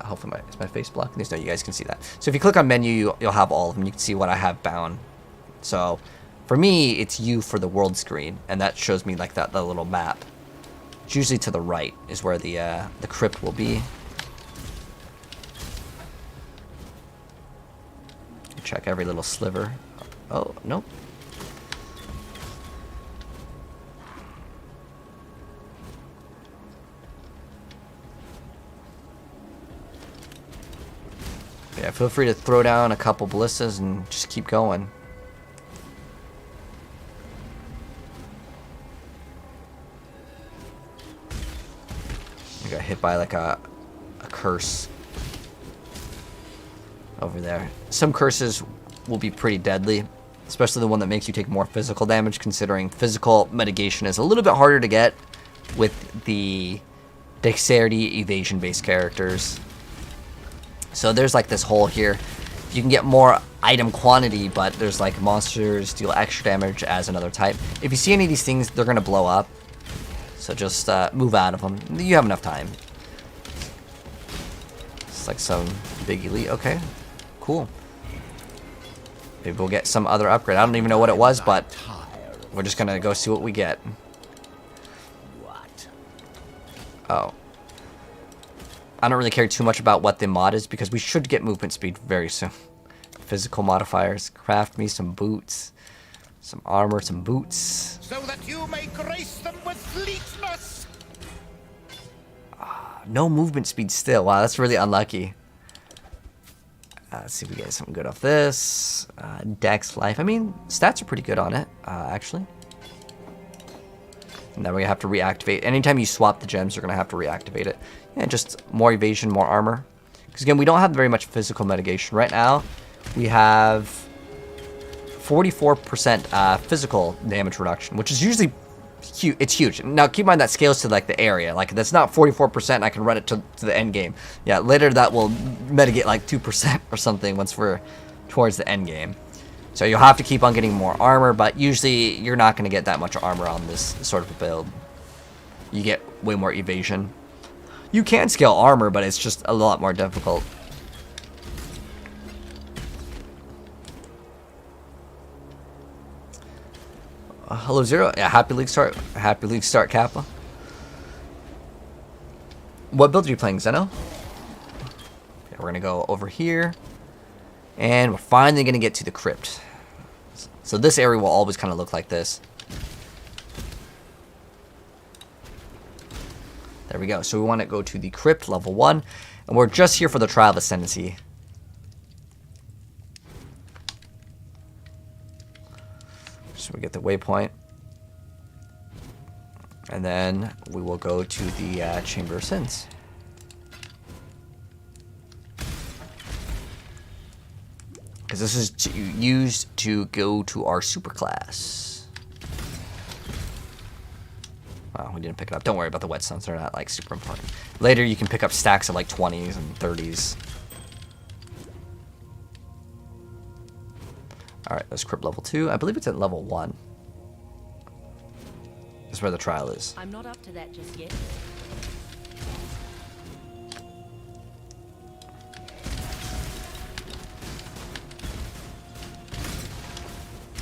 hopefully is my face blocking this? No, you guys can see that. So if you click on menu, you'll have all of them. You can see what I have bound. So for me, it's U for the world screen, and that shows me like the little map. It's usually to the right is where the crypt will be. Check every little sliver. Oh, nope. Yeah, feel free to throw down a couple ballistas and just keep going. I got hit by like a curse over there. Some curses will be pretty deadly, especially the one that makes you take more physical damage, considering physical mitigation is a little bit harder to get with the dexterity evasion based characters. So there's like this hole here. You can get more item quantity, but there's like monsters deal extra damage as another type. If you see any of these things, they're gonna blow up, so just move out of them. You have enough time. It's like some big elite. Okay, cool. Maybe we'll get some other upgrade. I don't even know what it was, but we're just gonna go see what we get. Oh. I don't really care too much about what the mod is, because we should get movement speed very soon. Physical modifiers. Craft me some boots. Some armor, some boots. So that you may grace them with fleetness. No movement speed still. Wow, that's really unlucky. Let's see if we get something good off this. Dex life. I mean, stats are pretty good on it, actually. And then we have to reactivate. Anytime you swap the gems, you're going to have to reactivate it. And just more evasion, more armor. Because again, we don't have very much physical mitigation. Right now, we have 44% physical damage reduction, which is usually huge. It's huge. Now, keep in mind that scales to like the area. Like, that's not 44%. I can run it to the end game. Yeah, later that will mitigate like 2% or something once we're towards the end game. So you'll have to keep on getting more armor, but usually you're not going to get that much armor on this sort of a build. You get way more evasion. You can scale armor, but it's just a lot more difficult. Hello, Zero. Yeah, happy league start. Happy league start, Kappa. What build are you playing, Zeno? Okay, we're going to go over here. And we're finally going to get to the crypt. So this area will always kind of look like this. There we go. So we want to go to the crypt, level 1. And we're just here for the Trial of Ascendancy. So we get the waypoint. And then we will go to the Chamber of Sins. Because this is used to go to our superclass. Wow, we didn't pick it up. Don't worry about the whetstones. They're not like super important. Later you can pick up stacks of like 20s and 30s. Alright, that's crypt level 2. I believe it's at level 1. is where the trial is. I'm not up to that just yet.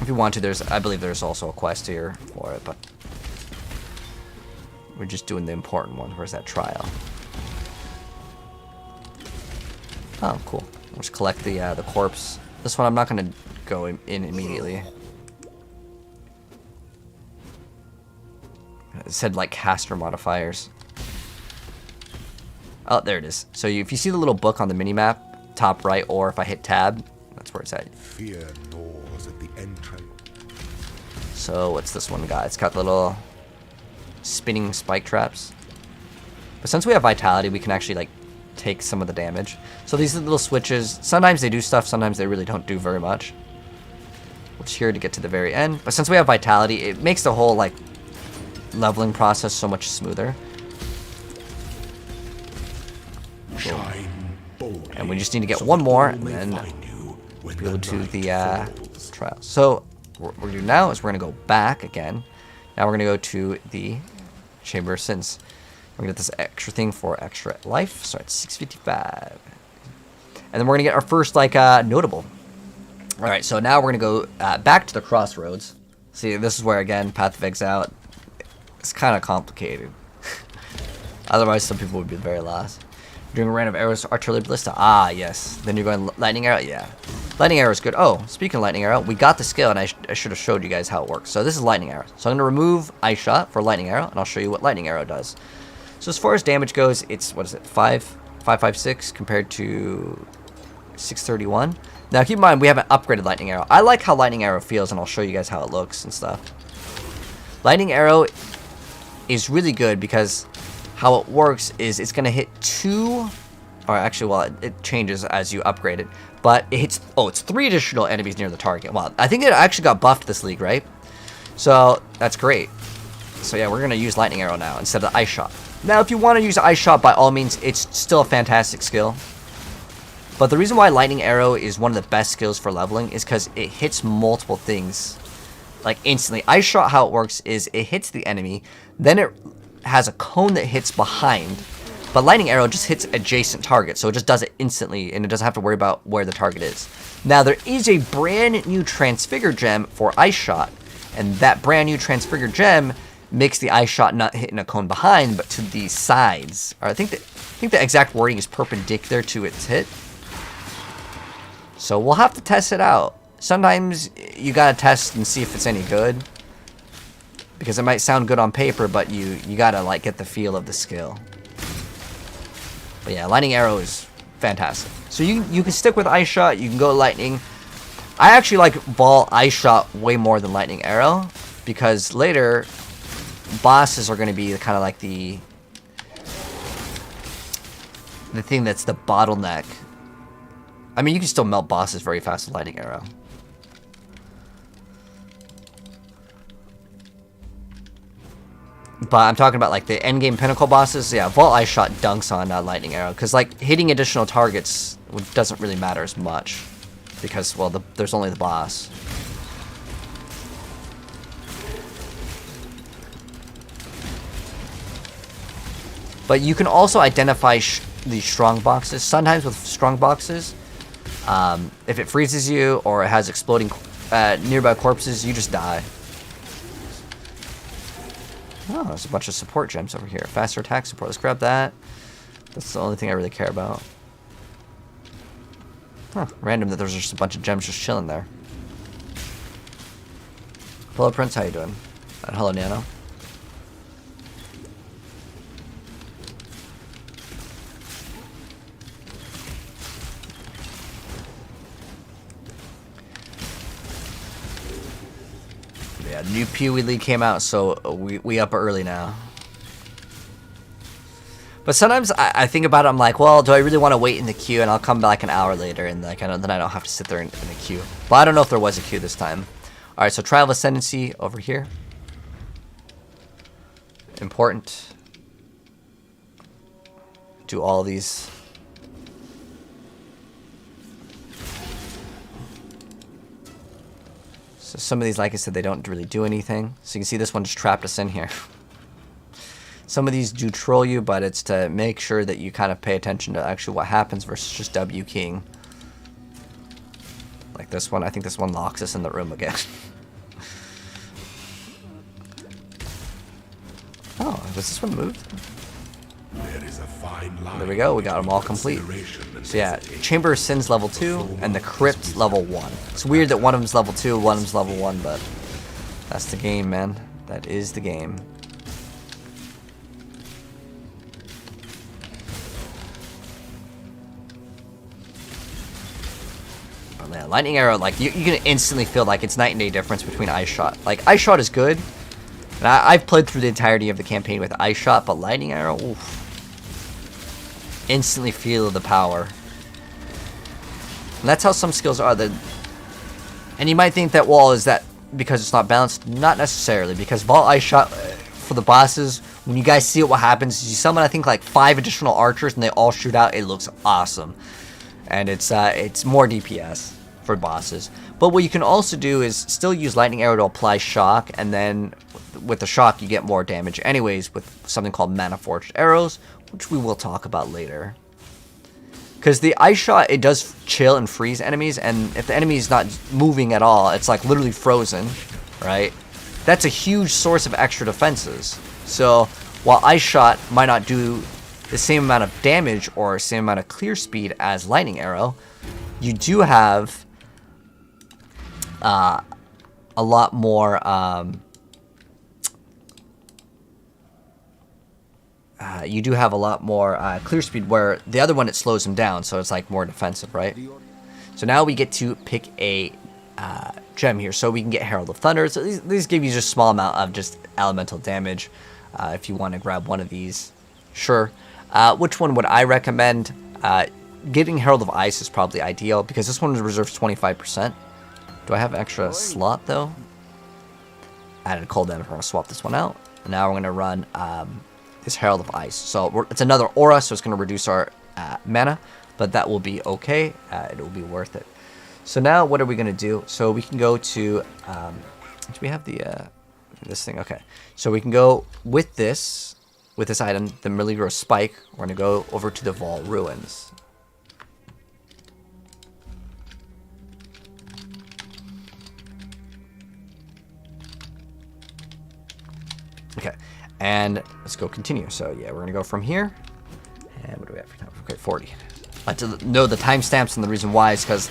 If you want to, I believe there's also a quest here for it, but we're just doing the important one. Where's that trial? Oh, cool. We'll just collect the corpse. This one I'm not gonna go in immediately. It said like caster modifiers. Oh, there it is. So if you see the little book on the minimap, top right, or if I hit tab, that's where it's at. Fear gnaws at the entrails. So what's this one got? It's got little spinning spike traps. But since we have vitality, we can actually like take some of the damage. So these little switches, sometimes they do stuff, sometimes they really don't do very much. We're just here to get to the very end. But since we have vitality, it makes the whole like leveling process so much smoother. Shine boldly. And we just need to get one more and then go to the trial. So what we're gonna do now is we're gonna go back again. Now we're gonna go to the Chamber of Sins. We're gonna get this extra thing for extra life. So it's 655. And then we're gonna get our first like notable. All right, so now we're gonna go back to the crossroads. See, this is where again Path of Exile. It's kind of complicated. Otherwise, some people would be very lost. Doing a random arrows, artillery ballista. Ah, yes. Then you're going lightning arrow. Yeah, lightning arrow is good. Oh, speaking of lightning arrow, we got the skill, and I should have showed you guys how it works. So this is lightning arrow. So I'm gonna remove ice shot for lightning arrow, and I'll show you what lightning arrow does. So as far as damage goes, it's what is it? 556 compared to 631. Now keep in mind we haven't upgraded lightning arrow. I like how lightning arrow feels, and I'll show you guys how it looks and stuff. Lightning arrow is really good because how it works is it's gonna hit 2, or actually, well, it changes as you upgrade it, but it hits, oh, it's 3 additional enemies near the target. Well, I think it actually got buffed this league, right? So that's great. So yeah, we're gonna use lightning arrow now instead of ice shot. Now, if you want to use ice shot, by all means, it's still a fantastic skill. But the reason why lightning arrow is one of the best skills for leveling is because it hits multiple things like instantly. Ice shot, how it works is it hits the enemy, then it has a cone that hits behind, but lightning arrow just hits adjacent targets, so it just does it instantly and it doesn't have to worry about where the target is. Now there is a brand new transfigure gem for ice shot, and that brand new transfigure gem makes the ice shot not hitting a cone behind but to the sides. Or I think the exact wording is perpendicular to its hit. So we'll have to test it out. Sometimes you gotta test and see if it's any good, because it might sound good on paper, but you gotta like get the feel of the skill. But yeah, lightning arrow is fantastic. So you can stick with ice shot, you can go lightning. I actually like ball ice shot way more than lightning arrow, because later bosses are going to be kind of like the thing that's the bottleneck. I mean, you can still melt bosses very fast with lightning arrow. But I'm talking about like the endgame pinnacle bosses. Yeah, Vault Ice Shot dunks on lightning arrow, because like hitting additional targets doesn't really matter as much, because well, there's only the boss. But you can also identify these strong boxes. Sometimes with strong boxes, if it freezes you or it has exploding nearby corpses, you just die. Oh, there's a bunch of support gems over here. Faster attack support. Let's grab that. That's the only thing I really care about. Huh, random that there's just a bunch of gems just chilling there. Hello, Prince. How you doing? And hello, Nano. Yeah, new Pewee League came out, so we up early now. But sometimes I think about it, I'm like, well, do I really want to wait in the queue, and I'll come back an hour later, and like then I don't have to sit there in the queue. But I don't know if there was a queue this time. All right, so Trial of Ascendancy over here. Important. Do all these. It's some of these, like I said, they don't really do anything. So you can see this one just trapped us in here. Some of these do troll you, but it's to make sure that you kind of pay attention to actually what happens versus just W keying. Like this one, I think this one locks us in the room again. Oh, was this one moved? There is a fine line. There we go, we got them all complete. So yeah, Chamber of Sins level 2 and the Crypt level 1. It's weird that one of them's level 2, one of them's level 1, but that's the game, man. That is the game. But yeah, Lightning Arrow, like you can instantly feel like it's night and day difference between Ice Shot. Like Ice Shot is good, and I've played through the entirety of the campaign with Ice Shot, but Lightning Arrow, oof. Instantly feel the power. And that's how some skills are. And you might think that, well, is that because it's not balanced? Not necessarily, because Vault Ice Shot, for the bosses, when you guys see it, what happens is you summon, I think, like 5 additional archers, and they all shoot out. It looks awesome. And it's more DPS for bosses. But what you can also do is still use Lightning Arrow to apply shock, and then with the shock you get more damage anyways with something called Mana Forged Arrows, which we will talk about later. Because the Ice Shot, it does chill and freeze enemies, and if the enemy is not moving at all, it's like literally frozen, right? That's a huge source of extra defenses. So while Ice Shot might not do the same amount of damage or same amount of clear speed as Lightning Arrow, you do have a lot more clear speed, where the other one, it slows him down, so it's like more defensive, right? So now we get to pick a gem here, so we can get Herald of Thunder. So these give you just a small amount of just elemental damage. If you want to grab one of these, sure. Which one would I recommend? Getting Herald of Ice is probably ideal, because this one reserves 25%. Do I have an extra slot, though? Added cold damage. We're going to swap this one out. Now we're going to run this Herald of Ice. So it's another aura, so it's going to reduce our mana, but that will be okay. It will be worth it. So now what are we going to do? So we can go to... do we have the this thing? Okay. So we can go with this item, the Meligro Spike. We're going to go over to the Vault Ruins. Okay, and let's go continue. So yeah, we're gonna go from here. And what do we have for time? Okay, 40. I like to know the timestamps, and the reason why is because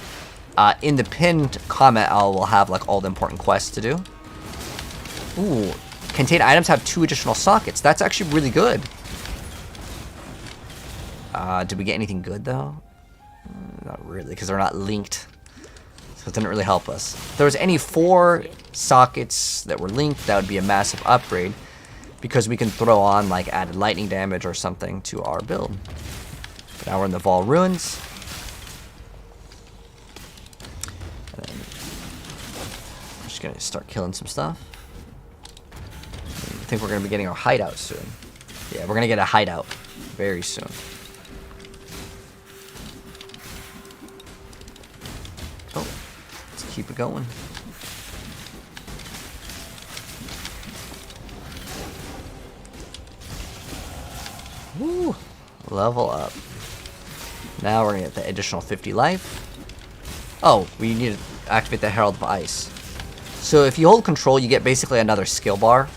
in the pinned comment, I will have like all the important quests to do. Ooh, contained items have 2 additional sockets. That's actually really good. Did we get anything good though? Not really, because they're not linked. So it didn't really help us. If there was any 4 sockets that were linked, that would be a massive upgrade, because we can throw on like added lightning damage or something to our build. But now we're in the Vault Ruins. And then we're just gonna start killing some stuff. I think we're gonna be getting our hideout soon. Yeah, we're gonna get a hideout very soon. Oh, let's keep it going. Woo! Level up. Now we're gonna get the additional 50 life. Oh, we need to activate the Herald of Ice. So if you hold control, you get basically another skill bar.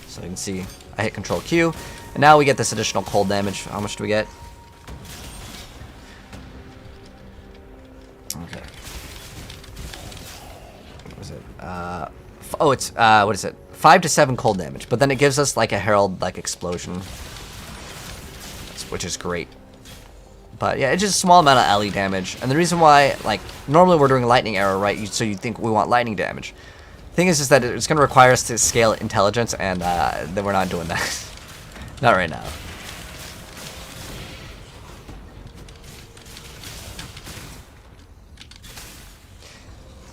So you can see I hit Control Q, and now we get this additional cold damage. How much do we get? Okay. What was it? Oh, it's what is it? 5 to 7 cold damage, but then it gives us like a Herald like explosion, which is great. But yeah, it's just a small amount of LE damage. And the reason why, like, normally we're doing lightning arrow, right? So you think we want lightning damage. Thing is that it's going to require us to scale intelligence, and then we're not doing that. Not right now.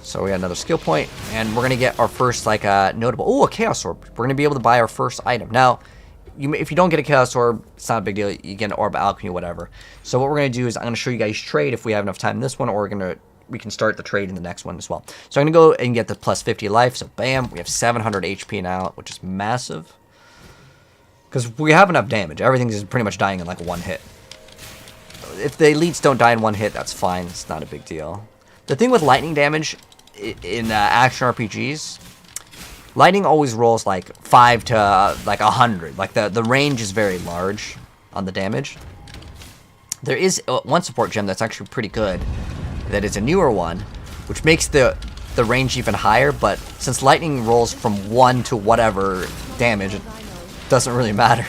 So we got another skill point, and we're going to get our first, like, notable... Oh, a Chaos Orb. We're going to be able to buy our first item. Now, if you don't get a Chaos Orb, it's not a big deal. You get an Orb of Alchemy, whatever. So what we're going to do is I'm going to show you guys trade if we have enough time in this one, or we're going to we can start the trade in the next one as well. So I'm going to go and get the plus 50 life. So bam, we have 700 HP now, which is massive. Because we have enough damage. Everything is pretty much dying in like one hit. If the elites don't die in one hit, that's fine. It's not a big deal. The thing with lightning damage in action RPGs, lightning always rolls like 5 to like 100. Like the range is very large on the damage. There is one support gem that's actually pretty good. That is a newer one, which makes the range even higher. But since lightning rolls from 1 to whatever damage, it doesn't really matter.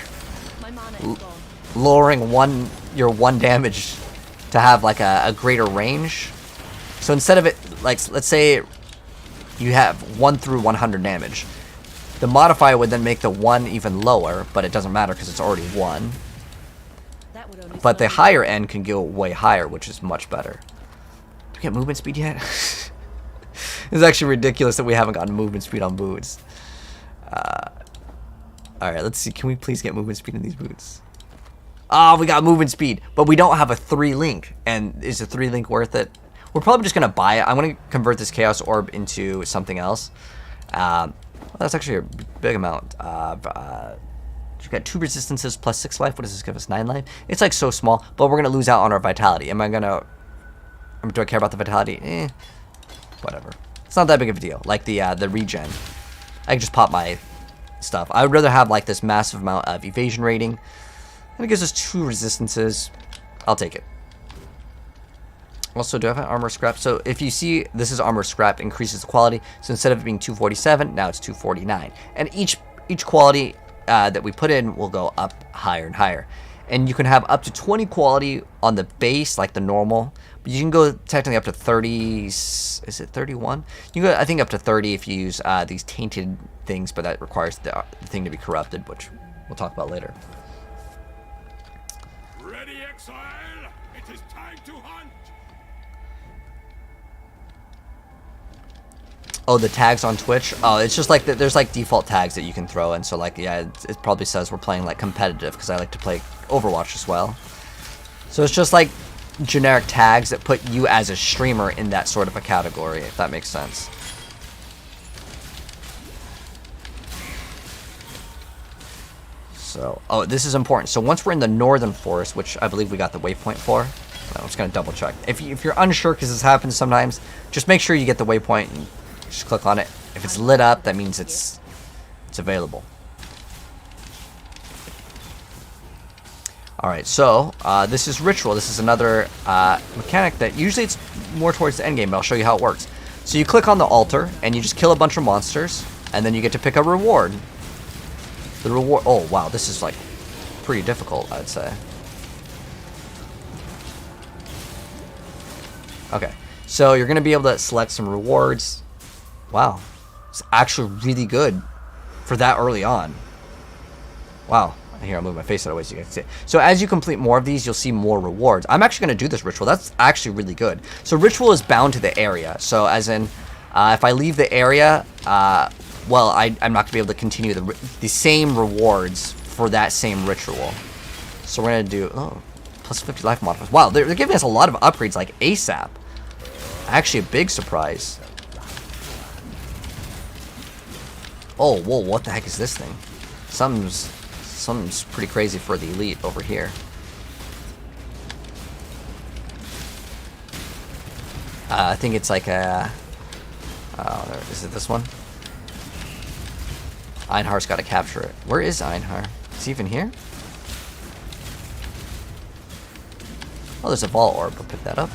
My mana is gone. Lowering your 1 damage to have like a greater range. So instead of it, like, let's say you have 1 through 100 damage, the modifier would then make the 1 even lower, but it doesn't matter because it's already 1. That would only But the slow higher end can go way higher, which is much better. Do we get movement speed yet? It's actually ridiculous that we haven't gotten movement speed on boots. Alright, let's see. Can we please get movement speed in these boots? Oh, we got movement speed, but we don't have a 3-link. And is a 3-link worth it? We're probably just going to buy it. I'm going to convert this Chaos Orb into something else. Well, that's actually a big amount. You got 2 resistances plus 6 life. What does this give us? 9 life? It's like so small, but we're going to lose out on our vitality. Do I care about the vitality? Whatever. It's not that big of a deal. Like the regen. I can just pop my stuff. I would rather have like this massive amount of evasion rating. And it gives us 2 resistances. I'll take it. Also, do I have an armor scrap? So if you see, this is armor scrap, increases the quality. So instead of it being 247, now it's 249. And each quality that we put in will go up higher and higher. And you can have up to 20 quality on the base, like the normal. But you can go technically up to 30. Is it 31? You can go, I think, up to 30 if you use these tainted things, but that requires the thing to be corrupted, which we'll talk about later. Ready, Exile? It is time to hunt. Oh, the tags on Twitch? Oh, it's just like there's like default tags that you can throw in. So like, yeah, it probably says we're playing like competitive because I like to play Overwatch as well. So it's just like generic tags that put you as a streamer in that sort of a category, if that makes sense. So, oh, this is important. So once we're in the northern forest, which I believe we got the waypoint for, I'm just gonna double check. If you're unsure, because this happens sometimes, just make sure you get the waypoint and just click on it. If it's lit up, that means it's available. Alright, so this is Ritual. This is another mechanic that usually it's more towards the end game, but I'll show you how it works. So you click on the altar, and you just kill a bunch of monsters, and then you get to pick a reward. The reward... Oh, wow, this is like pretty difficult, I'd say. Okay, so you're going to be able to select some rewards. Wow, it's actually really good for that early on. Wow. Here, I'll move my face out of the way so you guys can see it. So as you complete more of these, you'll see more rewards. I'm actually going to do this ritual. That's actually really good. So ritual is bound to the area. So as in, if I leave the area, well, I'm not going to be able to continue the same rewards for that same ritual. So we're going to do, oh, plus 50 life modifiers. Wow, they're giving us a lot of upgrades like ASAP. Actually, a big surprise. Oh, whoa, what the heck is this thing? Something's pretty crazy for the elite over here. I think it's like a... Oh, is it this one? Einhar's got to capture it. Where is Einhar? Is he even here? Oh, there's a ball orb. I'll pick that up.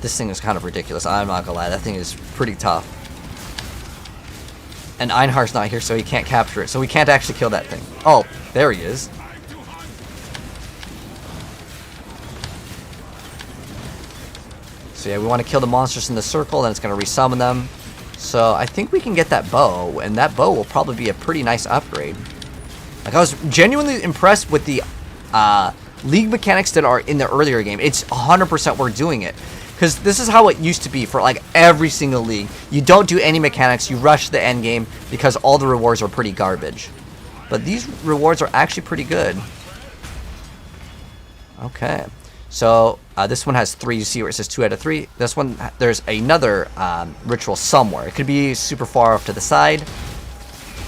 This thing is kind of ridiculous. I'm not gonna lie. That thing is pretty tough. And Einhar's not here, so he can't capture it. So we can't actually kill that thing. Oh, there he is. So yeah, we want to kill the monsters in the circle, then it's going to resummon them. So I think we can get that bow, and that bow will probably be a pretty nice upgrade. Like, I was genuinely impressed with the league mechanics that are in the earlier game. It's 100% worth doing it. Because this is how it used to be for like every single league. You don't do any mechanics, you rush the end game because all the rewards are pretty garbage. But these rewards are actually pretty good. Okay. So This one has 3. You see where it says 2 out of 3. This one, there's another ritual somewhere. It could be super far off to the side.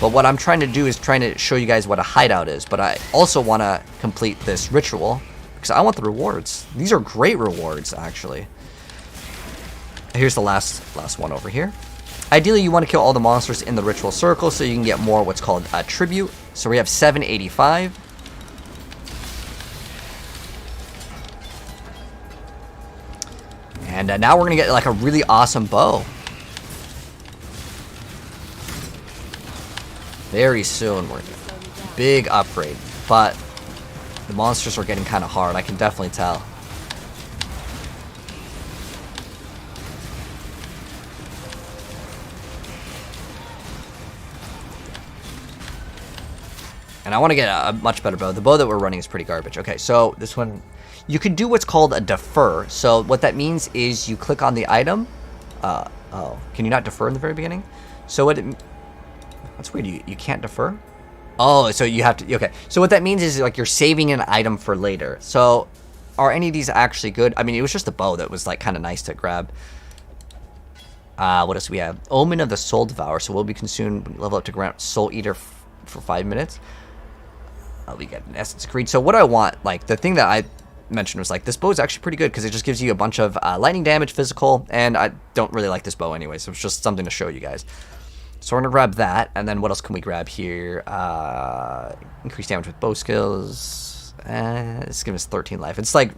But what I'm trying to do is trying to show you guys what a hideout is. But I also want to complete this ritual because I want the rewards. These are great rewards, actually. Here's the last one over here. Ideally, you want to kill all the monsters in the ritual circle so you can get more what's called a tribute. So we have 785. And now we're going to get like a really awesome bow. Very soon. We're big upgrade. But the monsters are getting kind of hard. I can definitely tell. And I want to get a much better bow. The bow that we're running is pretty garbage. Okay, so this one... You can do what's called a defer. So what that means is you click on the item. Oh, can you not defer in the very beginning? So that's weird. You can't defer? Oh, so you have to... Okay, so what that means is like you're saving an item for later. So are any of these actually good? I mean, it was just a bow that was like kind of nice to grab. What else do we have? Omen of the Soul Devourer. So we'll be consumed when you level up to grant Soul Eater for 5 minutes. We get an Essence of Greed. So what I want, like the thing that I mentioned was like this bow is actually pretty good because it just gives you a bunch of lightning damage, physical, and I don't really like this bow anyway, so it's just something to show you guys. So we're gonna grab that, and then what else can we grab here? Increased damage with bow skills. It's giving us 13 life. It's like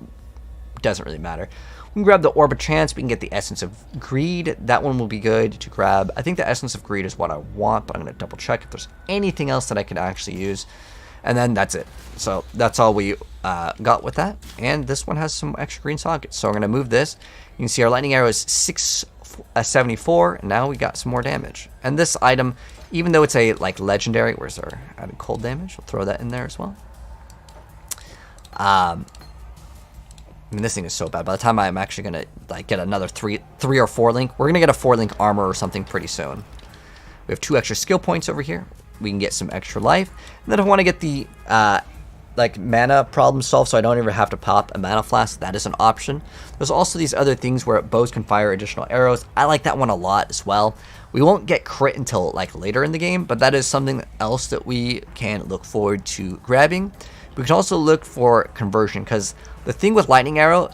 doesn't really matter. We can grab the Orb of Chance. We can get the Essence of Greed. That one will be good to grab. I think the Essence of Greed is what I want, but I'm gonna double check if there's anything else that I could actually use. And then that's it. So that's all we got with that. And this one has some extra green sockets. So we're going to move this. You can see our lightning arrow is 674. And now we got some more damage. And this item, even though it's a like legendary, where's our added cold damage? We'll throw that in there as well. I mean, this thing is so bad. By the time I'm actually going to like get another 3 or 4 link, we're going to get a 4 link armor or something pretty soon. We have 2 extra skill points over here. We can get some extra life. And then I want to get the like mana problem solved so I don't ever have to pop a mana flask. That is an option. There's also these other things where bows can fire additional arrows. I like that one a lot as well. We won't get crit until like later in the game, but that is something else that we can look forward to grabbing. We can also look for conversion because the thing with lightning arrow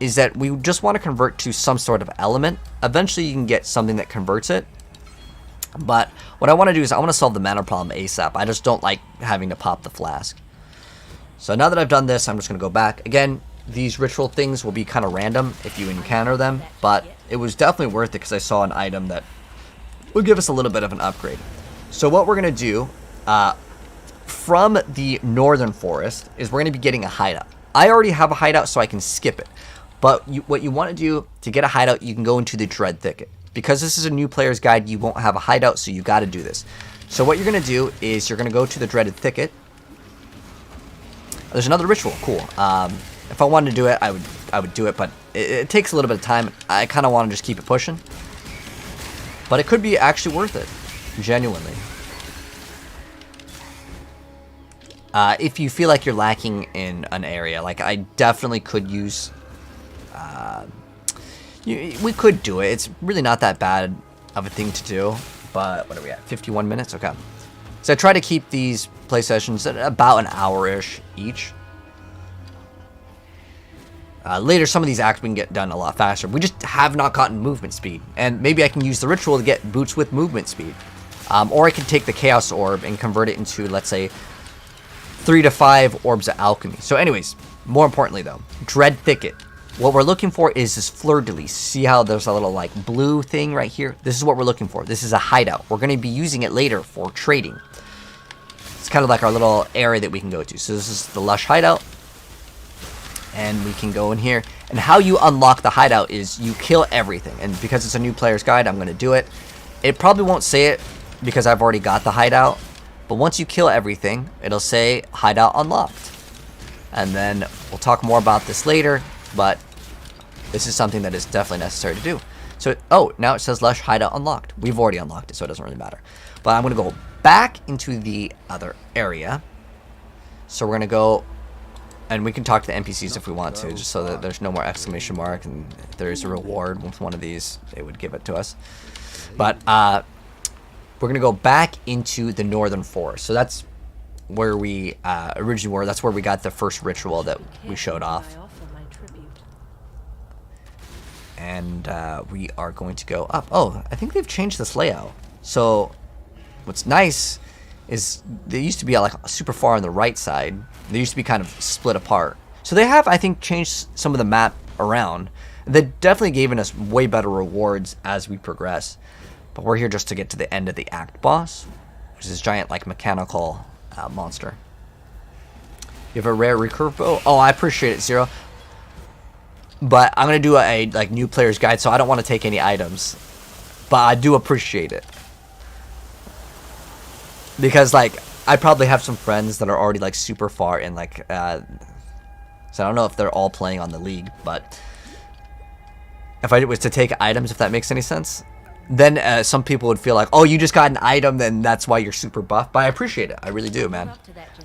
is that we just want to convert to some sort of element. Eventually you can get something that converts it. But what I want to do is I want to solve the mana problem ASAP. I just don't like having to pop the flask. So now that I've done this, I'm just going to go back. Again, these ritual things will be kind of random if you encounter them. But it was definitely worth it because I saw an item that would give us a little bit of an upgrade. So what we're going to do from the northern forest is we're going to be getting a hideout. I already have a hideout so I can skip it. But what you want to do to get a hideout, you can go into the Dread Thicket. Because this is a new player's guide, you won't have a hideout, so you got to do this. So what you're going to do is you're going to go to the Dreaded Thicket. There's another ritual. Cool. If I wanted to do it, I would do it, but it takes a little bit of time. I kind of want to just keep it pushing. But it could be actually worth it. Genuinely. If you feel like you're lacking in an area, like I definitely could use... we could do it. It's really not that bad of a thing to do. But what are we at? 51 minutes? Okay. So I try to keep these play sessions at about an hour-ish each. Later, some of these acts we can get done a lot faster. We just have not gotten movement speed. And maybe I can use the ritual to get boots with movement speed. Or I can take the Chaos Orb and convert it into, let's say, 3 to 5 Orbs of Alchemy. So anyways, more importantly though, Dread Thicket. What we're looking for is this fleur-de-lis. See how there's a little like blue thing right here? This is what we're looking for. This is a hideout. We're going to be using it later for trading. It's kind of like our little area that we can go to. So this is the Lush hideout. And we can go in here. And how you unlock the hideout is you kill everything. And because it's a new player's guide, I'm going to do it. It probably won't say it because I've already got the hideout. But once you kill everything, it'll say hideout unlocked. And then we'll talk more about this later. But this is something that is definitely necessary to do. So, oh, now it says Lush hideout unlocked. We've already unlocked it, so it doesn't really matter. But I'm going to go back into the other area. So we're going to go And we can talk to the NPCs if we want to, just so that there's no more exclamation mark, and if there's a reward with one of these, they would give it to us. But we're going to go back into the Northern Forest. So that's where we originally were. That's where we got the first ritual that we showed off. And we are going to go up. Oh, I think they've changed this layout. So what's nice is they used to be like super far on the right side. They used to be kind of split apart. So they have, I think, changed some of the map around. They definitely given us way better rewards as we progress. But we're here just to get to the end of the act boss, which is this giant like mechanical monster. You have a rare recurve bow? Oh, I appreciate it, Zero. But I'm going to do a like new player's guide, so I don't want to take any items. But I do appreciate it. Because like I probably have some friends that are already like super far in like so I don't know if they're all playing on the league, but if I was to take items, if that makes any sense, then some people would feel like, oh, you just got an item, then that's why you're super buff. But I appreciate it. I really do, man.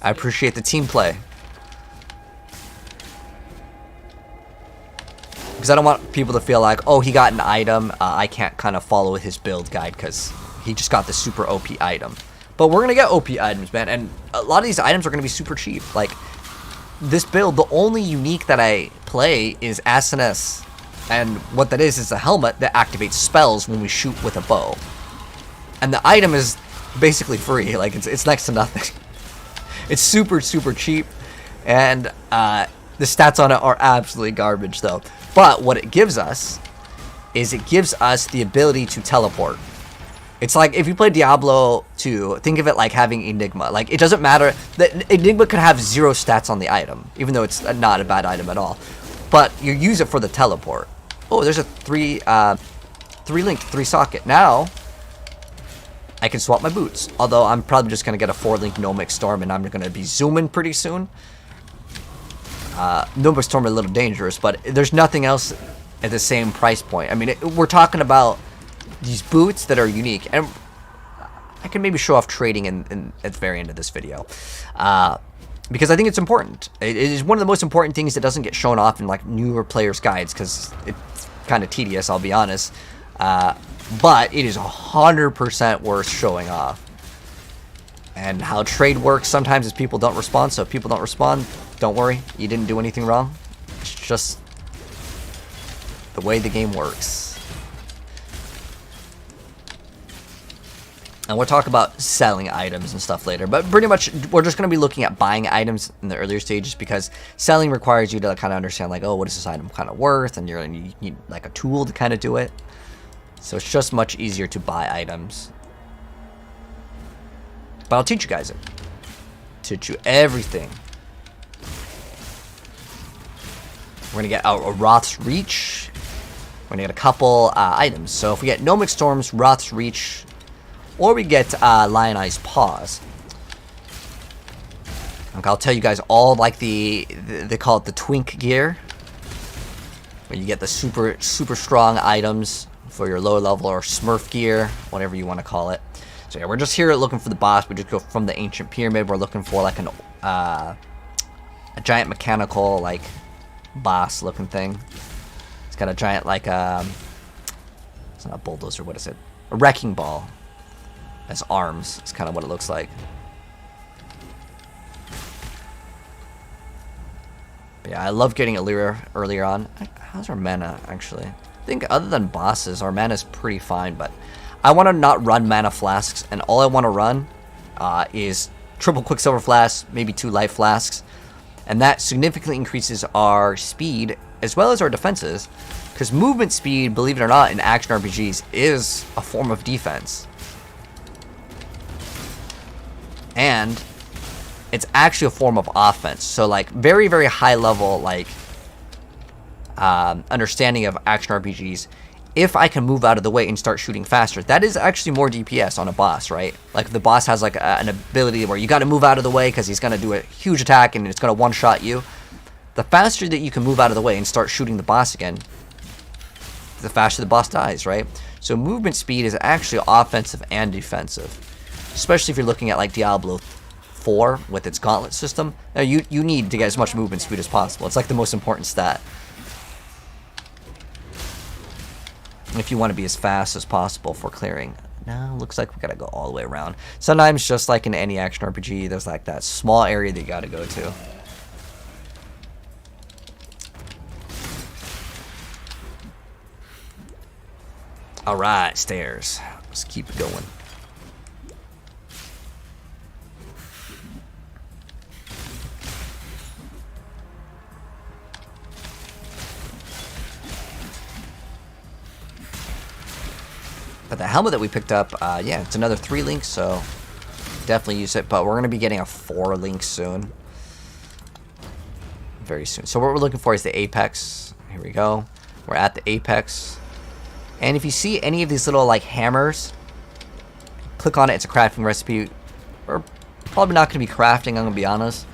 I appreciate the team play. Because I don't want people to feel like, oh, he got an item, I can't kind of follow his build guide because he just got the super OP item. But we're going to get OP items, man. And a lot of these items are going to be super cheap. Like, this build, the only unique that I play is Ascendancy. And what that is a helmet that activates spells when we shoot with a bow. And the item is basically free. Like, it's next to nothing. It's super, super cheap. And the stats on it are absolutely garbage, though. But what it gives us is it gives us the ability to teleport. It's like if you play Diablo 2, think of it like having Enigma. Like, it doesn't matter. That Enigma could have 0 stats on the item, even though it's not a bad item at all. But you use it for the teleport. Oh, there's a 3-link, 3-socket. Now, I can swap my boots. Although, I'm probably just going to get a 4-link Gnomic Storm, and I'm going to be zooming pretty soon. Gnomic Storm are a little dangerous, but there's nothing else at the same price point. I mean, we're talking about these boots that are unique, and I can maybe show off trading at the very end of this video, because I think it's important. It is one of the most important things that doesn't get shown off in like newer players' guides, because it's kind of tedious, I'll be honest. But it is 100% worth showing off. And how trade works sometimes is people don't respond. So if people don't respond, don't worry, you didn't do anything wrong. It's just the way the game works. And we'll talk about selling items and stuff later. But pretty much, we're just going to be looking at buying items in the earlier stages, because selling requires you to kind of understand, like, oh, what is this item kind of worth? And you need, like, a tool to kind of do it. So it's just much easier to buy items. But I'll teach you guys it. Teach you everything. We're going to get a Roth's Reach. We're going to get a couple items. So if we get Gnomic Storms, Roth's Reach, or we get Lionized Paws. Okay, I'll tell you guys all like they call it the Twink gear, where you get the super strong items for your lower level, or Smurf gear, whatever you want to call it. So yeah, we're just here looking for the boss. We just go from the Ancient Pyramid. We're looking for like a giant mechanical like boss looking thing. It's got a giant like it's not a bulldozer. What is it? A wrecking ball. As arms. It's kind of what it looks like. But yeah, I love getting Illyria earlier on. How's our mana, actually? I think other than bosses, our mana is pretty fine, but I want to not run mana flasks, and all I want to run is triple Quicksilver flasks, maybe 2 life flasks, and that significantly increases our speed as well as our defenses, because movement speed, believe it or not, in action RPGs is a form of defense. And it's actually a form of offense. So like very, very high level like understanding of action RPGs. If I can move out of the way and start shooting faster, that is actually more DPS on a boss, right? Like if the boss has like an ability where you got to move out of the way because he's going to do a huge attack and it's going to one-shot you. The faster that you can move out of the way and start shooting the boss again, the faster the boss dies, right? So movement speed is actually offensive and defensive. Especially if you're looking at like Diablo 4 with its gauntlet system. Now, you need to get as much movement speed as possible. It's like the most important stat. If you want to be as fast as possible for clearing. No, looks like we gotta go all the way around. Sometimes, just like in any action RPG, there's like that small area that you gotta go to. Alright, stairs. Let's keep it going. But the helmet that we picked up, yeah, it's another 3 links, so definitely use it. But we're going to be getting a 4 link soon. Very soon. So what we're looking for is the apex. Here we go. We're at the apex. And if you see any of these little, like, hammers, click on it. It's a crafting recipe. We're probably not going to be crafting, I'm going to be honest,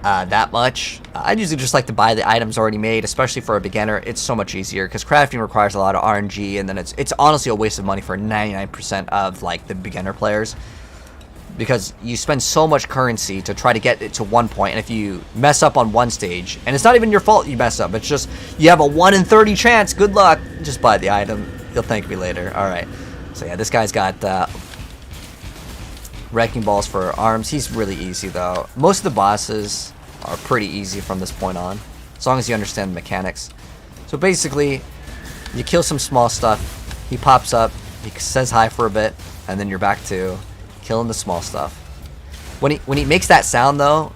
that much. I'd usually just like to buy the items already made, especially for a beginner. It's so much easier because crafting requires a lot of RNG, and then it's honestly a waste of money for 99% of, like, the beginner players. Because you spend so much currency to try to get it to one point, and if you mess up on one stage, and it's not even your fault you mess up, it's just you have a 1 in 30 chance, good luck, just buy the item, you'll thank me later. Alright, so yeah, this guy's got wrecking balls for arms. He's really easy though. Most of the bosses are pretty easy from this point on, as long as you understand the mechanics. So basically, you kill some small stuff, he pops up, he says hi for a bit, and then you're back to killing the small stuff. When he makes that sound though,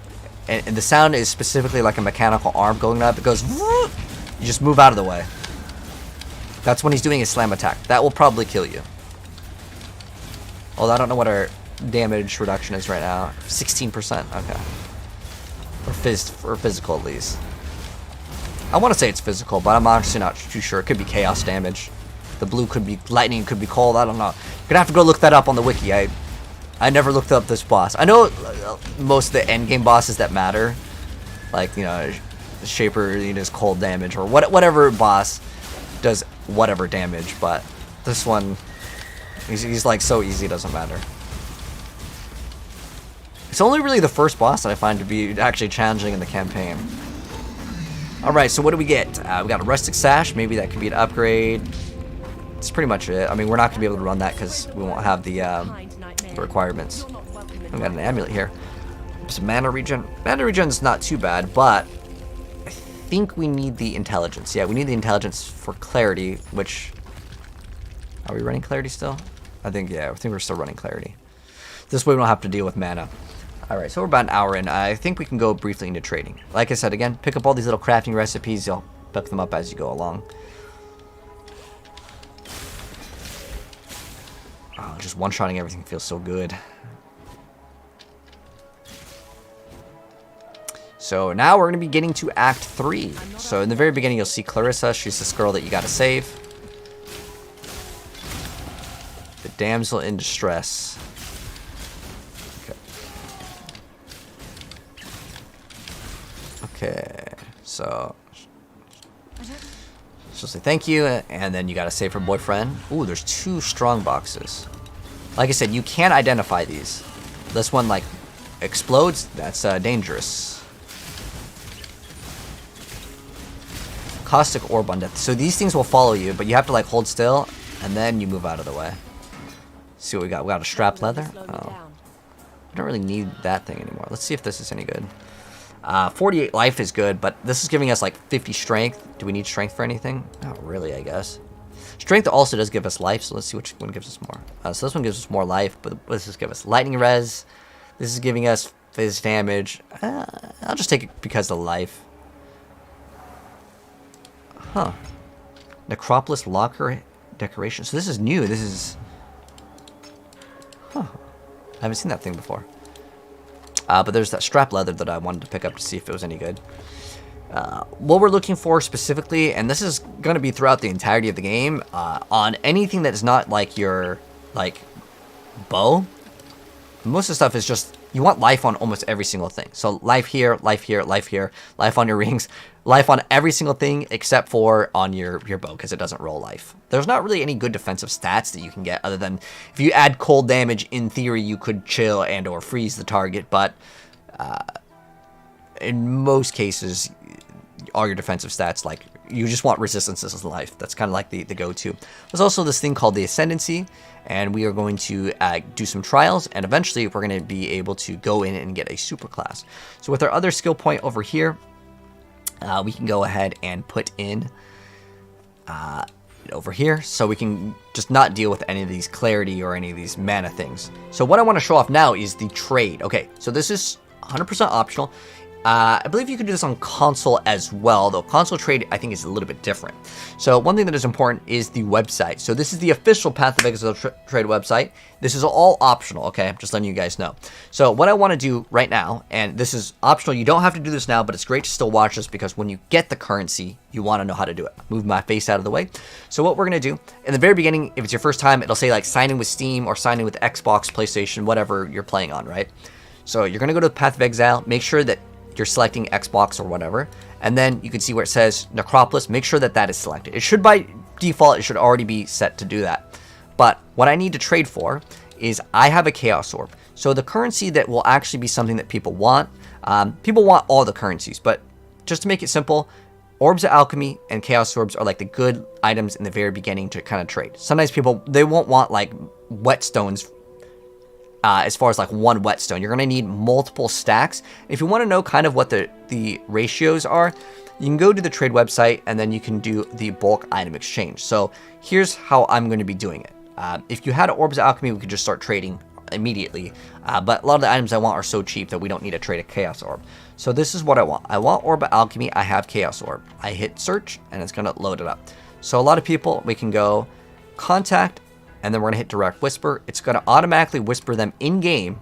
and the sound is specifically like a mechanical arm going up, it goes, you just move out of the way. That's when he's doing his slam attack. That will probably kill you. Although I don't know what our damage reduction is right now. 16%, okay. Or physical at least. I want to say it's physical, but I'm honestly not too sure. It could be chaos damage. The blue could be lightning, could be cold, I don't know. You're gonna have to go look that up on the wiki. I never looked up this boss. I know most of the endgame bosses that matter, like, you know, Shaper, you know, does cold damage, or whatever boss does whatever damage, but this one, he's like so easy, it doesn't matter. It's only really the first boss that I find to be actually challenging in the campaign. Alright, so what do we get? We got a Rustic Sash, maybe that could be an upgrade. That's pretty much it. I mean, we're not going to be able to run that because we won't have the requirements. We got an amulet here. Some mana regen. Mana regen is not too bad, but I think we need the intelligence. Yeah, we need the intelligence for clarity, which... Are we running clarity still? I think we're still running clarity. This way we don't have to deal with mana. Alright, so we're about an hour in. I think we can go briefly into trading. Like I said, again, pick up all these little crafting recipes. You'll pick them up as you go along. Oh, just one-shotting everything feels so good. So now we're going to be getting to Act 3. So in the very beginning, you'll see Clarissa. She's this girl that you got to save. The damsel in distress. Okay. So she'll say thank you, and then you gotta save her boyfriend. Ooh, there's 2 strong boxes. Like I said, you can't identify these. This one, like, explodes. That's dangerous. Caustic orb on death. So these things will follow you, but you have to, like, hold still, and then you move out of the way. See what we got. We got a strap leather. Oh, I don't really need that thing anymore. Let's see if this is any good. 48 life is good, but this is giving us like 50 strength. Do we need strength for anything? Not really, I guess. Strength also does give us life, so let's see which one gives us more. So this one gives us more life, but this is give us lightning res. This is giving us fizz damage. I'll just take it because of life. Huh. Necropolis locker decoration. So this is new. This is... Huh. I haven't seen that thing before. But there's that strap leather that I wanted to pick up to see if it was any good. What we're looking for specifically, and this is going to be throughout the entirety of the game, on anything that's not like your, like, bow. Most of the stuff is just you want life on almost every single thing. So life here, life here, life here, life on your rings, life on every single thing except for on your bow, because it doesn't roll life. There's not really any good defensive stats that you can get other than if you add cold damage, in theory you could chill and or freeze the target, but in most cases all your defensive stats, like, you just want resistances in life. That's kind of like the go-to. There's also this thing called the Ascendancy, and we are going to do some trials, and eventually we're going to be able to go in and get a super class. So with our other skill point over here, we can go ahead and put in over here, so we can just not deal with any of these clarity or any of these mana things. So what I want to show off now is the trade. Okay, so this is 100% optional. I believe you can do this on console as well, though console trade I think is a little bit different. So one thing that is important is the website. So this is the official Path of Exile trade website. This is all optional, okay? I'm just letting you guys know. So what I want to do right now, and this is optional, you don't have to do this now, but it's great to still watch this because when you get the currency, you want to know how to do it. Move my face out of the way. So what we're going to do, in the very beginning, if it's your first time, it'll say like sign in with Steam or sign in with Xbox, PlayStation, whatever you're playing on, right? So you're going to go to the Path of Exile, make sure that you're selecting Xbox or whatever, and then you can see where it says Necropolis. Make sure that that is selected. It should, by default, it should already be set to do that. But what I need to trade for is I have a Chaos Orb. So the currency that will actually be something that people want. People want all the currencies, but just to make it simple, Orbs of Alchemy and Chaos Orbs are like the good items in the very beginning to kind of trade. Sometimes people, they won't want like whetstones. As far as like one whetstone, you're going to need multiple stacks. If you want to know kind of what the ratios are, you can go to the trade website and then you can do the bulk item exchange. So here's how I'm going to be doing it. If you had Orbs of Alchemy, we could just start trading immediately. But a lot of the items I want are so cheap that we don't need to trade a Chaos Orb. So this is what I want. I want Orb of Alchemy. I have Chaos Orb. I hit search and it's going to load it up. So a lot of people, we can go contact, and then we're going to hit direct whisper. It's going to automatically whisper them in game.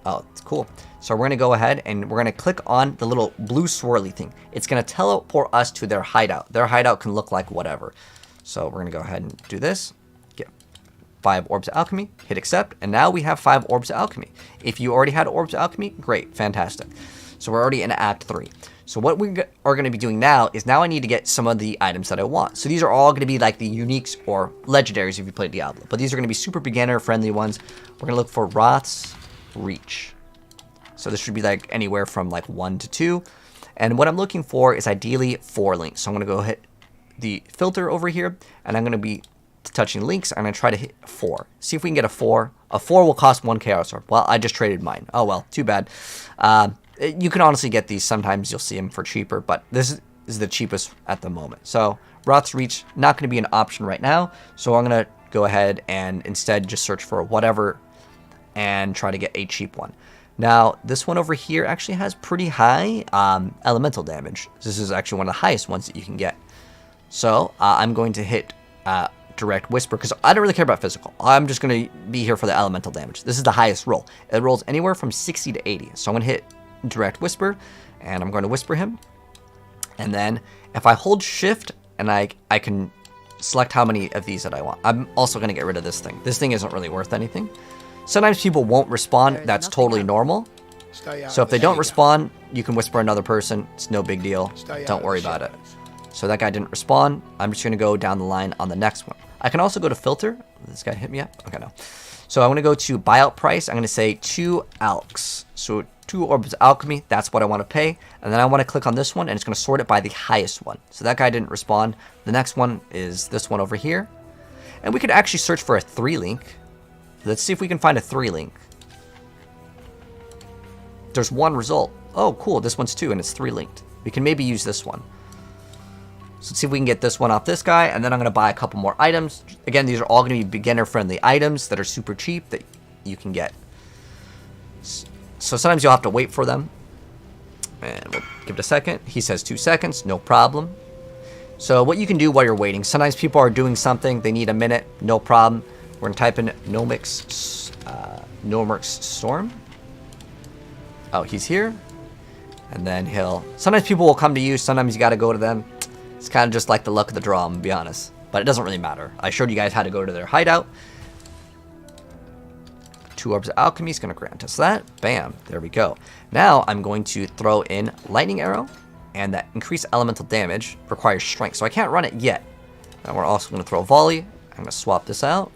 Oh, it's cool. So we're going to go ahead and we're going to click on the little blue swirly thing. It's going to teleport us to their hideout. Their hideout can look like whatever. So we're going to go ahead and do this. Get 5 Orbs of Alchemy, hit accept, and now we have 5 Orbs of Alchemy. If you already had Orbs of Alchemy, great, fantastic. So we're already in Act 3. So what we are going to be doing now is now I need to get some of the items that I want. So these are all going to be like the uniques or legendaries if you play Diablo. But these are going to be super beginner friendly ones. We're going to look for Wrath's Reach. So this should be like anywhere from like 1 to 2. And what I'm looking for is ideally 4 links. So I'm going to go hit the filter over here. And I'm going to be touching links. I'm going to try to hit 4. See if we can get a 4. A 4 will cost 1 Chaos Orb. Well, I just traded mine. Oh well, too bad. You can honestly get these. Sometimes you'll see them for cheaper, but this is the cheapest at the moment. So Wrath's Reach, not going to be an option right now. So I'm going to go ahead and instead just search for whatever and try to get a cheap one. Now, this one over here actually has pretty high elemental damage. This is actually one of the highest ones that you can get. So I'm going to hit direct whisper because I don't really care about physical. I'm just going to be here for the elemental damage. This is the highest roll. It rolls anywhere from 60 to 80. So I'm going to hit direct whisper and I'm going to whisper him, and then if I hold shift and I can select how many of these that I want. I'm also going to get rid of this thing. This thing isn't really worth anything. Sometimes people won't respond. That's totally normal. So if they don't respond, you can whisper another person. It's no big deal. Don't worry about it. So that guy didn't respond. I'm just going to go down the line on the next one. I can also go to filter. This guy hit me up. Okay, no. So I'm going to go to buyout price. I'm going to say 2 alks. So 2 Orbs of Alchemy, that's what I want to pay. And then I want to click on this one, and it's going to sort it by the highest one. So that guy didn't respond. The next one is this one over here. And we could actually search for a 3 link. Let's see if we can find a 3 link. There's 1 result. Oh, cool. This one's 2, and it's 3 linked. We can maybe use this one. So let's see if we can get this one off this guy, and then I'm going to buy a couple more items. Again, these are all going to be beginner-friendly items that are super cheap that you can get. So sometimes you'll have to wait for them. And we'll give it a second. He says 2 seconds, no problem. So what you can do while you're waiting, sometimes people are doing something, they need a minute, no problem. We're going to type in Nomic's Storm. Oh, he's here. And then sometimes people will come to you, sometimes you got to go to them. It's kind of just like the luck of the draw, I'm going to be honest. But it doesn't really matter. I showed you guys how to go to their hideout. 2 Orbs of Alchemy is going to grant us that. Bam. There we go. Now I'm going to throw in Lightning Arrow. And that increased elemental damage requires Strength. So I can't run it yet. And we're also going to throw Volley. I'm going to swap this out.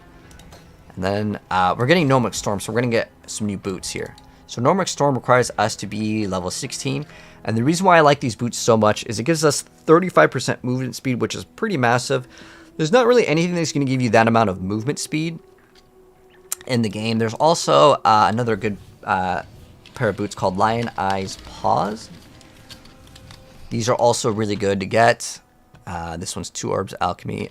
And then we're getting Gnomic Storm. So we're going to get some new boots here. So Gnomic Storm requires us to be level 16. And the reason why I like these boots so much is it gives us 35% movement speed, which is pretty massive. There's not really anything that's going to give you that amount of movement speed in the game. There's also another good pair of boots called Lion Eyes Paws. These are also really good to get. This one's 2 Orbs of Alchemy.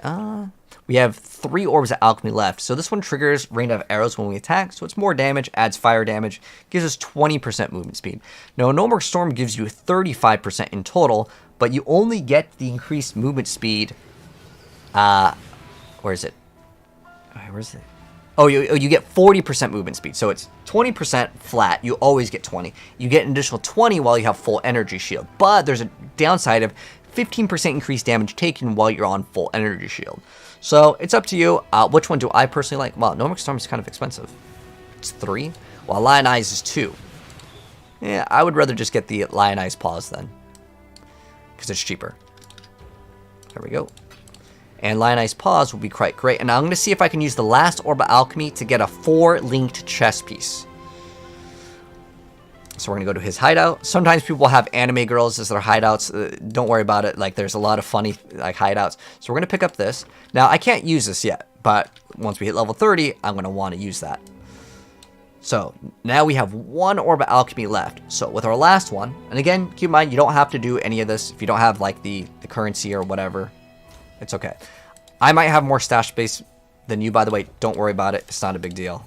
We have 3 Orbs of Alchemy left. So this one triggers Rain of Arrows when we attack. So it's more damage, adds fire damage, gives us 20% movement speed. Now, Gnomic Storm gives you 35% in total, but you only get the increased movement speed. Where is it? Where is it? Oh, you get 40% movement speed. So it's 20% flat. You always get 20. You get an additional 20 while you have full energy shield. But there's a downside of 15% increased damage taken while you're on full energy shield. So it's up to you. Which one do I personally like? Well, Gnomic Storm is kind of expensive. It's 3, while Lion Eyes is 2. Yeah, I would rather just get the Lion Eyes Paws then, because it's cheaper. There we go. And Lion Eyes Paws will be quite great. And now I'm going to see if I can use the last Orb of Alchemy to get a 4-linked chess piece. So we're going to go to his hideout. Sometimes people have anime girls as their hideouts. Don't worry about it. Like, there's a lot of funny like hideouts. So we're going to pick up this. Now, I can't use this yet, but once we hit level 30, I'm going to want to use that. So now we have 1 Orb of Alchemy left. So with our last one, and again, keep in mind, you don't have to do any of this if you don't have like the currency or whatever. It's okay. I might have more stash space than you, by the way. Don't worry about it. It's not a big deal.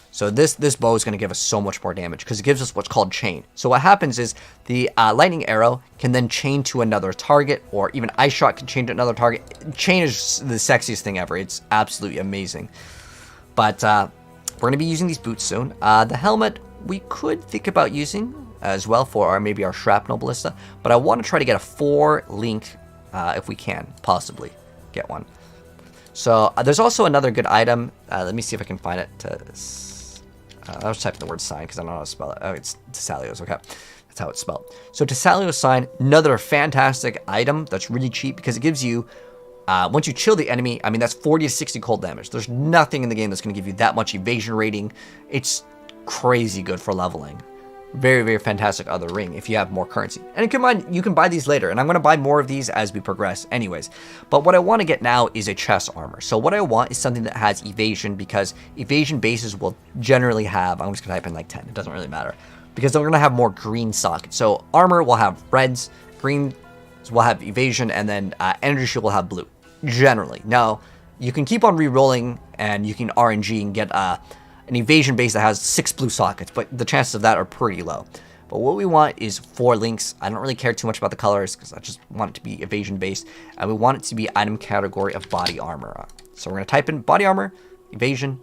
So this bow is going to give us so much more damage because it gives us what's called chain. So what happens is the lightning arrow can then chain to another target, or even ice shot can chain to another target. Chain is the sexiest thing ever. It's absolutely amazing. But we're going to be using these boots soon. The helmet we could think about using as well for maybe our shrapnel ballista. But I want to try to get a 4-link if we can possibly get one. So there's also another good item. Let me see if I can find it. I was typing the word sign because I don't know how to spell it. Oh, it's Tessalio's. Okay, that's how it's spelled. So Tessalio's sign, another fantastic item that's really cheap because it gives you, once you chill the enemy, I mean, that's 40 to 60 cold damage. There's nothing in the game that's going to give you that much evasion rating. It's crazy good for leveling. Very, very fantastic other ring if you have more currency. And keep in mind, you can buy these later, and I'm going to buy more of these as we progress anyways. But what I want to get now is a chest armor. So what I want is something that has evasion, because evasion bases will generally have, I'm just going to type in like 10, it doesn't really matter, because they're going to have more green sockets. So armor will have reds, green will have evasion, and then energy shield will have blue, generally. Now, you can keep on re-rolling, and you can RNG and get an evasion base that has 6 blue sockets, but the chances of that are pretty low. But what we want is 4 links. I don't really care too much about the colors because I just want it to be evasion based, and we want it to be item category of body armor. So we're going to type in body armor, evasion,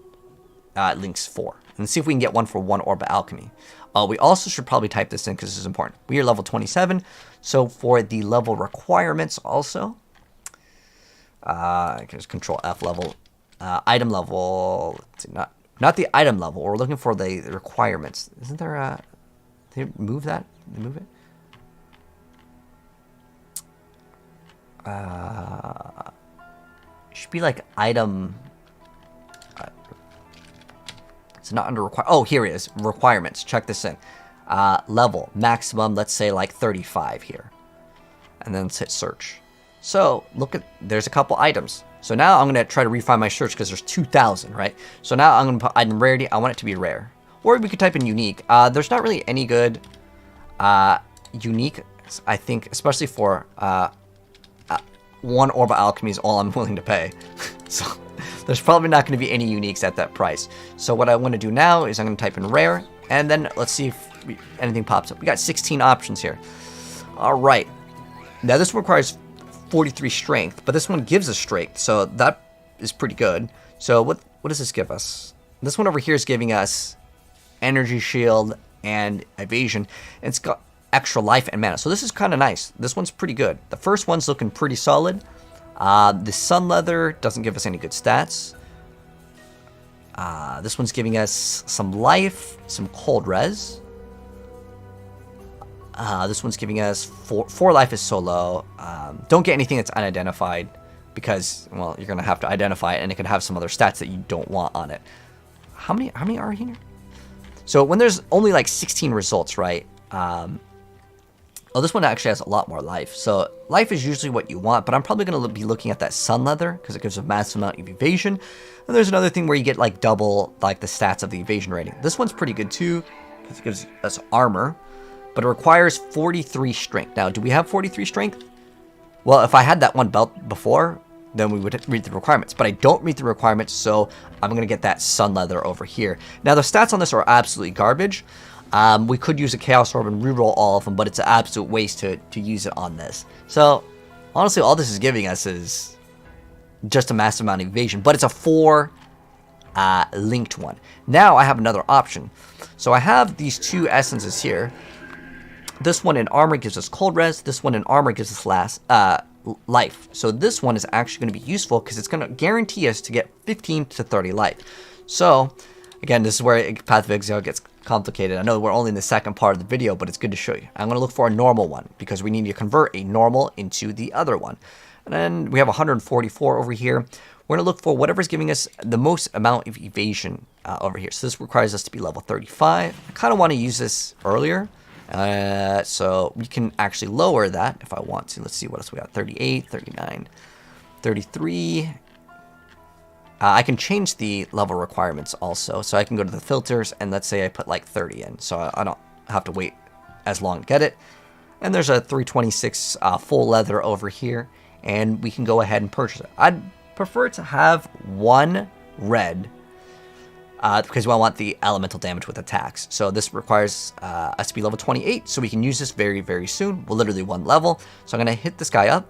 links 4, and see if we can get one for 1 Orb of Alchemy. We also should probably type this in because this is important. We are level 27, so for the level requirements also, I can just control F level, item level, let's see, not the item level. We're looking for the requirements. Isn't there a... Did they move that? Did they move it? It should be like item... it's not under require... Oh, here it is. Requirements. Check this in. Level. Maximum, let's say like 35 here. And then let's hit search. So, look at... There's a couple items. So now I'm going to try to refine my search because there's 2,000, right? So now I'm going to put item rarity. I want it to be rare. Or we could type in unique. There's not really any good unique, I think, especially for 1 Orb of Alchemy is all I'm willing to pay. So there's probably not going to be any uniques at that price. So what I want to do now is I'm going to type in rare, and then let's see if anything pops up. We got 16 options here. All right. Now this requires 43 strength, but this one gives us strength, so that is pretty good. So what does this give us? This one over here is giving us energy shield and evasion, and it's got extra life and mana, so this is kind of nice. This one's pretty good. The first one's looking pretty solid. The sun leather doesn't give us any good stats. This one's giving us some life, some cold res. This one's giving us 4 life is so low. Don't get anything that's unidentified because, well, you're going to have to identify it and it could have some other stats that you don't want on it. How many are here? So when there's only like 16 results, right? Oh, this one actually has a lot more life. So life is usually what you want, but I'm probably going to be looking at that sun leather because it gives a massive amount of evasion. And there's another thing where you get like double like the stats of the evasion rating. This one's pretty good too because it gives us armor, but it requires 43 strength. Now, do we have 43 strength? Well, if I had that one belt before, then we would read the requirements, but I don't meet the requirements, so I'm going to get that sun leather over here. Now, the stats on this are absolutely garbage. We could use a Chaos Orb and reroll all of them, but it's an absolute waste to use it on this. So, honestly, all this is giving us is just a massive amount of evasion, but it's a 4 linked one. Now, I have another option. So, I have these 2 essences here. This one in armor gives us cold res. This one in armor gives us life. So, this one is actually going to be useful because it's going to guarantee us to get 15 to 30 life. So, again, this is where Path of Exile gets complicated. I know we're only in the second part of the video, but it's good to show you. I'm going to look for a normal one because we need to convert a normal into the other one. And then we have 144 over here. We're going to look for whatever's giving us the most amount of evasion over here. So this requires us to be level 35. I kind of want to use this earlier. So we can actually lower that if I want to. Let's see what else we got. 38, 39, 33. I can change the level requirements also. So I can go to the filters and let's say I put like 30 in. So I don't have to wait as long to get it. And there's a 326 full leather over here. And we can go ahead and purchase it. I'd prefer to have 1 red because I want the elemental damage with attacks. So this requires us to be level 28. So we can use this very, very soon. We're literally 1 level. So I'm going to hit this guy up.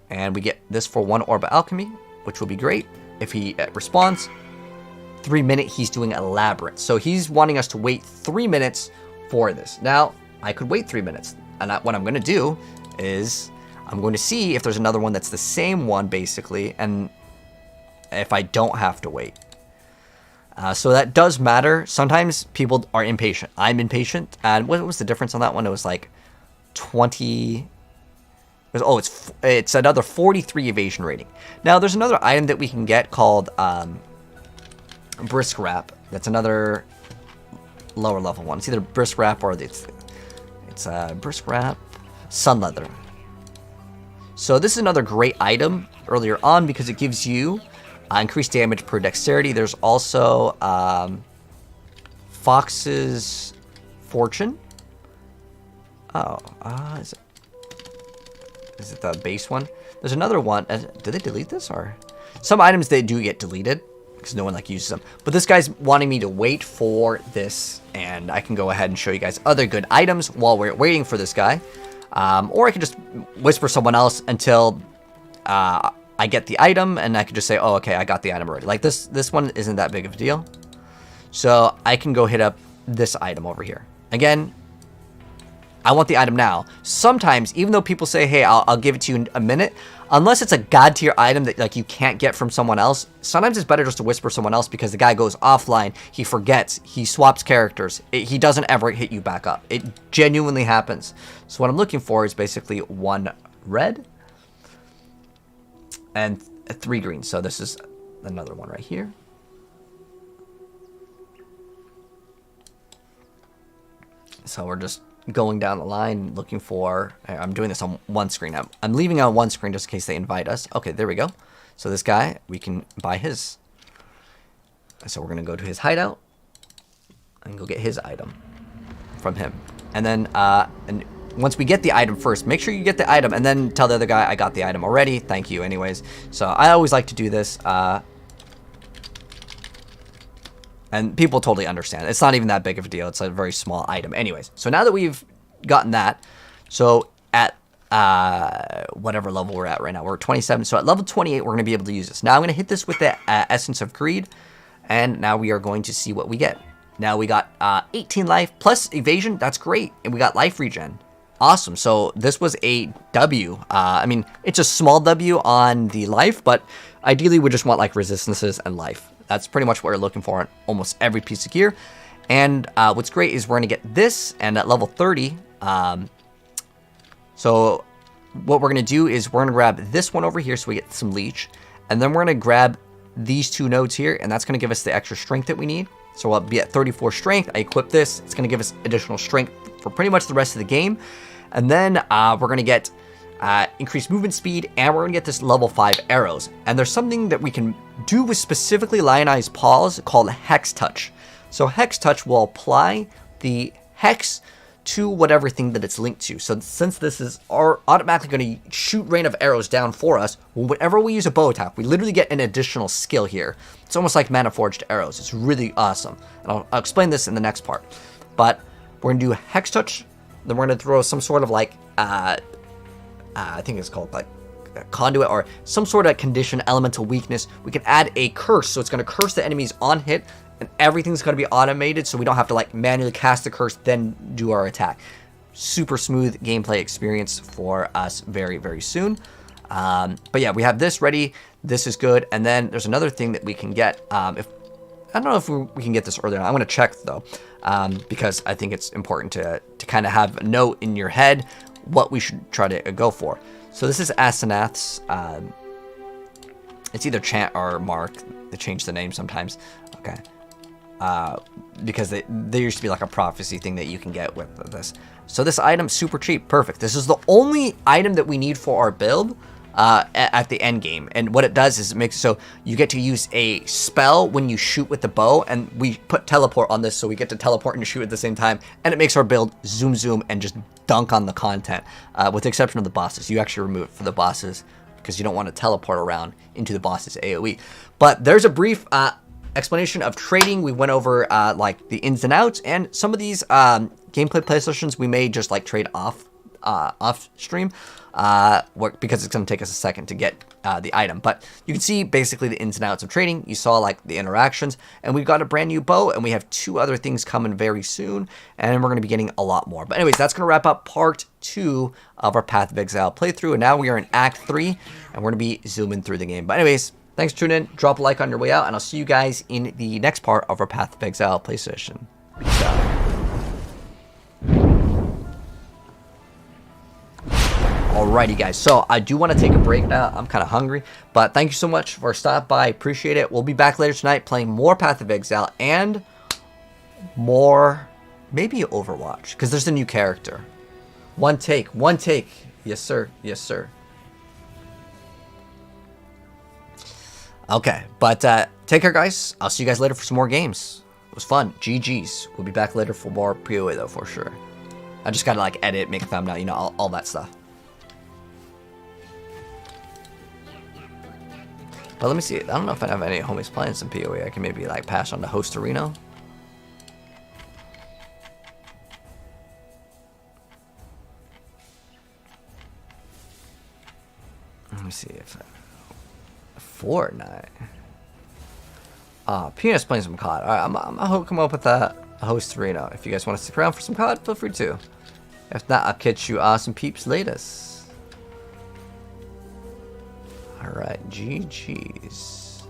And we get this for 1 Orb of Alchemy, which will be great. If he responds, 3 minute, he's doing a labyrinth. So he's wanting us to wait 3 minutes for this. Now, I could wait 3 minutes. And what I'm going to do is I'm going to see if there's another one that's the same one, basically. And if I don't have to wait. So that does matter. Sometimes people are impatient. I'm impatient. And what was the difference on that one? It was like 20... Oh, it's another 43 evasion rating. Now, there's another item that we can get called Brisk Wrap. That's another lower level one. It's either Brisk Wrap or it's Brisk Wrap Sun Leather. So this is another great item earlier on because it gives you increased damage per dexterity. There's also Fox's Fortune. Oh, is it the base one? There's another one. Did they delete this? Or some items they do get deleted because no one like uses them. But this guy's wanting me to wait for this, and I can go ahead and show you guys other good items while we're waiting for this guy. Or I can just whisper someone else until I get the item, and I can just say, oh, okay, I got the item already. Like this one isn't that big of a deal. So I can go hit up this item over here. Again, I want the item now. Sometimes, even though people say, hey, I'll give it to you in a minute, unless it's a god tier item that like you can't get from someone else, sometimes it's better just to whisper someone else because the guy goes offline, he forgets, he swaps characters, he doesn't ever hit you back up. It genuinely happens. So what I'm looking for is basically 1 red and 3 green. So this is another one right here. So we're just going down the line looking for... I'm doing this on one screen. I'm leaving it on one screen just in case they invite us. Okay, there we go. So this guy, we can buy his. So we're going to go to his hideout and go get his item from him. And then and once we get the item first, make sure you get the item and then tell the other guy I got the item already. Thank you anyways. So I always like to do this. And people totally understand. It's not even that big of a deal. It's a very small item. Anyways, so now that we've gotten that, so at whatever level we're at right now, we're at 27. So at level 28, we're going to be able to use this. Now I'm going to hit this with the Essence of Greed. And now we are going to see what we get. Now we got 18 life plus evasion. That's great. And we got life regen. Awesome. So this was a W. I mean, it's a small W on the life, but ideally we just want like resistances and life. That's pretty much what we're looking for in almost every piece of gear. And what's great is we're going to get this, and at level 30, so what we're going to do is we're going to grab this one over here so we get some leech. And then we're going to grab these 2 nodes here, and that's going to give us the extra strength that we need. So I'll be at 34 strength. I equip this. It's going to give us additional strength for pretty much the rest of the game. And then we're going to get increased movement speed, and we're going to get this level 5 arrows. And there's something that we can do with specifically lionized paws called Hex Touch. So Hex Touch will apply the hex to whatever thing that it's linked to. So since this is automatically going to shoot rain of arrows down for us, whenever we use a bow attack, we literally get an additional skill here. It's almost like Mana Forged arrows. It's really awesome. And I'll explain this in the next part. But we're going to do Hex Touch. Then we're going to throw some sort of like, I think it's called like a conduit or some sort of condition, elemental weakness. We can add a curse. So it's going to curse the enemies on hit, and everything's going to be automated, so we don't have to like manually cast the curse, then do our attack. Super smooth gameplay experience for us very, very soon. But yeah, we have this ready. This is good. And then there's another thing that we can get. I don't know if we can get this earlier. I'm going to check though, because I think it's important to kind of have a note in your head what we should try to go for. So this is Asenath's. It's either Chant or Mark. They change the name sometimes. Okay. Because there used to be like a prophecy thing that you can get with this. So this item, super cheap, perfect. This is the only item that we need for our build at the end game. And what it does is it makes so you get to use a spell when you shoot with the bow, and we put teleport on this so we get to teleport and shoot at the same time, and it makes our build zoom and just dunk on the content, with the exception of the bosses. You actually remove it for the bosses because you don't want to teleport around into the boss's AoE. But there's a brief explanation of trading. We went over like the ins and outs, and some of these gameplay play sessions we may just like trade off stream because it's going to take us a second to get the item. But you can see basically the ins and outs of trading. You saw like the interactions, and we've got a brand new bow, and we have 2 other things coming very soon, and we're going to be getting a lot more. But anyways, that's going to wrap up part 2 of our Path of Exile playthrough, and now we are in Act 3, and we're going to be zooming through the game. But anyways, thanks for tuning in. Drop a like on your way out, and I'll see you guys in the next part of our Path of Exile play session. Peace out. Alrighty guys, so I do want to take a break now. I'm kind of hungry, but thank you so much for stopping by. Appreciate it. We'll be back later tonight playing more Path of Exile and more, maybe Overwatch, because there's a new character. One take. Yes sir, yes sir. Okay, but take care guys. I'll see you guys later for some more games. It was fun. GG's. We'll be back later for more PoE though, for sure. I just gotta like edit, make a thumbnail, you know, all that stuff. But let me see. I don't know if I have any homies playing some PoE. I can maybe like pass on to Host Arena. Let me see if Fortnite. Peanut's playing some COD. Alright, I'm gonna come up with a Host Arena. If you guys want to stick around for some COD, feel free to. If not, I'll catch you awesome peeps latest. Alright, GG's.